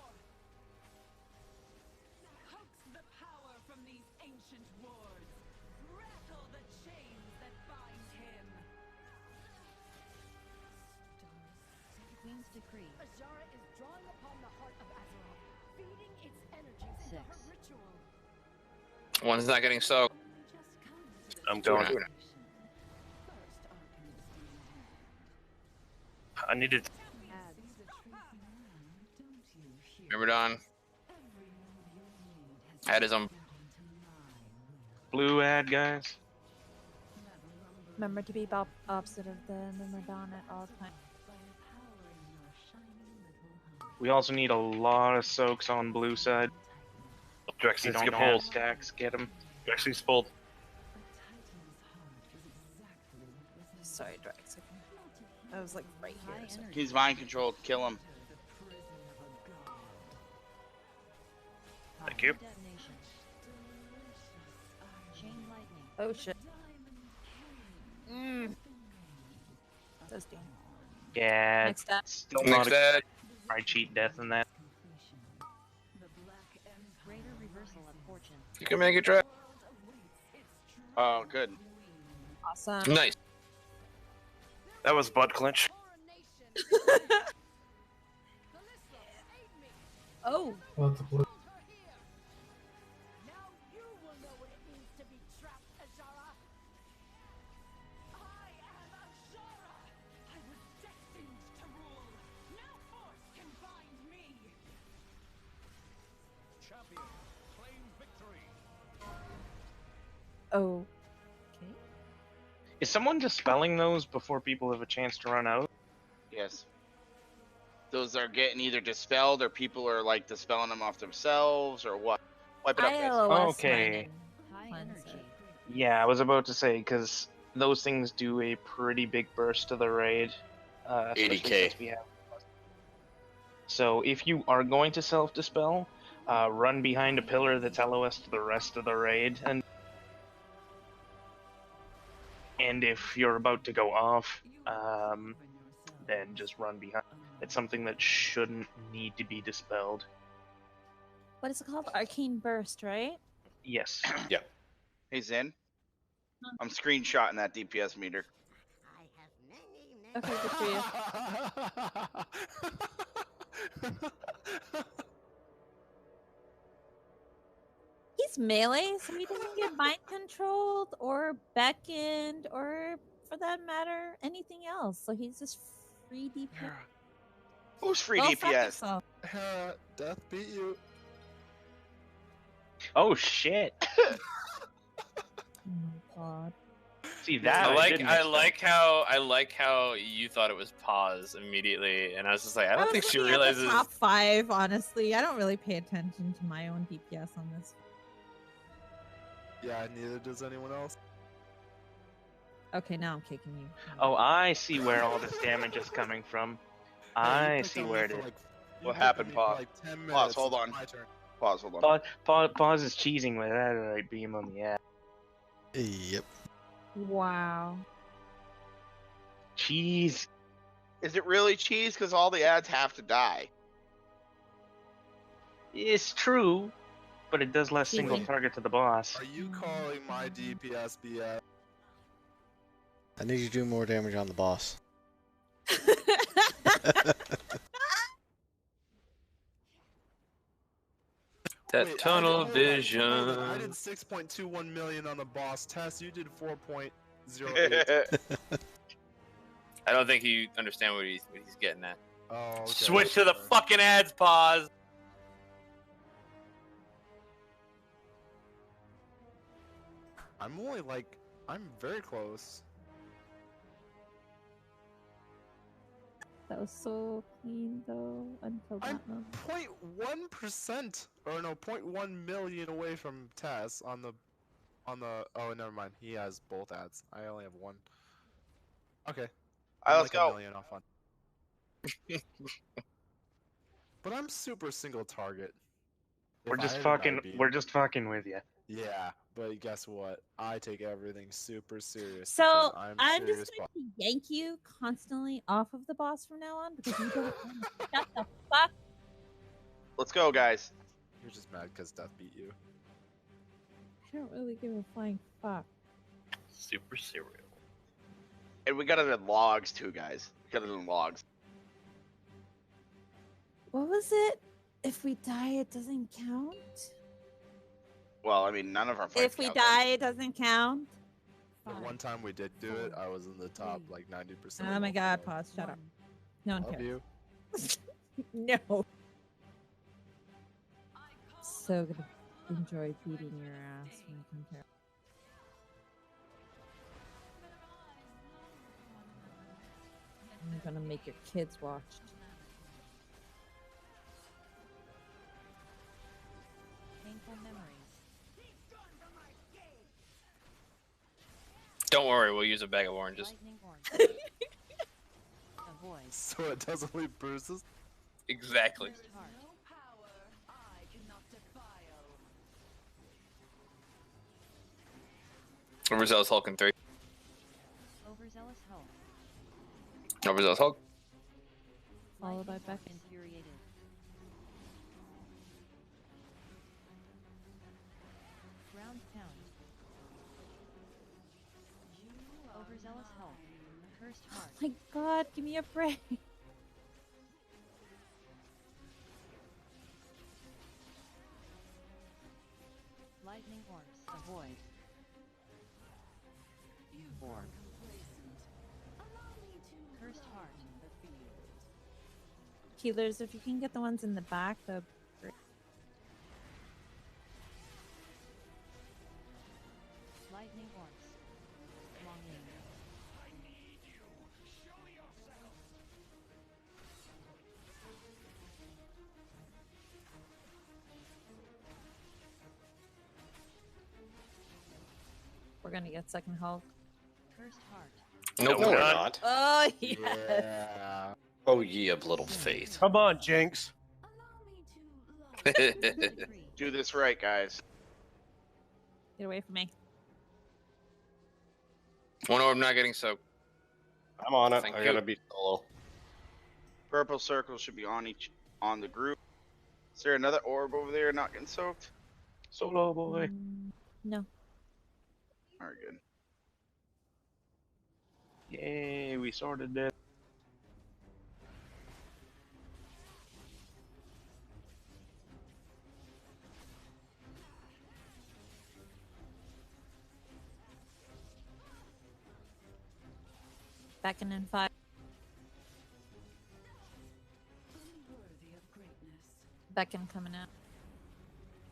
Coax the power from these ancient wards. Rattle the chains that bind him. Queen's decree. Ajara is drawing upon the heart of Azeroth, feeding its energies into her Six. ritual. One's not getting soaked. I'm going. Doing it. I needed. Remember, Don? Had his own. Blue ad, guys. Remember to be opposite of the Myrmidon at all times. We also need a lot of soaks on blue side. If you Drexy's don't get have pulled. stacks, get them. Drexy's pulled. Sorry, Drax. I was like right here. So. He's mind controlled. Kill him. Thank you. Detonation. Chain lightning. Oh shit. Does do. Yeah, Next step. still Next not a ad. I cheat death in that. Greater reversal of fortune. You can make it drag. Oh, good. Awesome. Nice. That was butt clinch. Oh. Well, it's a blue. Now you will know what it means to be trapped, Ajara. I am Ajara. I was destined to rule. No force can bind me. Champion, claim victory. Oh. Is someone dispelling those before people have a chance to run out? Yes. Those are getting either dispelled or people are like dispelling them off themselves or what? Wipe it up, guys. ILOS Okay. High energy. Yeah, I was about to say, because those things do a pretty big burst to the raid. 80K. since we have- So if you are going to self-dispel, run behind a pillar that's LOS to the rest of the raid, and if you're about to go off, then just run behind. It's something that shouldn't need to be dispelled. What is it called? Arcane Burst, right? Yes. Yeah. Hey, Zen. I'm screenshotting that DPS meter. Okay, good for you. He's melee, so he doesn't get mind controlled or beckoned or, for that matter, anything else. So he's just free DPS. Who's free Go fuck DPS? yourself. Hera, death beat you. Oh shit! Oh my god. See that? I didn't like how you thought it was pause immediately, and I was just like, I don't was think she looking at the realizes. top 5, honestly. I don't really pay attention to my own DPS on this. Yeah, neither does anyone else. Okay, now I'm kicking you. Oh, I see where all this damage is coming from. I see where it is. What happened, Pause? Pause. Hold on. Pause. Hold on. Pause is cheesing with that right beam on the ass. Yep. Wow. Cheese. Is it really cheese? Because all the ads have to die. It's true, but it does less single Cheesy. target to the boss. Are you calling my DPS BS? I need you to do more damage on the boss. That Wait, tunnel hold on. vision. I did 6.21 million on the boss test. You did 4.08. I don't think you understand what he's getting at. Oh, okay. Switch to the fucking ads, Pause. I'm only like, I'm very close. That was so clean though until that moment. 0.1% or no 0.1 million away from Tess on the oh, never mind, he has both ads. I only have one. Okay, I'm Let's like go. a million off on. But I'm super single target. We're If just I had fucking. an IB. We're just fucking with you. Yeah, but guess what? I take everything super serious. So because I'm serious just going to yank you constantly off of the boss from now on because you don't shut the fuck. Let's go, guys. You're just mad because Death beat you. I don't really give a flying fuck. Super cereal. And we got it in logs too, guys. We got it in logs. What was it? If we die, it doesn't count. Well, I mean, none of our fights If we count. die, it doesn't count. The one time we did do it, I was in the top like 90%. Oh my god, Pause. Shut up. No one Love cares. you. No. So gonna enjoy beating your ass when you come here. I'm gonna make your kids watch. Painful memories. Don't worry, we'll use a bag of oranges. Lightning orange. Avoid. So it doesn't leave bruises? Exactly. First heart. Overzealous Hulk in 3. Overzealous Hulk. Overzealous Hulk. Followed by Beck. Infuriated. Ground pound. Overzealous Hulk. Cursed heart. Oh my god, give me a break. Lightning horse. Avoid. Orb. Cursed heart. Healers, if you can get the ones in the back, that'd be great. Lightning horse. Long aim. We're gonna get second Hulk. Cursed heart. Nope, No, we're we're not. Oh yes. Yeah. Oh, ye of little faith. Come on, Jinx. Do this right, guys. Get away from me. One orb not getting soaked. I'm on it. Thank I you. gotta be solo. Purple circle should be on the group. Is there another orb over there not getting soaked? Solo boy. No. Alright, good. Yay, we sorted it. Beckon in 5. Beckon coming out.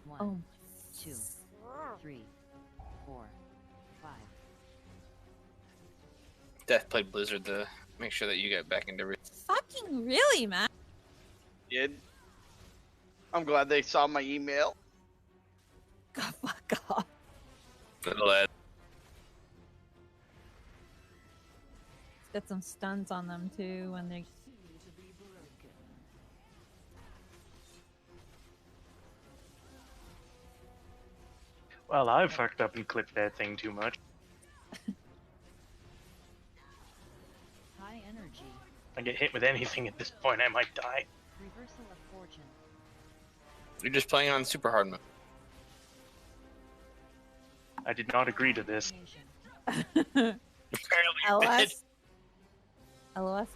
1, Oh. 2, 3, 4, 5. Death played Blizzard to make sure that you get back into. Fucking really, man. Did. I'm glad they saw my email. God, fuck off. Little ad. Get some stuns on them too when they. Well, I fucked up and clipped that thing too much. High energy. If I get hit with anything at this point, I might die. Reversal of fortune. You're just playing on super hard mode. I did not agree to this. LS. LOS.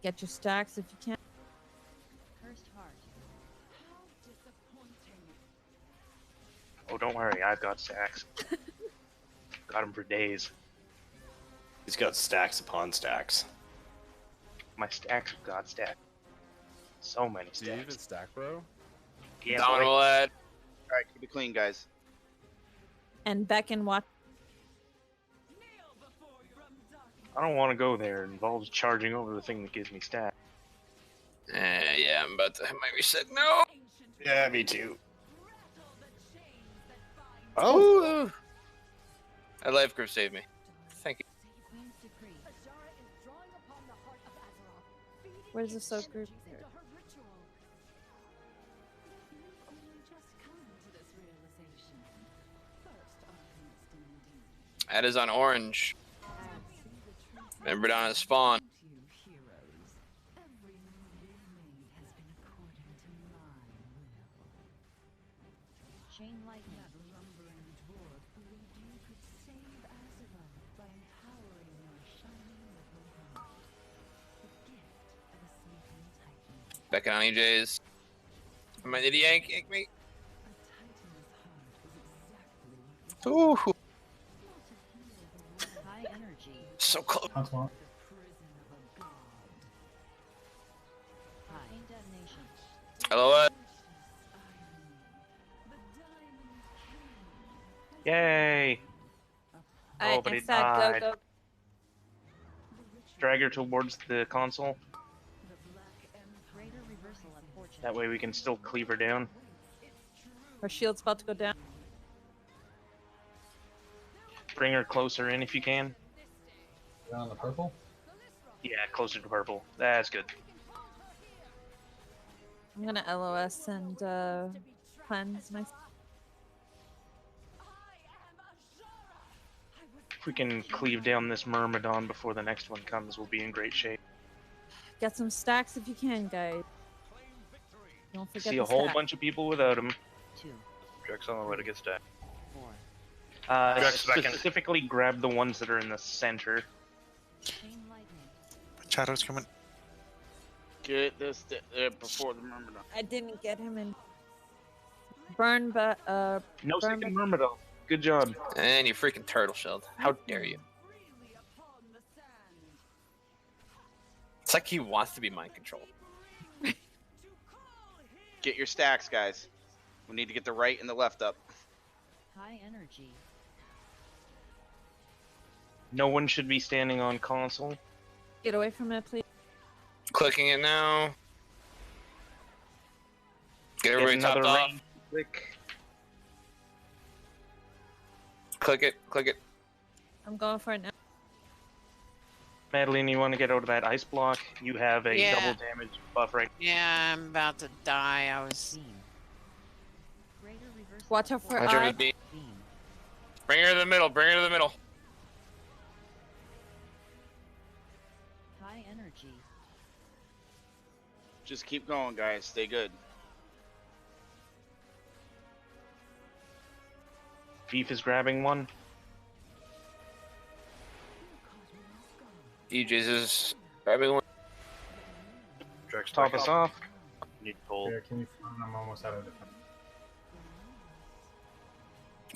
Get your stacks if you can. Cursed heart. Oh, don't worry, I've got stacks. Got them for days. He's got stacks upon stacks. My stacks have got stacks. So many Do you even stacks. stack, bro? Yeah, Down boy. will add. Alright, keep it clean, guys. And Beck and watch. I don't want to go there. It involves charging over the thing that gives me stats. Yeah, I'm about to have my reset. No! Yeah, me too. Oh! A life group saved me. Thank you. Queen's decree. Where's the soak group? That is on orange. Remember down at spawn. Chain lightning. Back on EJ's. I might need to yank me. Ooh. High energy. So close. That's one. High detonation. Hello. Yay! Alright, Oh, but next it side, died. go. Drag her towards the console. Greater reversal of fortune. That way we can still cleave her down. Her shield's about to go down. Bring her closer in if you can. Is on the purple? Yeah, closer to purple. That's good. I'm gonna LOS and cleanse my. If we can cleave down this Myrmidon before the next one comes, we'll be in great shape. Get some stacks if you can, guys. Don't forget See the a whole stack. bunch of people without him. 2, Drex on the way to get stacked. 4. Drex back in. Specifically grab the ones that are in the center. Chain lightning. Shadow's coming. Get this before the Myrmidon. I didn't get him in. Burn, but No burn. second Myrmidon. Good job. And you freaking turtle shelled. How dare you? It's like he wants to be mind controlled. Get your stacks, guys. We need to get the right and the left up. High energy. No one should be standing on console. Get away from it, please. Clicking it now. Get everybody another topped off. range. Click. Click it. Click it. I'm going for it now. Madeline, you want to get out of that ice block? You have a Yeah. double damage buff right. Yeah, I'm about to die. I was. Beam. Greater reversal. Watch of out for fortune. Watch over eye. the beam. Beam. Bring her to the middle. Bring her to the middle. High energy. Just keep going, guys. Stay good. Beef is grabbing one. EJ's is grabbing one. Drex Top back us up. off. Need pull. Here, can you find? I'm almost out of defense.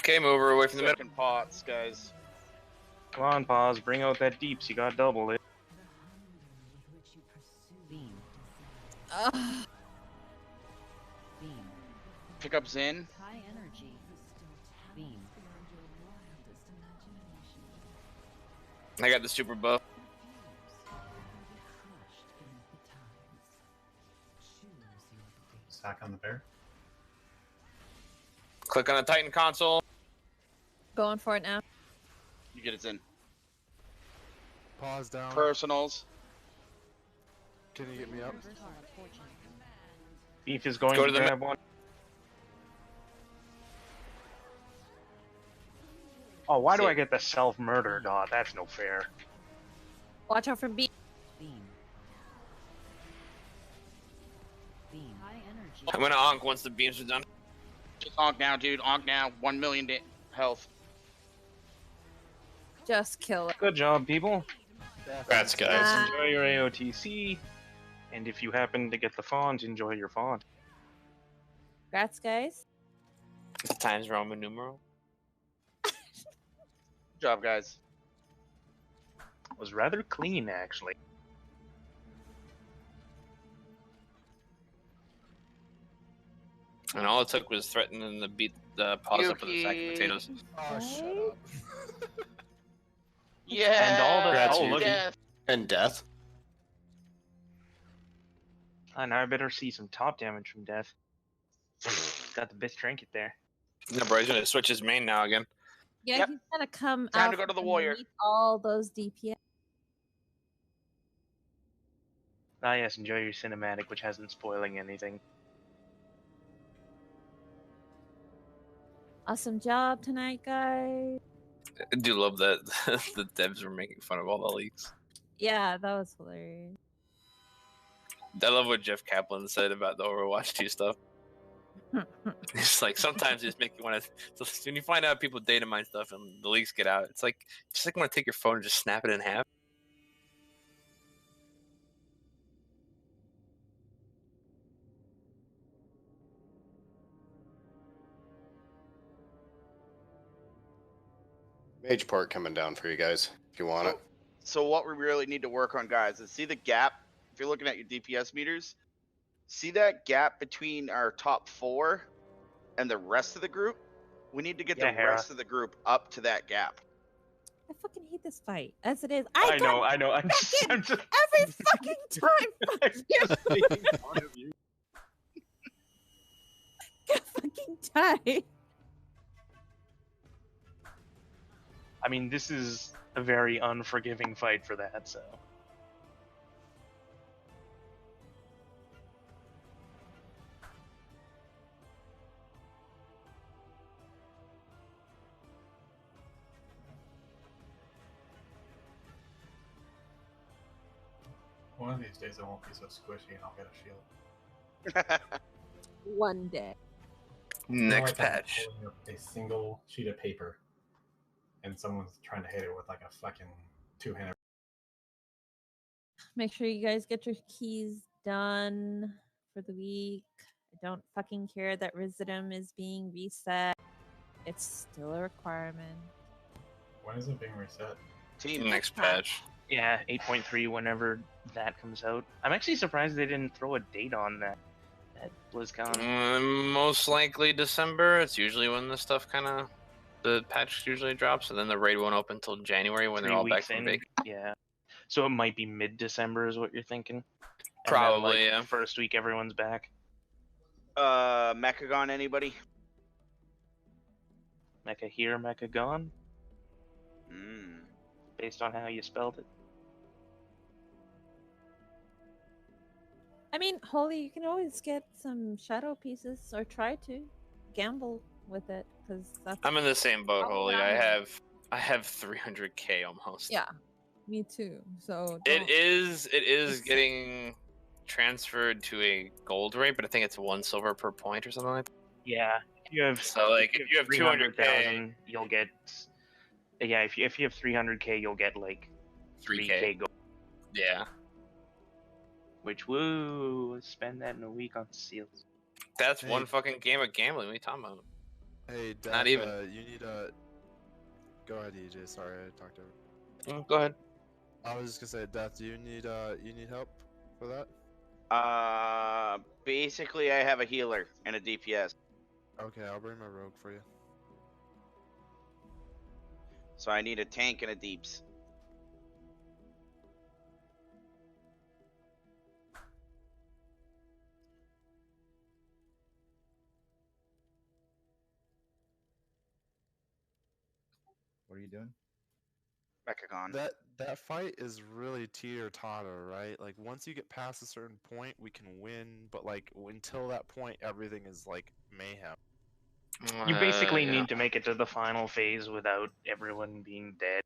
Okay, move her away from the middle. Second pots, guys. Come on, pause. Bring out that deeps. You got double it. Beam. Ugh. Beam. Pick up Zin. High energy. Beam. I got the super buff. Stack on the bear. Click on the Titan console. Going for it now. You get it in. Pause down. Personals. Can you get me up? Reversal of fortune. Beef is going Go to to the grab one. Oh, why do I get the self-murder? Oh, that's no fair. Watch out for B. Beam. Beam. High energy. I'm gonna onk once the beams are done. Just onk now, dude. Onk now. 1 million health. Just kill it. Good job, people. Congrats, guys. Enjoy your AOTC. And if you happen to get the font, enjoy your font. Congrats, guys. The Times Roman numeral. Good job, guys. Was rather clean, actually. And all it took was threatening to beat the pause up with a sack of potatoes. Oh, shut up. Yeah. And all the Congrats, oh, you. look. And death. And I better see some top damage from Death. Got the best trinket there. No, bro, he's gonna switch his main now again. Yeah, Yep. he's gonna come Time out to go to the from warrior. underneath all those DPS. Ah, yes, enjoy your cinematic, which hasn't spoiling anything. Awesome job tonight, guys. I do love that the devs were making fun of all the leaks. Yeah, that was hilarious. I love what Jeff Kaplan said about the Overwatch 2 stuff. It's like sometimes it just make you want to. So when you find out people data mine stuff and the leaks get out, it's like just like want to take your phone and just snap it in half. Mage port coming down for you guys if you want it. So what we really need to work on, guys, is see the gap. If you're looking at your DPS meters, see that gap between our top 4 and the rest of the group? We need to get Yeah, the Hera. rest of the group up to that gap. I fucking hate this fight. As it is, I know. I'm fucking just, I'm just every fucking time. Fuck you. making fun of you. Fucking die. I mean, this is a very unforgiving fight for that, so. One of these days I won't be so squishy and I'll get a shield. One day. Next Like I'm patch. holding up a single sheet of paper, and someone's trying to hit it with like a fucking two-handed. Make sure you guys get your keys done for the week. I don't fucking care that Residuum is being reset. It's still a requirement. When is it being reset? Team. Next patch. Yeah, 8.3 whenever that comes out. I'm actually surprised they didn't throw a date on that at BlizzCon. Most likely December. It's usually when the stuff the patch usually drops, and then the raid won't open until January when 3 they're all back weeks from in. break. Yeah. So it might be mid-December is what you're thinking? And Probably, then, yeah. First week everyone's back. Mechagon, anybody? Mecha here, Mecha gone, Mm. based on how you spelled it. I mean, Holy, you can always get some shadow pieces or try to gamble with it because that's. I'm in the same boat, all Holy. around I have 300k almost. Yeah, me too. So It is getting transferred to a gold rate, but I think it's 1 silver per point or something like that. Yeah. If you have So like if you have 200k, 300,000, you'll get. Yeah, if you have 300k, you'll get like 3k gold. Yeah. Which woo, spend that in a week on seals. That's one fucking game of gambling. What are you talking about? Hey, Dad, Not even. you need Go ahead, EJ. Sorry, I talked over. Go ahead. I was just gonna say, Death, do you need help for that? Basically, I have a healer and a DPS. Okay, I'll bring my rogue for you. So I need a tank and a deeps. What are you doing? Mechagon. That fight is really teeter-totter, right? Like once you get past a certain point, we can win, but like until that point, everything is like mayhem. You basically yeah. need to make it to the final phase without everyone being dead.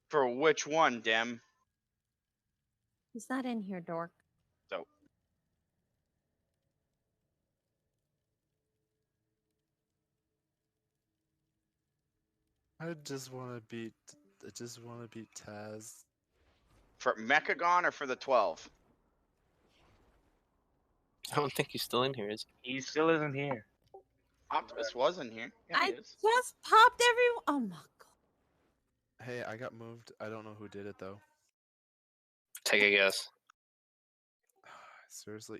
For which one, Dem? He's not in here, dork. So I just want to beat Taz. for Mechagon or for the 12? I don't think he's still in here, is He still isn't here. Optimus was in here. Yeah, I he is. just popped everyone. Oh my god. Hey, I got moved. I don't know who did it though. he? Take a guess. Seriously,